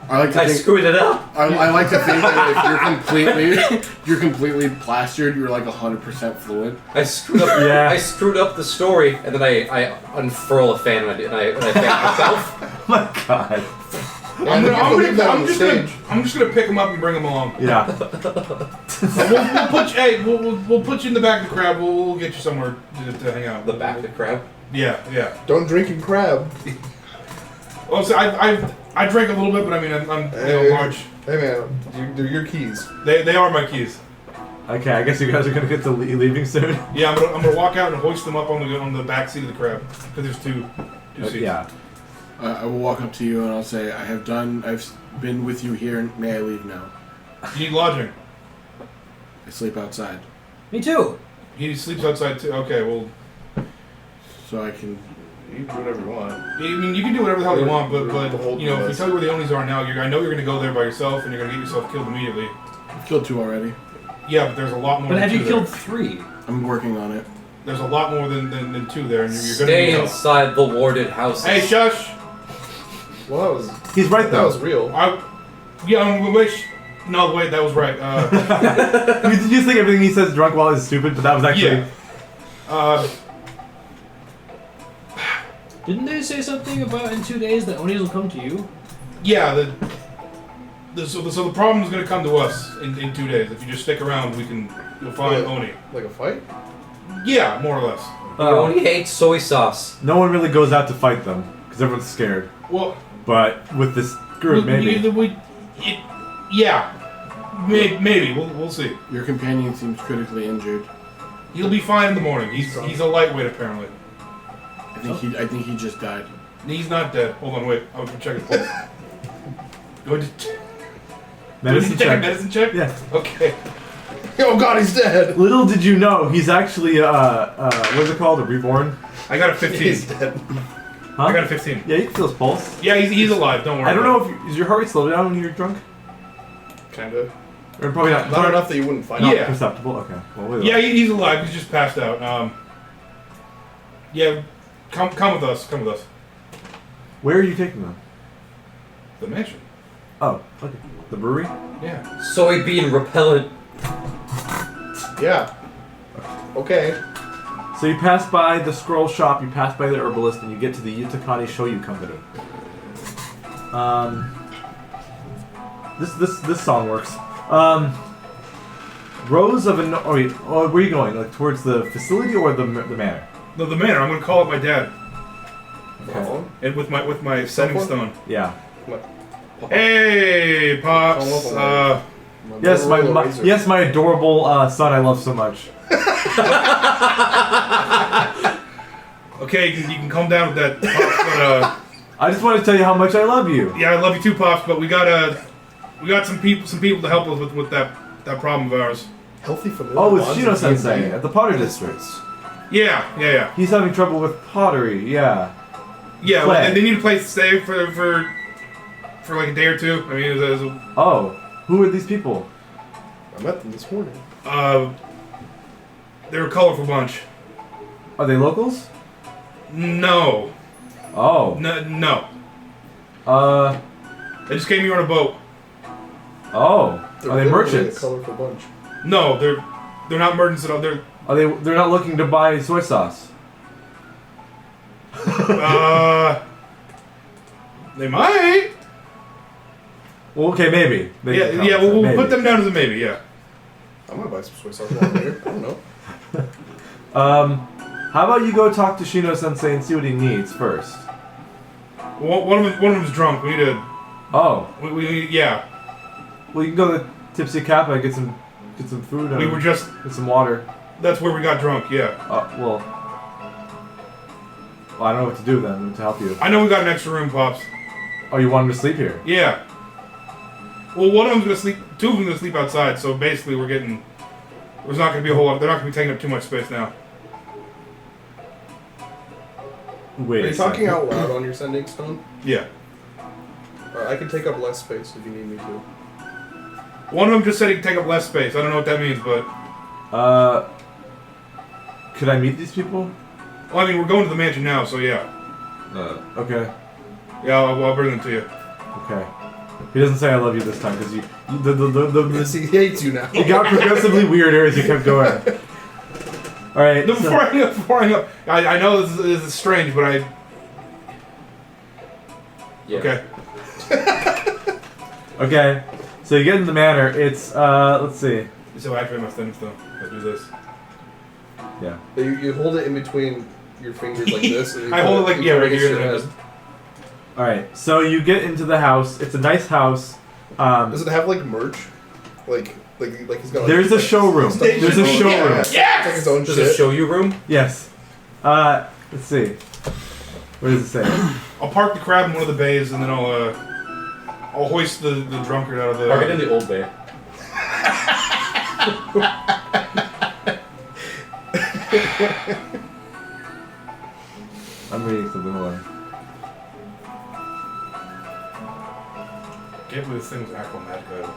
I like to I think, screwed it up. I like to think that if you're completely plastered, you're like 100% fluent. I screwed up. Yeah. I screwed up the story, and then I unfurl a fan and I fan myself. Oh my god. I'm just gonna pick him up and bring him along. Yeah. We'll put you in the back of the crab. We'll get you somewhere to hang out. The back of the crab. Yeah. Don't drink and crab. Well, so I drank a little bit, but I mean I'm large. Hey man, they're your keys. They are my keys. Okay, I guess you guys are gonna get to leaving soon. Yeah, I'm gonna walk out and hoist them up on the back seat of the crab because there's two seats. Yeah. I will walk up to you and I'll say, I've been with you here, and may I leave now? You need lodging. I sleep outside, Me too. He sleeps outside too. Okay, well, so I can. You can do whatever you want. I mean you can do whatever the hell you want, but The whole you know if we US. tell you where the Onis are now, I know you're gonna go there by yourself and you're gonna get yourself killed immediately. I've killed 2 already. Yeah, but there's a lot more. But than have you 2 killed there. 3? I'm working on it. There's a lot more than 2 there, and you're gonna Stay need help. inside the warded houses. Hey, shush! Well, He's right that though. was real. We wish. No, wait, that was right. I mean, did you think everything he says drunk while is stupid? But that was actually. Yeah. Didn't they say something about in 2 days that Onis will come to you? Yeah. So the problem is gonna come to us in 2 days. If you just stick around, you'll find Oni. Like a fight? Yeah, more or less. He only hates soy sauce. No one really goes out to fight them because everyone's scared. Well, But with this group, maybe. Yeah. Maybe. We'll see. Your companion seems critically injured. He'll be fine in the morning. He's a lightweight apparently. I think he just died. He's not dead. Hold on, wait. I'll check his pulse. Do I just Medicine check a check. medicine check? Yes. Okay. Oh god, he's dead! Little did you know, he's actually what is it called? A reborn? I got a 15. He's dead. Huh? I got a 15. Yeah, you can feel his pulse. Yeah, he's alive. Don't worry. I don't about know if is your heart rate slow down when you're drunk. Kinda. Or probably Not enough that you wouldn't find Yeah. out. perceptible. Okay. Well, wait. Yeah, he's alive. He's just passed out. Yeah, come with us. Come with us. Where are you taking them? The mansion. Oh, okay. The brewery? Yeah. Soybean repellent. Yeah. Okay. So you pass by the scroll shop, you pass by the herbalist, and you get to the Yutakani Shoyu Company. This song works. Rows of where are you going? Like towards the facility or the manor? No, the manor. I'm gonna call up my dad. Okay. And with my sending phone? stone. Yeah. Hey, pops. Yes, my adorable son I love so much. Okay, you can calm down with that, pops, but I just want to tell you how much I love you. yeah, I love you too, pops. But we got some people to help us with that problem of ours. Healthy familiar. Oh, it's bonds Shino and Sensei DNA. at the Potter District. Yeah. He's having trouble with pottery. Yeah. Yeah, Play. well, they need a place to stay for like a day or two. I mean, it was Oh, who are these people? I met them this morning. they're a colorful bunch. Are they locals? No. Oh. No. They just came here on a boat. Oh. They're Are they literally merchants? A colorful bunch. No, they're not merchants at all. They're They're not looking to buy soy sauce. they might. Well, okay, maybe. They can come, We'll maybe. put them down as a maybe. Yeah. I'm gonna buy some soy sauce while I'm here. I don't know. How about you go talk to Shino Sensei and see what he needs first? One of them's drunk. We need to. Oh. Yeah. Well, you can go to Tipsy Kappa and get some food. And We were just. get some water. That's where we got drunk. Yeah. Well, I don't know what to do then to help you. I know we got an extra room, pops. Oh, you want him to sleep here? Yeah. Well, one of them's gonna sleep. Two of them gonna sleep outside. So basically, there's not gonna be a whole lot. They're not gonna be taking up too much space now. Wait. Are you talking out loud on your sending stone? Yeah. Alright, I can take up less space if you need me to. One of them just said he can take up less space. I don't know what that means, but. Could I meet these people? Well, I mean, we're going to the mansion now, so yeah. Okay. Yeah, I'll bring them to you. Okay. He doesn't say I love you this time because Yes, he hates you now. it got progressively weirder as you kept going. All right. No, so- before I hang up, I know this is strange, but I. Yeah. Okay. Okay. So you get in the manor. It's let's see. So I activate my stem stone. I do this. Yeah. You hold it in between your fingers like this. And you I hold it like you put right against here. your And head. then All right. So you get into the house. It's a nice house. Does it have like merch? Like he's got. There's a showroom. stuff- There's a showroom. Yeah. Like his own Does shit. it show you room? Yes. Let's see. What does it say? I'll park the crab in one of the bays, and then I'll hoist the drunkard out of the. Park it in the old bay. I'm reading something. Hold on. Can't believe this thing was actual magic item.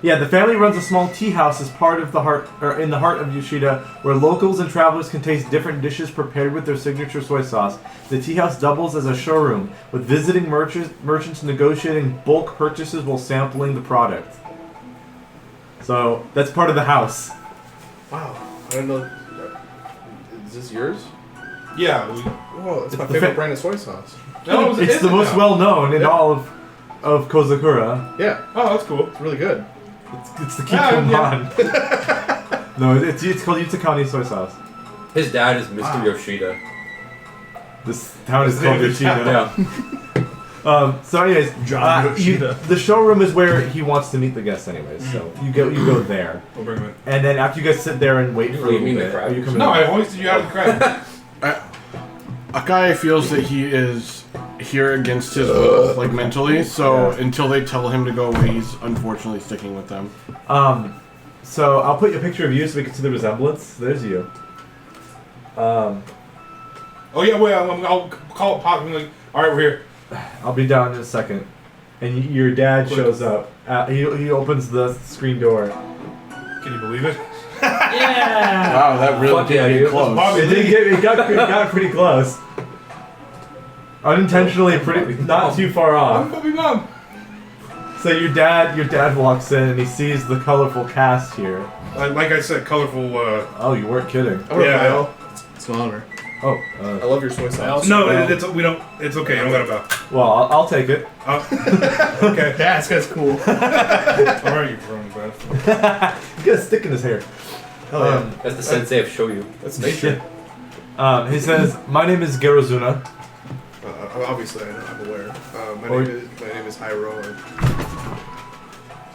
Yeah, the family runs a small tea house as part of in the heart of Yoshida, where locals and travelers can taste different dishes prepared with their signature soy sauce. The tea house doubles as a showroom, with visiting merchants negotiating bulk purchases while sampling the product. So that's part of the house. Wow. I don't know. Is this yours? Yeah. Oh, it's my the favorite fa- brand of soy sauce. It's the most well known in Yeah. all of Kozakura. Yeah, Oh, that's cool. it's really good. It's the Yeah, Kikomon. No, it's called Yutakani soy sauce. His dad is Mr. Yoshida. This town is His called name is Yoshida. Yeah. So anyways, John Yoshida. the showroom is where he wants to meet the guests anyways, so you go there. I'll bring him And then after you guys sit there and wait You for a little mean the bit, crab? are you in. coming No, in? I hoisted you out of the crab. Akai feels that he is here against his will, like mentally. So Yeah. until they tell him to go away, he's unfortunately sticking with them. So I'll put a picture of you so we can see the resemblance. There's you. Oh yeah, wait. I'll call it pop. I'm like, all right, we're here. I'll be down in a second. and your dad shows up. He opens the screen door. Can you believe it? Yeah. Wow, that really Fuck did yeah, get dude. close. Bobby It got pretty close. Unintentionally, not too far I'm off. Bobby Mom. So your dad walks in and he sees the colorful cast here. Like I said, colorful. Oh, you weren't kidding. I want to Yeah. bow. It's an honor. Oh, I love your soy sauce. No, we don't. It's okay. You don't gotta well, I'll take it. bow. Okay. Yeah, this guy's cool. All right, you throwing bad. He's got a stick in his hair. Hell yeah. That's the sensei of Shoyu. That's nature. He says, "My name is Gerozuna." Obviously, I'm aware. My name is Hyro.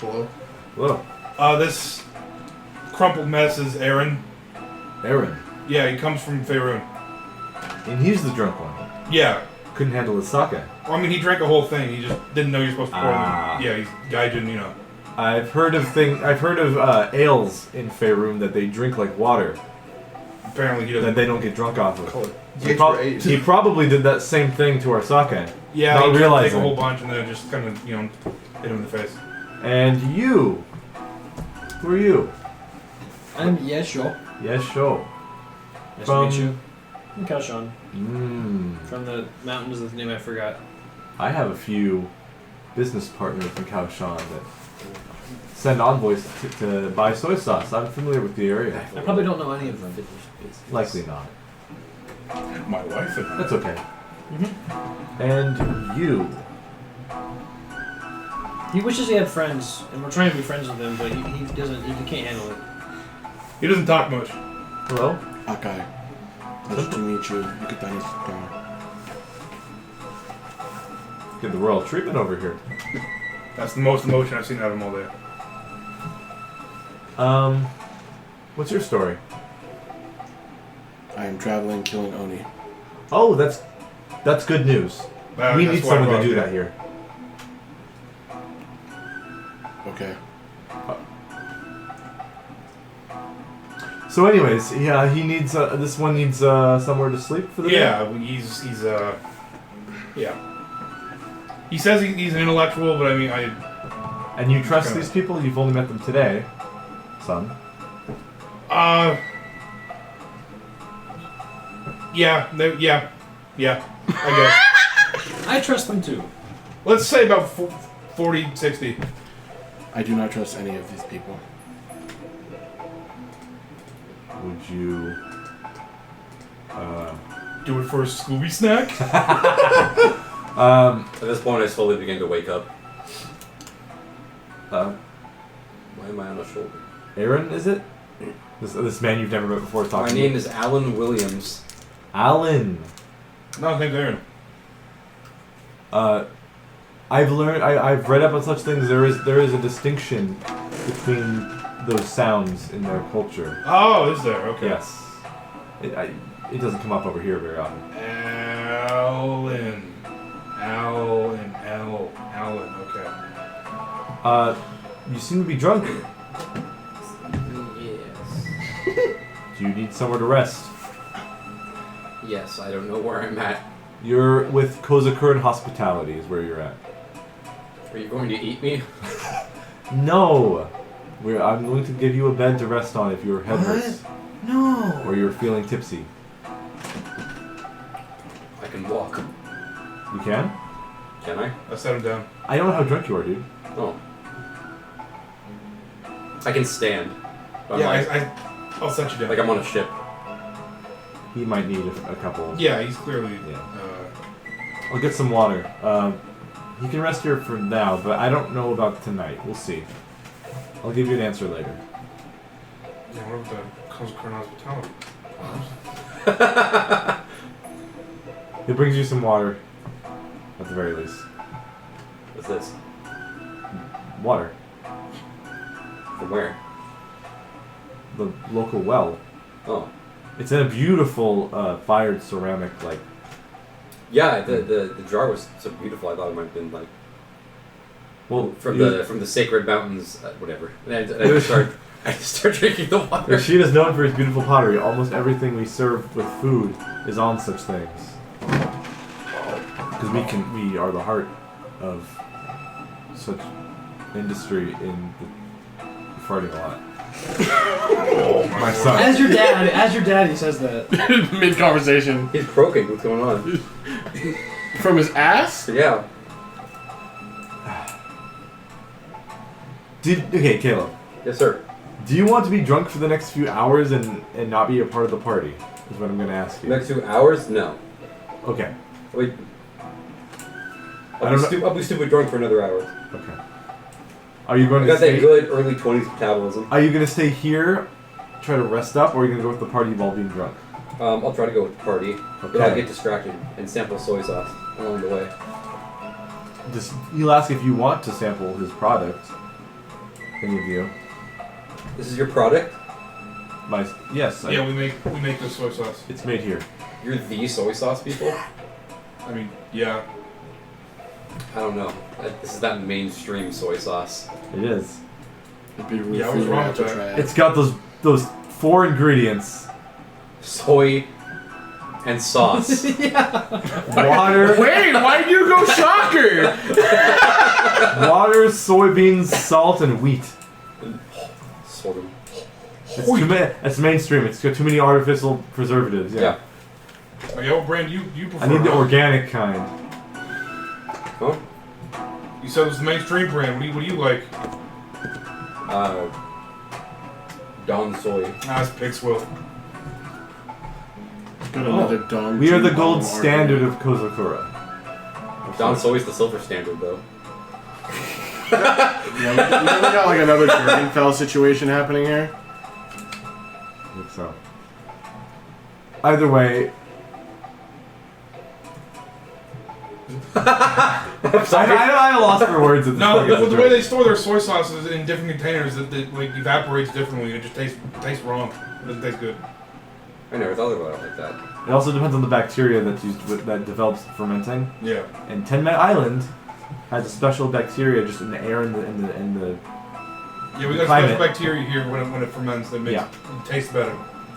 Hello. Hello, This crumpled mess is Aaron. Aaron, Yeah, he comes from Faerun. and he's the drunk one. Yeah. Couldn't handle his sake. Well, I mean, he drank a whole thing. He just didn't know you're supposed to pour Ah. them. Yeah, he's gaijin, you know. I've heard of ales in Faerun that they drink like water, Apparently he that doesn't. they don't get drunk off of. Call it He, H8. he probably did that same thing to our sake. Yeah, not he tried to take realizing. a whole bunch and then just kind of, hit him in the face. And you, who are you? I'm Yesho. Yes, show. Nice From- to meet you. I'm Kaoshan. Mmm. From the mountains of the name I forgot. I have a few business partners in Kaoshan that send envoys to buy soy sauce. I'm familiar with the area. I probably don't know any of them. Likely not. My wife and I. That's okay. And you. He wishes he had friends, and we're trying to be friends with him, but he doesn't. He can't handle it. He doesn't talk much. Hello? Akai. Nice to meet you. Yukutani. Get the royal treatment over here. That's the most emotion I've seen out of him all day. What's your story? I am traveling, killing Oni. Oh, that's good news. We That's need why someone I to do brought that it. here. Okay. So, anyways, yeah, he needs. This one needs somewhere to sleep for the day. Yeah, he's yeah. He says he's an intellectual, but I mean, And you trust Okay. these people? You've only met them today, son. Yeah, I guess. I trust them too. Let's say about 40, 60. I do not trust any of these people. Would you? Do it for a Scooby snack? At this point, I slowly begin to wake up. Why am I on a shoulder? Aaron, is it? This man you've never met before talking. My to name you. is Alan Williams. Alan. No, his name's Aaron. I've read up on such things. There is a distinction between those sounds in their culture. Oh, is there? Okay. Yes. It doesn't come up over here very often. Alan. Okay. You seem to be drunk. Yes. Do you need somewhere to rest? Yes, I don't know where I'm at. You're with Kozakurin Hospitality is where you're at. Are you going to eat me? No! I'm going to give you a bed to rest on if your head hurts. No. Or you're feeling tipsy. I can walk. You can? Can I? I set him down. I don't know how drunk you are, dude. Oh. I can stand. But Yeah, I'm like, I'll set you down. like I'm on a ship. He might need a couple. Yeah, he's clearly. I'll get some water. You can rest here for now, but I don't know about tonight. We'll see. I'll give you an answer later. Yeah, what about the Kozakurin Hospitality? It brings you some water, at the very least. What's this? Water. From where? The local well. Oh. It's in a beautiful fired ceramic, like. Yeah, the jar was so beautiful. I thought it might have been like Well, from the sacred mountains, whatever. And I start drinking the water. Rashid is known for his beautiful pottery. Almost everything we serve with food is on such things. Because we are the heart of such industry in the farting a lot. My son. As your dad, he says that. Mid conversation. He's croaking. What's going on? From his ass? Yeah. Okay, Caleb. Yes, sir. Do you want to be drunk for the next few hours and not be a part of the party? Is what I'm going to ask you. Next 2 hours? No. Okay. Wait. I I'll don't be stupid drunk for another hour. Okay. Are you going I to got that stay? good early 20s metabolism. Are you going to stay here, try to rest up, or are you going to go with the party while being drunk? I'll try to go with the party, but Okay. I'll get distracted and sample soy sauce along the way. Just he'll ask if you want to sample his product. Any of you? This is your product? Yes. Yeah, we make this soy sauce. It's made here. You're the soy sauce people? I mean, yeah. I don't know. This is that mainstream soy sauce. It is. It'd be rude Yeah, I for was you to wrong have to with that. try it. It's got those 4 ingredients: Soy and sauce. water, Wait, why'd you go shocker? water, soybeans, salt, and wheat. Sort of. It's too many. It's mainstream. It's got too many artificial preservatives. Yeah. Okay, what brand you prefer? I need the organic kind. Huh? You said it was the mainstream brand. What do you like? Don soy. Nah, it's pig swill. Got another dong. We are the Jim gold Bong standard argument. of Kozakura. Don soy's the silver standard, though. Yeah, we got like another Dragonfell situation happening here. I think so. Either way, I lost for words at this No, point. the way they store their soy sauces in different containers, it like evaporates differently. It just tastes wrong. It doesn't taste good. I never thought about it like that. It also depends on the bacteria that's used that develops fermenting. Yeah. And Tenmet Island has a special bacteria just in the air in the Yeah, we got climate. special bacteria here when it ferments that makes it taste better.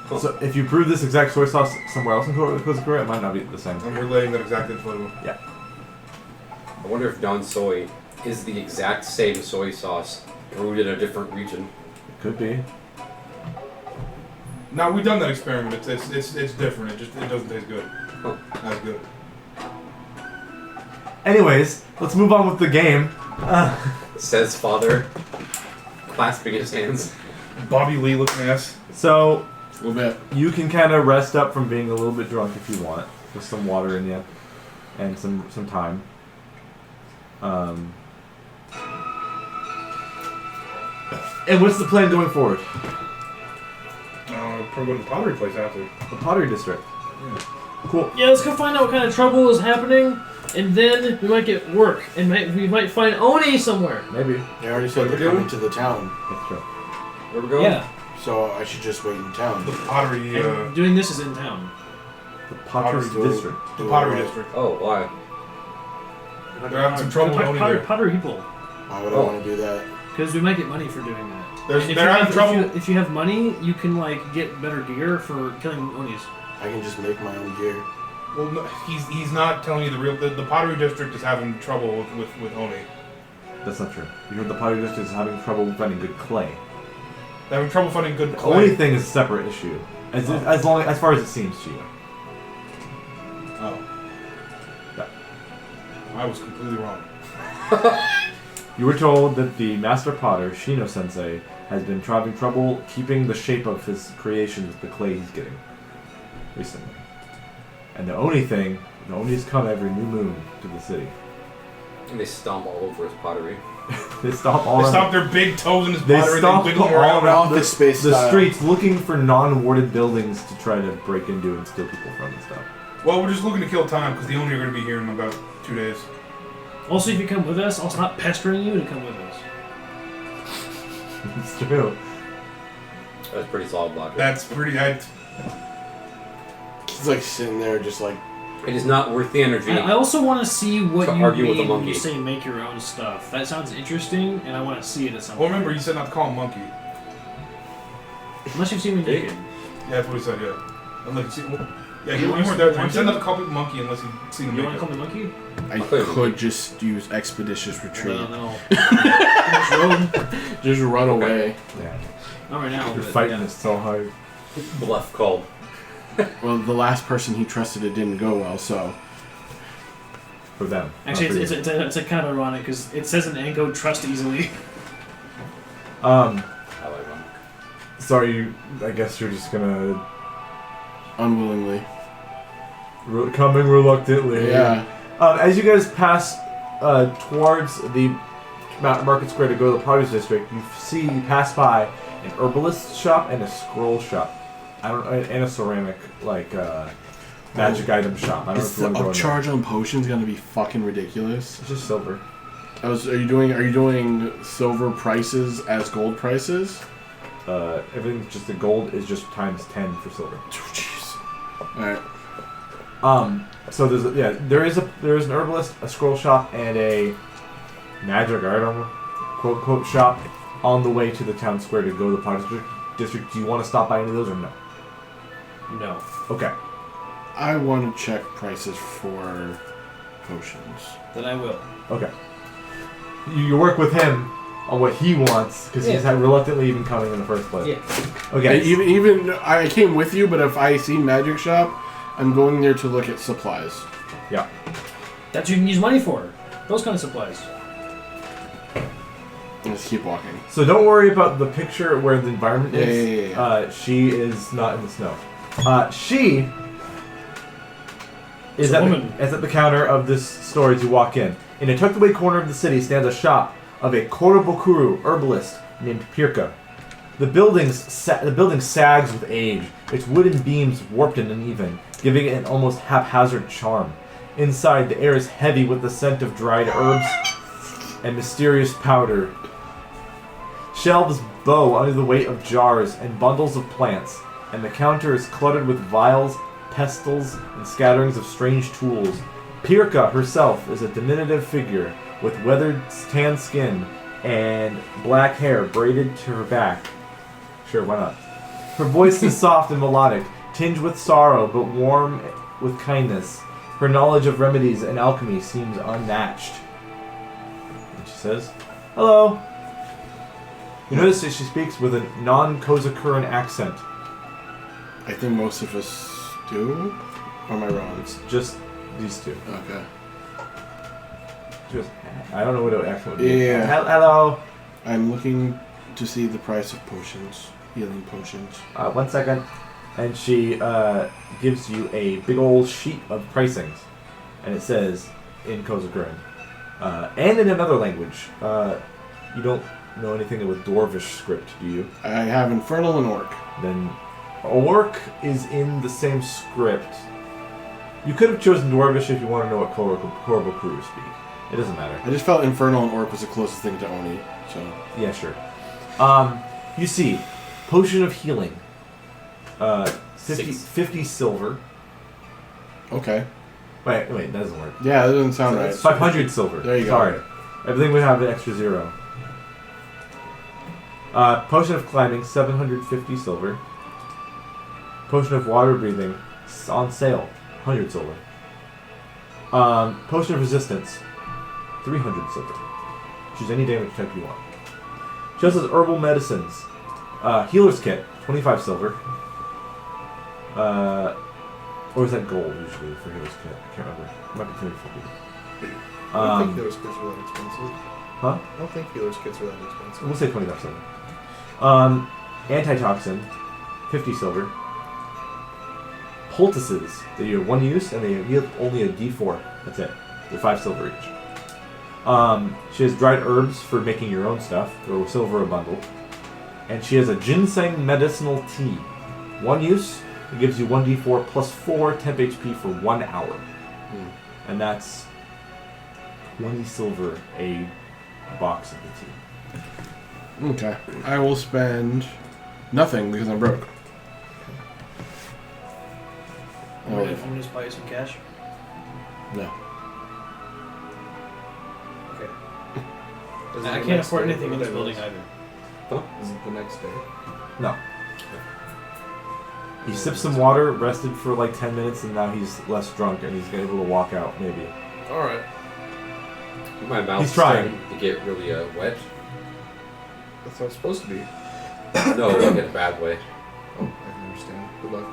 So if you brew this exact soy sauce somewhere else in Kozakura, it might not be the same. I'm relaying that exact info. I wonder if Don soy is the exact same soy sauce brewed in a different region. Could be. No, we've done that experiment. It's different. It doesn't taste good. Huh. Not good. Anyways, let's move on with the game. Says father, clasping his hands. Bobby Lee looking ass. So A little bit. you can kind of rest up from being a little bit drunk if you want, with some water in you, and some time. And what's the plan going forward? Probably go to the pottery place after. The Pottery District. Cool. Yeah, let's go find out what kind of trouble is happening, and then we might get work, and we might find Oni somewhere. Maybe. They already said they're coming to the town, That's true. Where we going? Yeah, so I should just wait in town. The pottery. and doing this is in town. The Pottery Pottery District. The pottery district. Oh, why? They're having some trouble with Oni there. Pottery people, Why would I want to do that? because we might get money for doing that. They're And if having you have, trouble. If you have money, you can like get better gear for killing Onis. I can just make my own gear. Well, no, he's not telling you the real. The pottery district is having trouble with Oni. That's not true. You heard the Pottery District is having trouble finding good clay. They're having trouble finding good The clay. only thing is a separate issue, as far as it seems to you. Oh. Yeah. I was completely wrong. You were told that the master potter, Shino Sensei, has been having trouble keeping the shape of his creations with the clay he's getting recently. And the Onis come every new moon to the city. And they stomp all over his pottery. They stomp all They around. stomp their big toes in his They pottery. stomp They wiggle them all around. around Office space the style. streets looking for non-warded buildings to try to break into and steal people from and stuff. Well, we're just looking to kill time because the Oni are going to be here in about 2 days. Also, if you come with us, I'll stop pestering you to come with us. It's true. That's pretty solid logic. That's pretty. He's like sitting there, just like It is not worth the energy. I also want to see what To you argue with mean a when you monkey. say make your own stuff. That sounds interesting, and I want to see it at some Well, point. remember, you said not to call him monkey. Unless you've seen me Did he? naked. Yeah, that's what he said. Yeah. I'm like, see, Yeah, you weren't there. I'm sending up to call people monkey unless you see them. You want to call me monkey? I could just use expeditious retreat. No. Just road. Just run away. Yeah. Not right now. You're but fighting yeah. it so hard. Bluff called. Well, the last person he trusted, it didn't go well, so. For them. Actually, not for it's a kind of ironic because it says in Ango, trust easily. you. I like them. Sorry, I guess you're just gonna Unwillingly. coming reluctantly. Yeah. As you guys pass towards the Market Square to go to the Produce District, you pass by an herbalist shop and a scroll shop. And a ceramic magic item shop. I don't know Is if you the want to go in there. upcharge on potions gonna be fucking ridiculous? It's just silver. Are you doing silver prices as gold prices? Everything just the gold is just times 10 for silver. Oh, jeez. Alright. So there is an herbalist, a scroll shop, and a magic item quote unquote shop on the way to the town square to go to the Produce District. Do you want to stop by any of those or no? No. Okay. I want to check prices for potions. Then I will. Okay. You work with him on what he wants because he's reluctantly even coming in the first place. Yeah. Okay. Even I came with you, but if I see magic shop, I'm going there to look at supplies. Yeah. That you can use money for. Those kind of supplies. Let's keep walking. So don't worry about the picture where the environment is. Yeah. She is not in the snow. She is at the counter of this store as you walk in. In a tucked away corner of the city stands a shop of a Korobokuru herbalist named Pirka. The building sags with age, its wooden beams warped and uneven, giving it an almost haphazard charm. Inside, the air is heavy with the scent of dried herbs and mysterious powder. Shelves bow under the weight of jars and bundles of plants, and the counter is cluttered with vials, pestles, and scatterings of strange tools. Pirka herself is a diminutive figure with weathered tan skin and black hair braided to her back. Sure, why not? Her voice is soft and melodic, tinged with sorrow but warm with kindness. Her knowledge of remedies and alchemy seems unmatched. And she says, "Hello." You notice that she speaks with a non-Kozakuran accent. I think most of us do. Or am I wrong? It's just these two. Okay. Just, I don't know what an accent would be. Yeah. Hello. I'm looking to see the price of potions. Healing potions. 1 second. And she gives you a big old sheet of pricings. And it says, in Kozakuran. And in another language. You don't know anything with Dwarvish script, do you? I have Infernal and Orc. Then Orc is in the same script. You could have chosen Dwarvish if you want to know what Korobokuru speak. It doesn't matter. I just felt Infernal and Orc was the closest thing to Oni, so... Yeah, sure. You see, Potion of Healing. 50 silver. Okay. Wait, that doesn't work. Yeah, that doesn't sound right. 500 silver. There you go. Sorry. Everything would have an extra 0. Potion of Climbing, 750 silver. Potion of Water Breathing, on sale, 100 silver. Potion of Resistance, 300 silver. Choose any damage type you want. She also has Herbal Medicines. Healer's Kit, 25 silver. Or is that gold usually for Healer's Kit? I can't remember. It might be 350. I don't think healer's kits are that expensive. Huh? I don't think healer's kits are that expensive. We'll say 25 silver. Antitoxin, 50 silver. Poultices, they are 1 use and they yield only a D4. That's it. They're 5 silver each. She has dried herbs for making your own stuff. They're silver a bundle. And she has a ginseng medicinal tea. 1 use, it gives you 1d4 plus 4 temp HP for 1 hour. And that's 20 silver a box of the tea. Okay. I will spend nothing because I'm broke. I'm gonna just buy you some cash. No. Okay. Is it I the can't next afford day? anything in this What building day either. Is it the next day? No. He sipped some water, rested for like 10 minutes, and now he's less drunk and he's able to walk out, maybe. Alright. My mouth's He's trying. starting to get really wet. That's how it's supposed to be. No, like in a bad way. Oh, I can understand. Good luck.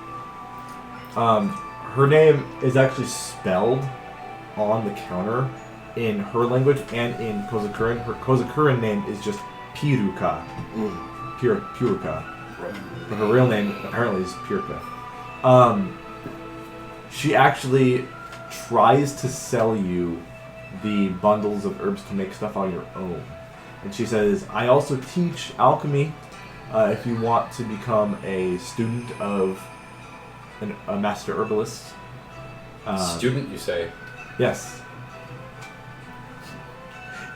Her name is actually spelled on the counter in her language and in Kozakuran. Her Kozakuran name is just Piruka. Piruka. Right. But her real name apparently is Pirka. She actually tries to sell you the bundles of herbs to make stuff on your own. And she says, I also teach alchemy if you want to become a student of a master herbalist. Student, you say? Yes.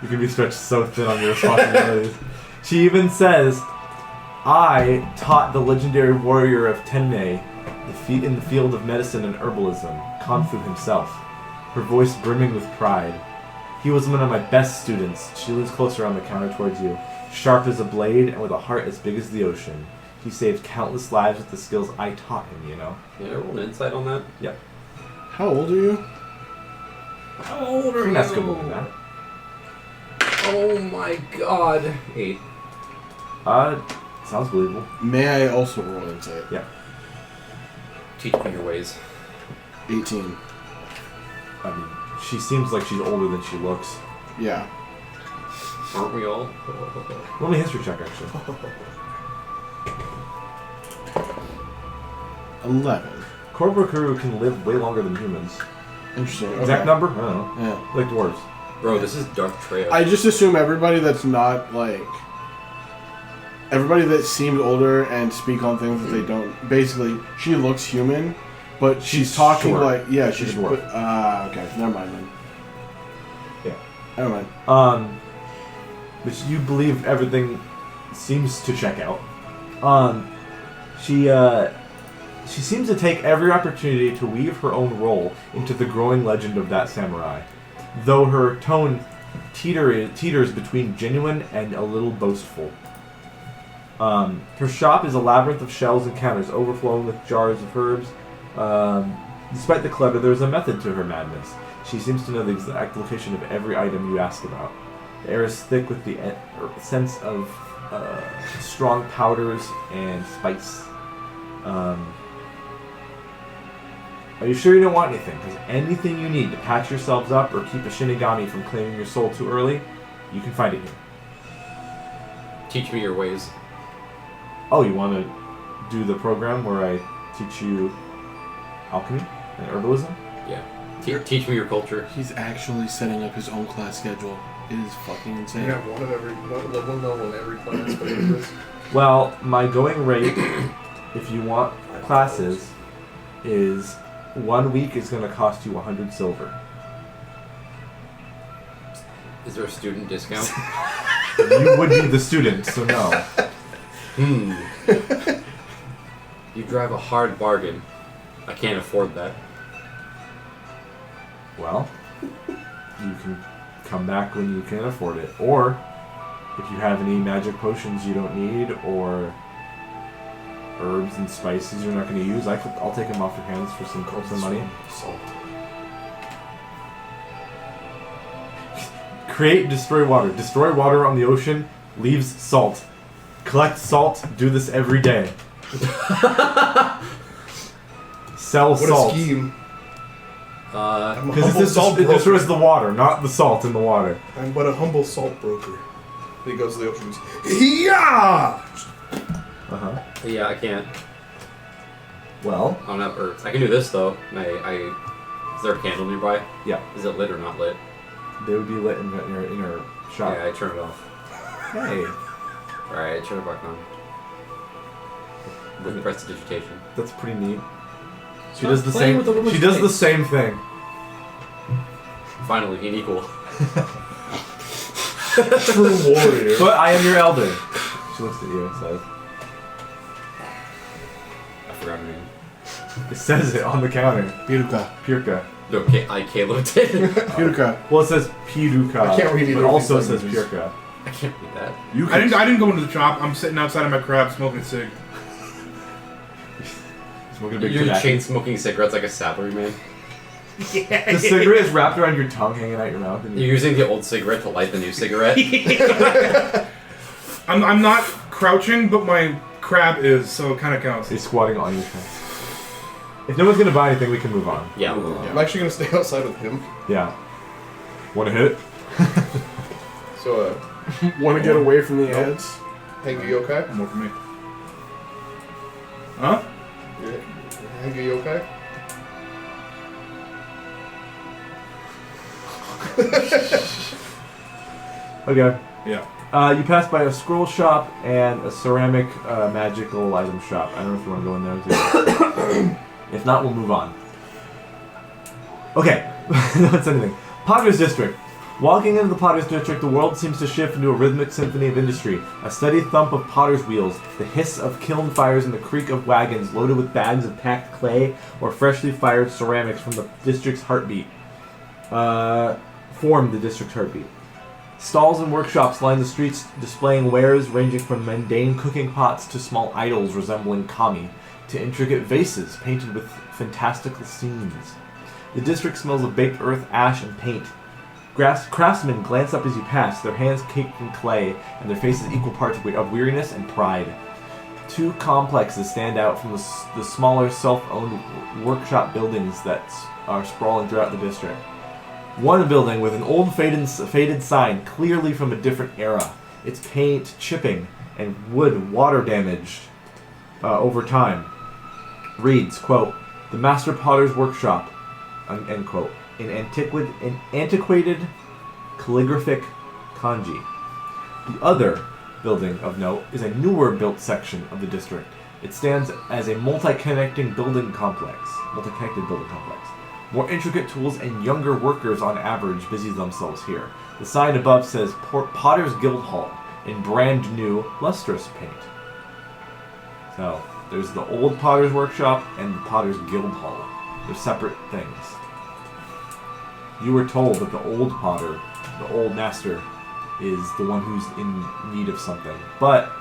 You can be stretched so thin on your responsibilities. She even says, I taught the legendary warrior of Tenmei in the field of medicine and herbalism, Kanfu himself, her voice brimming with pride. He was one of my best students. She leans closer on the counter towards you, sharp as a blade and with a heart as big as the ocean. He saved countless lives with the skills I taught him, you know? Yeah, roll an insight on that. Yep. How old are you? How old I think that's good looking, man. Oh my god. 8. Sounds believable. May I also roll insight? Yeah. Teach me your ways. 18. I mean, she seems like she's older than she looks. Yeah. Aren't we all? Roll me a history check, actually. 11. Korborakuru can live way longer than humans. Interesting. Exact okay. number? I don't know. Yeah. Like dwarves. Bro, this is Darth Treya. I just assume everybody that's not like everybody that seemed older and speak on things that they don't. Basically, she looks human, but she's talking short. like She's a dwarf. Okay, never mind then. Yeah. Never mind. But you believe everything seems to check out. She seems to take every opportunity to weave her own role into the growing legend of that samurai, though her tone teeters between genuine and a little boastful. Her shop is a labyrinth of shelves and counters overflowing with jars of herbs. Despite the clutter, there is a method to her madness. She seems to know the exact location of every item you ask about. The air is thick with the sense of strong powders and spice. Are you sure you don't want anything? Because anything you need to patch yourselves up or keep a Shinigami from claiming your soul too early, you can find it here. Teach me your ways. Oh, you want to do the program where I teach you alchemy and herbalism? Yeah. Teach me your culture. He's actually setting up his own class schedule. It is fucking You insane. have one level in every class, but it is. Well, my going rate, if you want classes, is 1 week is going to cost you 100 silver. Is there a student discount? You would be the student, so no. You drive a hard bargain. I can't afford that. Well, you can come back when you can afford it. Or, if you have any magic potions you don't need, or herbs and spices you're not going to use, I'll take them off your hands for some money. Salt. Create and destroy water. Destroy water on the ocean, leaves salt. Collect salt, do this every day. Sell What salt. a scheme. I'm a Because humble salt it broker. destroys the water, not the salt in the water. I'm but a humble salt broker. Then he goes to the ocean. Yeah. Uh-huh. Yeah, I can't. Well, I don't have herbs. I can do this though. Is there a candle nearby? yeah. Is it lit or not lit? They would be lit in her shop. Yeah, I turn it off. Hey, Alright, I turn it back on. With prestidigitation. that's pretty neat. She Stop does the playing same. with the woman's She does the face. same thing. Finally, being equal. True warrior. But I am your elder. She looks at you and says, I forgot her name. it says it on the counter. Piruka. Pirka. No, Caleb did. Piruka. Well, it says Piruka. I can't read either But of also these says languages. Pirka. I can't read that. You I didn't go into the shop. I'm sitting outside of my crab smoking a cig. Smoking a big You're tobacco. chain smoking cigarettes like a salaryman. The cigarette is wrapped around your tongue, hanging out your mouth. And You're using the old cigarette to light the new cigarette. I'm not crouching, but my crab is, so it kind of counts. You're squatting on your chest. If no one's gonna buy anything, we can move on. Yeah. I'm actually gonna stay outside with him. Yeah. Want to hit? So, Want to get away from the ads? Hank, are you okay? More for me. Huh? Hank, are you okay? Okay. Yeah. You pass by a scroll shop and a ceramic magical item shop. I don't know if you want to go in there too. If not, we'll move on. Okay. That's anything. Potter's District. Walking into the Potter's District, the world seems to shift into a rhythmic symphony of industry. A steady thump of potter's wheels, the hiss of kiln fires, and the creak of wagons loaded with bags of packed clay or freshly fired ceramics from the district's heartbeat. Form the district's heartbeat. Stalls and workshops line the streets displaying wares ranging from mundane cooking pots to small idols resembling kami, to intricate vases painted with fantastical scenes. The district smells of baked earth, ash, and paint. Craftsmen glance up as you pass, their hands caked in clay, and their faces equal parts of weariness and pride. Two complexes stand out from the smaller, self-owned workshop buildings that are sprawling throughout the district. One building with an old faded sign, clearly from a different era. Its paint chipping and wood water damaged over time. Reads, quote, "The Master Potter's Workshop," end quote, in antiquated calligraphic kanji. The other building of note is a newer built section of the district. It stands as a multi-connected building complex. More intricate tools and younger workers on average busy themselves here. The sign above says Potter's Guild Hall in brand new, lustrous paint. So, there's the old Potter's Workshop and the Potter's Guild Hall. They're separate things. You were told that the old Potter, the old master, is the one who's in need of something, but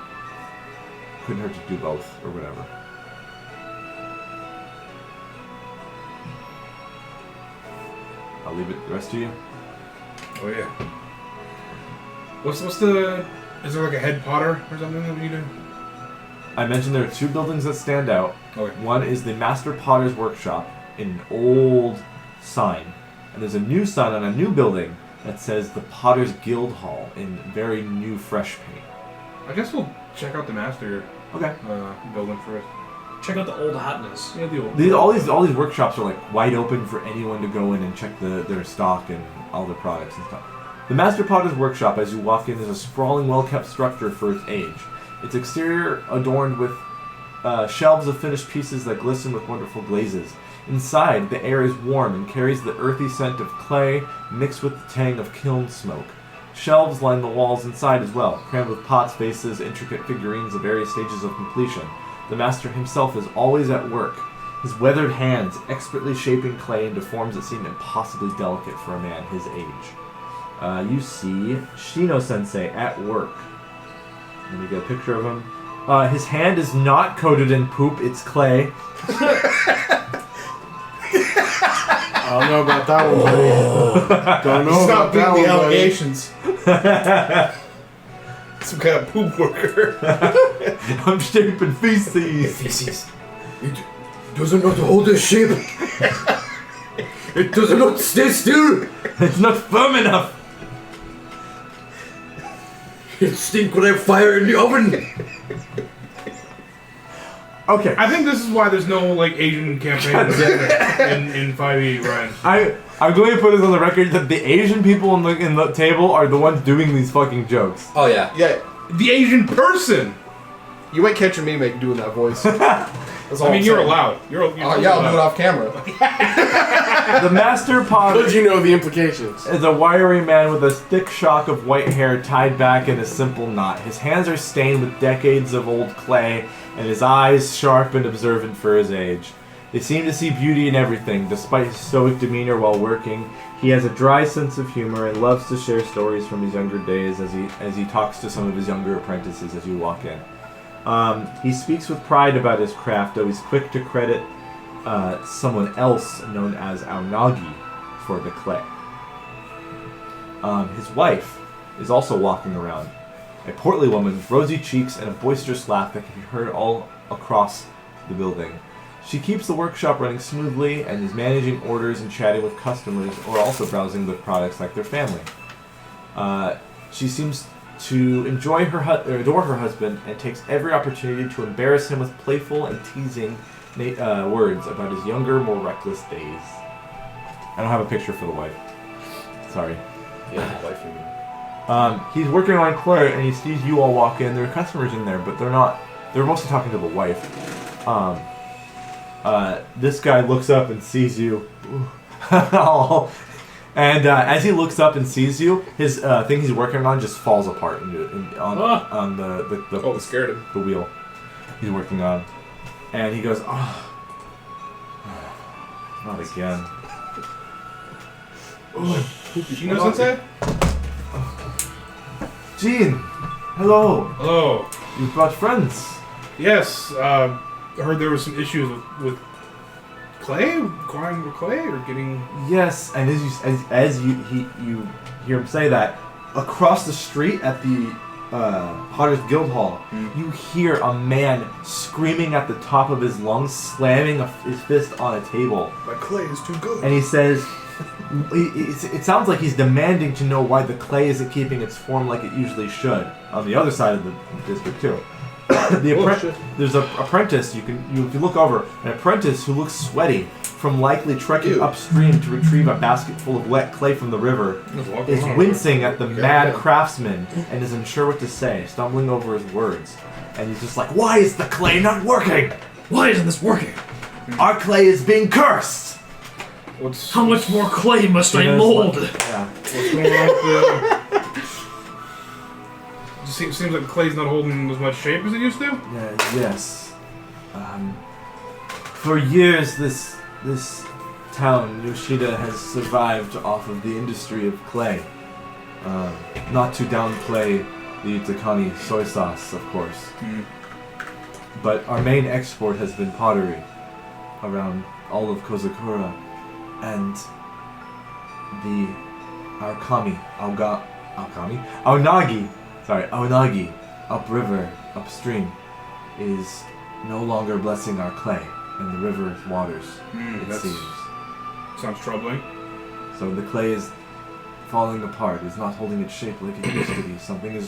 couldn't hurt to do both, or whatever. I'll leave it the rest to you. Oh yeah. What's the? Is there like a head potter or something that we need to? I mentioned there are two buildings that stand out. Okay. One is the Master Potter's Workshop in an old sign. And there's a new sign on a new building that says the Potter's Guild Hall in very new, fresh paint. I guess we'll check out the master Okay. building first. Check out the old hotness. Yeah, the old. All these workshops are like wide open for anyone to go in and check their stock and all their products and stuff. The Master Potter's Workshop, as you walk in, is a sprawling, well-kept structure for its age. Its exterior adorned with shelves of finished pieces that glisten with wonderful glazes. Inside, the air is warm and carries the earthy scent of clay mixed with the tang of kiln smoke. Shelves line the walls inside as well, crammed with pots, vases, intricate figurines of various stages of completion. The master himself is always at work, his weathered hands expertly shaping clay into forms that seem impossibly delicate for a man his age. You see Shino-sensei at work. Let me get a picture of him. His hand is not coated in poop, it's clay. I don't know about that one, buddy. Don't know Stop about that beating one, the buddy. allegations. Some kind of poop worker. I'm shaping feces. Feces. It doesn't not hold a shape. It does not stay still. It's not firm enough. It stinks when I fire in the oven. Okay. I think this is why there's no like Asian campaign in 5e, Ryan. I'm going to put this on the record that the Asian people in the table are the ones doing these fucking jokes. Oh yeah. Yeah, The Asian person. you ain't catching me doing that voice. That's all I mean, I'm you're saying. allowed. You're Yeah, I'll do it off camera. The Master Potter But you know the implications. is a wiry man with a thick shock of white hair tied back in a simple knot. His hands are stained with decades of old clay, and his eyes sharp and observant for his age. They seem to see beauty in everything. Despite his stoic demeanor while working, he has a dry sense of humor and loves to share stories from his younger days as he talks to some of his younger apprentices as you walk in. He speaks with pride about his craft, though he's quick to credit someone else known as Aonagi for the clay. His wife is also walking around, a portly woman with rosy cheeks and a boisterous laugh that can be heard all across the building. She keeps the workshop running smoothly and is managing orders and chatting with customers, or also browsing the products like their family. She seems to enjoy adore her husband and takes every opportunity to embarrass him with playful and teasing words about his younger, more reckless days. I don't have a picture for the wife. Sorry. Yeah, wife for me. He's working on clay and he sees you all walk in. There are customers in there, but they're not. They're mostly talking to the wife. This guy looks up and sees you. And as he looks up and sees you, his thing he's working on just falls apart on Oh, scared him. the wheel he's working on. And he goes, oh, not again. Shino-sensei? Jean, hello. Hello. You brought friends. Yes, I heard there was some issues with clay, acquiring more clay, or getting... Yes, and as you hear him say that, across the street at the Potter's Guild Hall, you hear a man screaming at the top of his lungs, slamming his fist on a table. My clay is too good. And he says, it sounds like he's demanding to know why the clay isn't keeping its form like it usually should. On the other side of the district, too. There's an apprentice, if you look over, an apprentice who looks sweaty from likely trekking upstream to retrieve a basket full of wet clay from the river, is wincing at the mad craftsman and is unsure what to say, stumbling over his words. And he's just like, why is the clay not working? Why isn't this working? Our clay is being cursed! How much more clay must I mold? Yeah. What's going on with the... Seems like the clay's not holding as much shape as it used to? Yes. For years, this town, Yoshida, has survived off of the industry of clay. Not to downplay the Utakani soy sauce, of course. But our main export has been pottery around all of Kozakura, and Aonagi, upriver, upstream, is no longer blessing our clay and the river's waters, it seems. Sounds troubling. So the clay is falling apart, is not holding its shape like it used to be.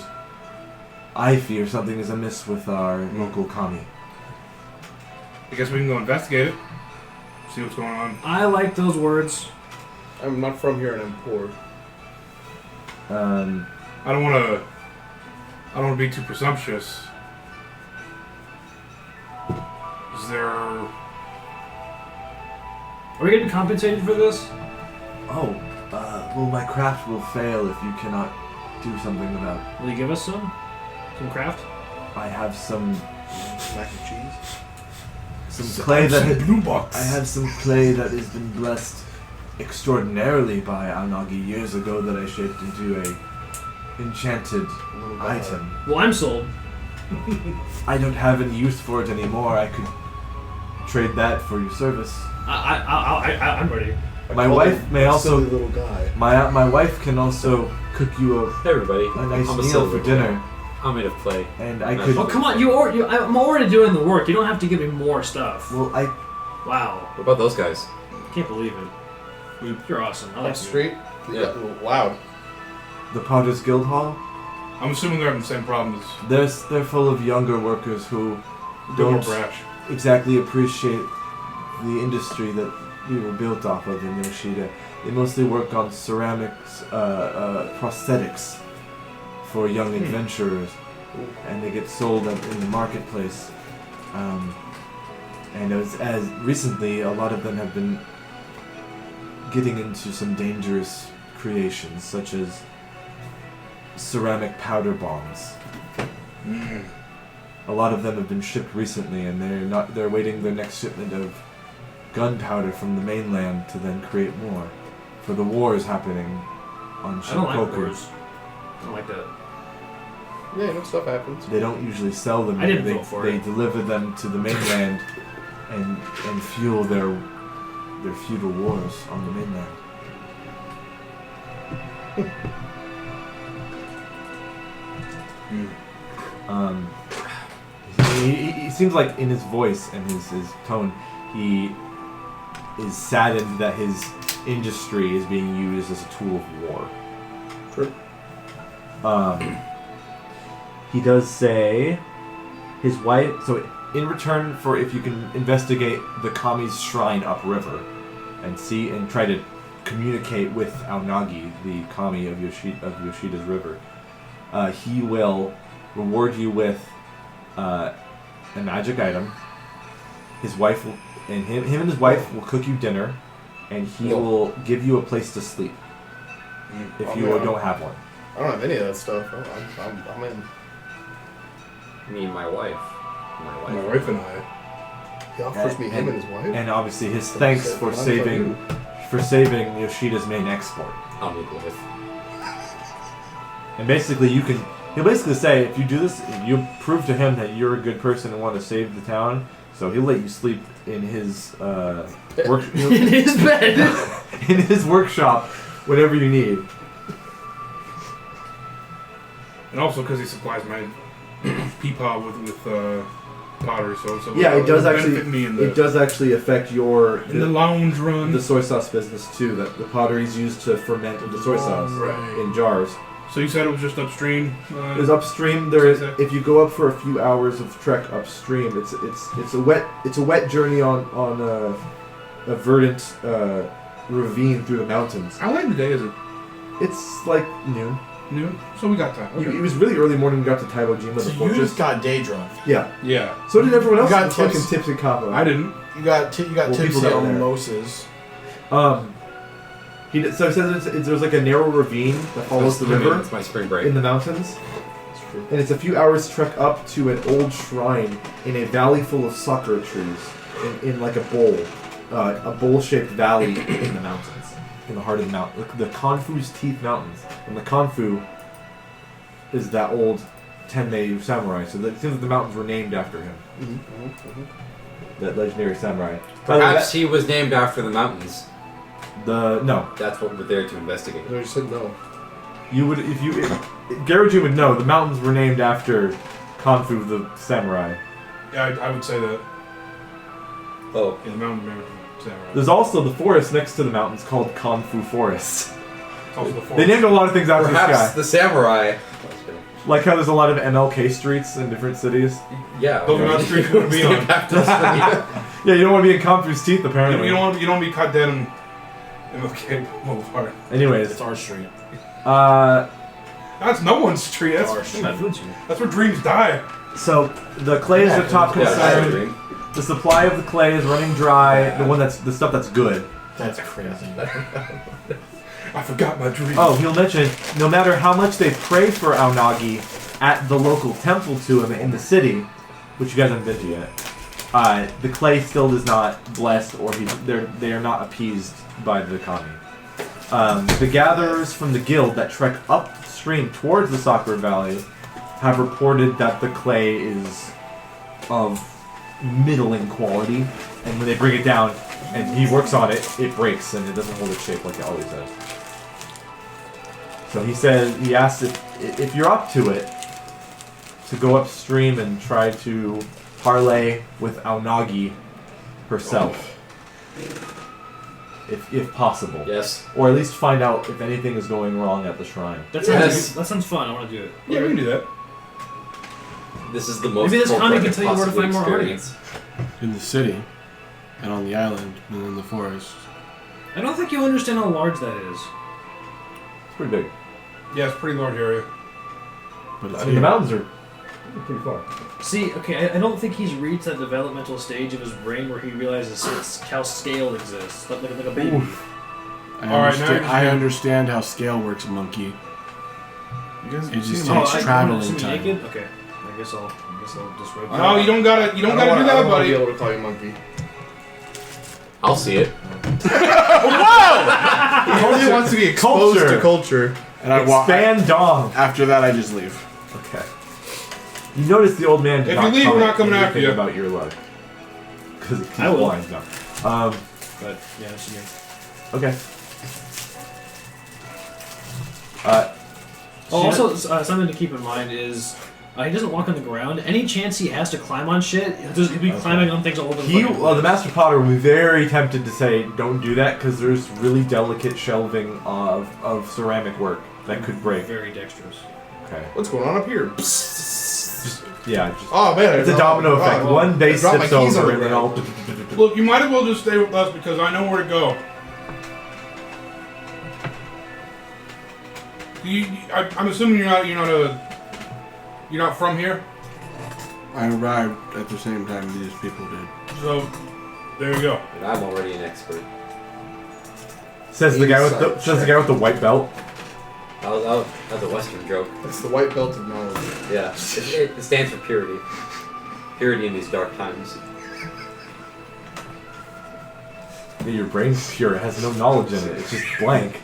I fear something is amiss with our local kami. I guess we can go investigate it. See what's going on. I like those words. I'm not from here and I'm poor. I don't want to be too presumptuous. Is there... Are we getting compensated for this? Well, my craft will fail if you cannot do something about. Will you give us some? Some craft? I have some Mac and cheese? clay that blue box. I have some clay that has been blessed extraordinarily by Aonagi years ago that I shaped into a enchanted item. Well, I'm sold. I don't have any use for it anymore. I could trade that for your service. I'm ready. My wife may also. Silly little guy. My wife can also cook you Hey everybody, a nice I'm a meal silver for dinner, I'm made of clay. and I Oh, could. Oh, come on. I'm already doing the work. You don't have to give me more stuff. Well, Wow. What about those guys? Can't believe it. You're awesome. I like you. Street? Yeah. Loud. the Potter's Guild Hall. I'm assuming they're having the same problems. They're full of younger workers who Don't don't brash. exactly appreciate the industry that we were built off of in Yoshida. They mostly work on ceramics, prosthetics for young adventurers, and they get sold in the marketplace. And as recently, a lot of them have been getting into some dangerous creations, such as ceramic powder bombs. A lot of them have been shipped recently, and they're waiting their next shipment of gunpowder from the mainland to then create more for the wars happening on I don't like Shikoku. wars. I don't like that. Yeah, stuff happens. They don't usually sell them. I didn't they, vote for they it. deliver them to the mainland and fuel their feudal wars on the mainland. He seems like in his voice and his tone, he is saddened that his industry is being used as a tool of war. True. He does say his wife. So in return for if you can investigate the Kami's shrine upriver, and see and try to communicate with Aonagi, the Kami of Yoshida's river, he will reward you with a magic item. His wife will, and him and his wife will cook you dinner, and he will give you a place to sleep if you don't have one. I don't have any of that stuff. I'm in. I mean, my wife. My wife and I. He offers me him and his wife. And obviously his thanks for saving Yoshida's main export. I'll need with. And basically he'll basically say, if you do this, you prove to him that you're a good person and want to save the town, so he'll let you sleep in his work In his bed. in his workshop, whatever you need. And also because he supplies my peepaw with pottery, so Yeah, it does benefit me in the, it does actually affect your in the lounge run. the soy sauce business too. That the pottery is used to ferment the soy sauce Right. in jars. So you said it was just upstream. There's upstream. There is, Okay. if you go up for a few hours of trek upstream, it's a wet journey on a verdant ravine through the mountains. How late in the day is it? It's like noon. Noon. So we got time. Okay. It was really early morning. We got to Taibojima, the So you fortress. just got day drunk. Yeah. Yeah. So did everyone else. You got in fucking tips. tipsy Kappa. I didn't. You got Well, tipsy people down on there. mimosas. So it says there's like a narrow ravine that follows the river It's my spring break. in the mountains, and it's a few hours trek up to an old shrine in a valley full of sakura trees, in like a bowl-shaped valley in the mountains, in the heart of the mountain, the Kanfu's Teeth Mountains. And the Kanfu is that old Tenmei samurai, so it seems like the mountains were named after him. That legendary samurai. Perhaps he was named after the mountains. No. That's what we're there to investigate. No, you said no. You would, if Garajun would know, the mountains were named after Kanfu the samurai. Yeah, I would say that. Oh, In the mountain man. Samurai. There's also the forest next to the mountains called Kanfu Forest. It's also the forest. They named a lot of things after this perhaps guy. the samurai. Like how there's a lot of MLK streets in different cities. Yeah. Those are not streets you want to be on. Yeah, you don't want to be in Kanfu's teeth, apparently. You don't want to be caught dead in MLK Boulevard. Anyways, It's our street. That's no one's street. Our That's, street. that's where dreams die. so the clay is the top Yeah, that's a concern. dream. The supply of the clay is running dry. The stuff that's good. That's crazy. I forgot my dream. Oh, he'll mention, no matter how much they pray for Aonagi at the local temple to him in the city, which you guys haven't been to yet, the clay still is not blessed, or they are not appeased by the kami. The gatherers from the guild that trek upstream towards the Sakura Valley have reported that the clay is of middling quality, and when they bring it down and he works on it, it breaks and it doesn't hold its shape like it always does. So he asks if you're up to it, to go upstream and try to parlay with Aonagi herself, if possible. Yes. Or at least find out if anything is going wrong at the shrine. That sounds fun. I want to do it. Yeah, we can do that. This is the most. Maybe this full comic I can could tell you where to possibly find more experience. In the city, and on the island, and in the forest. I don't think you understand how large that is. It's pretty big. Yeah, it's a pretty large area. But it's I mean, the here. mountains are pretty far. See, okay, I don't think he's reached that developmental stage of his brain where he realizes how scale exists, like a baby. I All right, understand, now I you're understand how scale works, monkey. You guys It just seen takes my- traveling see me time. naked? Okay, I guess I'll just wait. No, you don't gotta. You don't gotta do I that, don't wanna buddy. be able to call you monkey. I'll see it. He only wants to be exposed Culture. to culture. And I walk. Expand dong. After that, I just leave. Okay. You notice the old man did If not you leave, we're comment not coming after anything you. about your luck. Because it keeps I will. blind now. But yeah, it's me. Okay. Also, something to keep in mind is he doesn't walk on the ground. Any chance he has to climb on shit, he'll be climbing on things all over the the master potter will be very tempted to say don't do that because there's really delicate shelving of ceramic work that could break. Very dexterous. Okay. What's going on up here? Just yeah. Just, Oh man, it's a domino effect. well, One base I dropped tips my keys on over the and then all. ground. Look, you might as well just stay with us because I know where to go. I'm assuming you're not from here. I arrived at the same time these people did. So there you go. And I'm already an expert. Says the guy with the white belt. That was a Western joke. It's the white belt of knowledge. Yeah, it stands for purity. Purity in these dark times. Yeah, your brain's pure. It has no knowledge in it. It's just blank.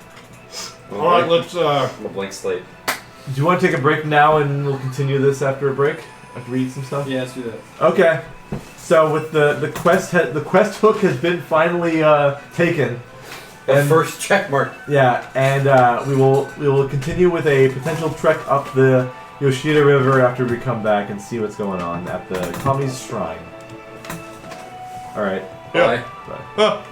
All right, let's. I'm a blank slate. Do you want to take a break now and we'll continue this after a break? After we eat some stuff? Yeah, let's do that. Okay. So with the quest hook has been finally taken. The And- first check mark. Yeah, and we will continue with a potential trek up the Yoshida River after we come back and see what's going on at the Kami's Shrine. All right. Yeah. Bye. Bye. Ah,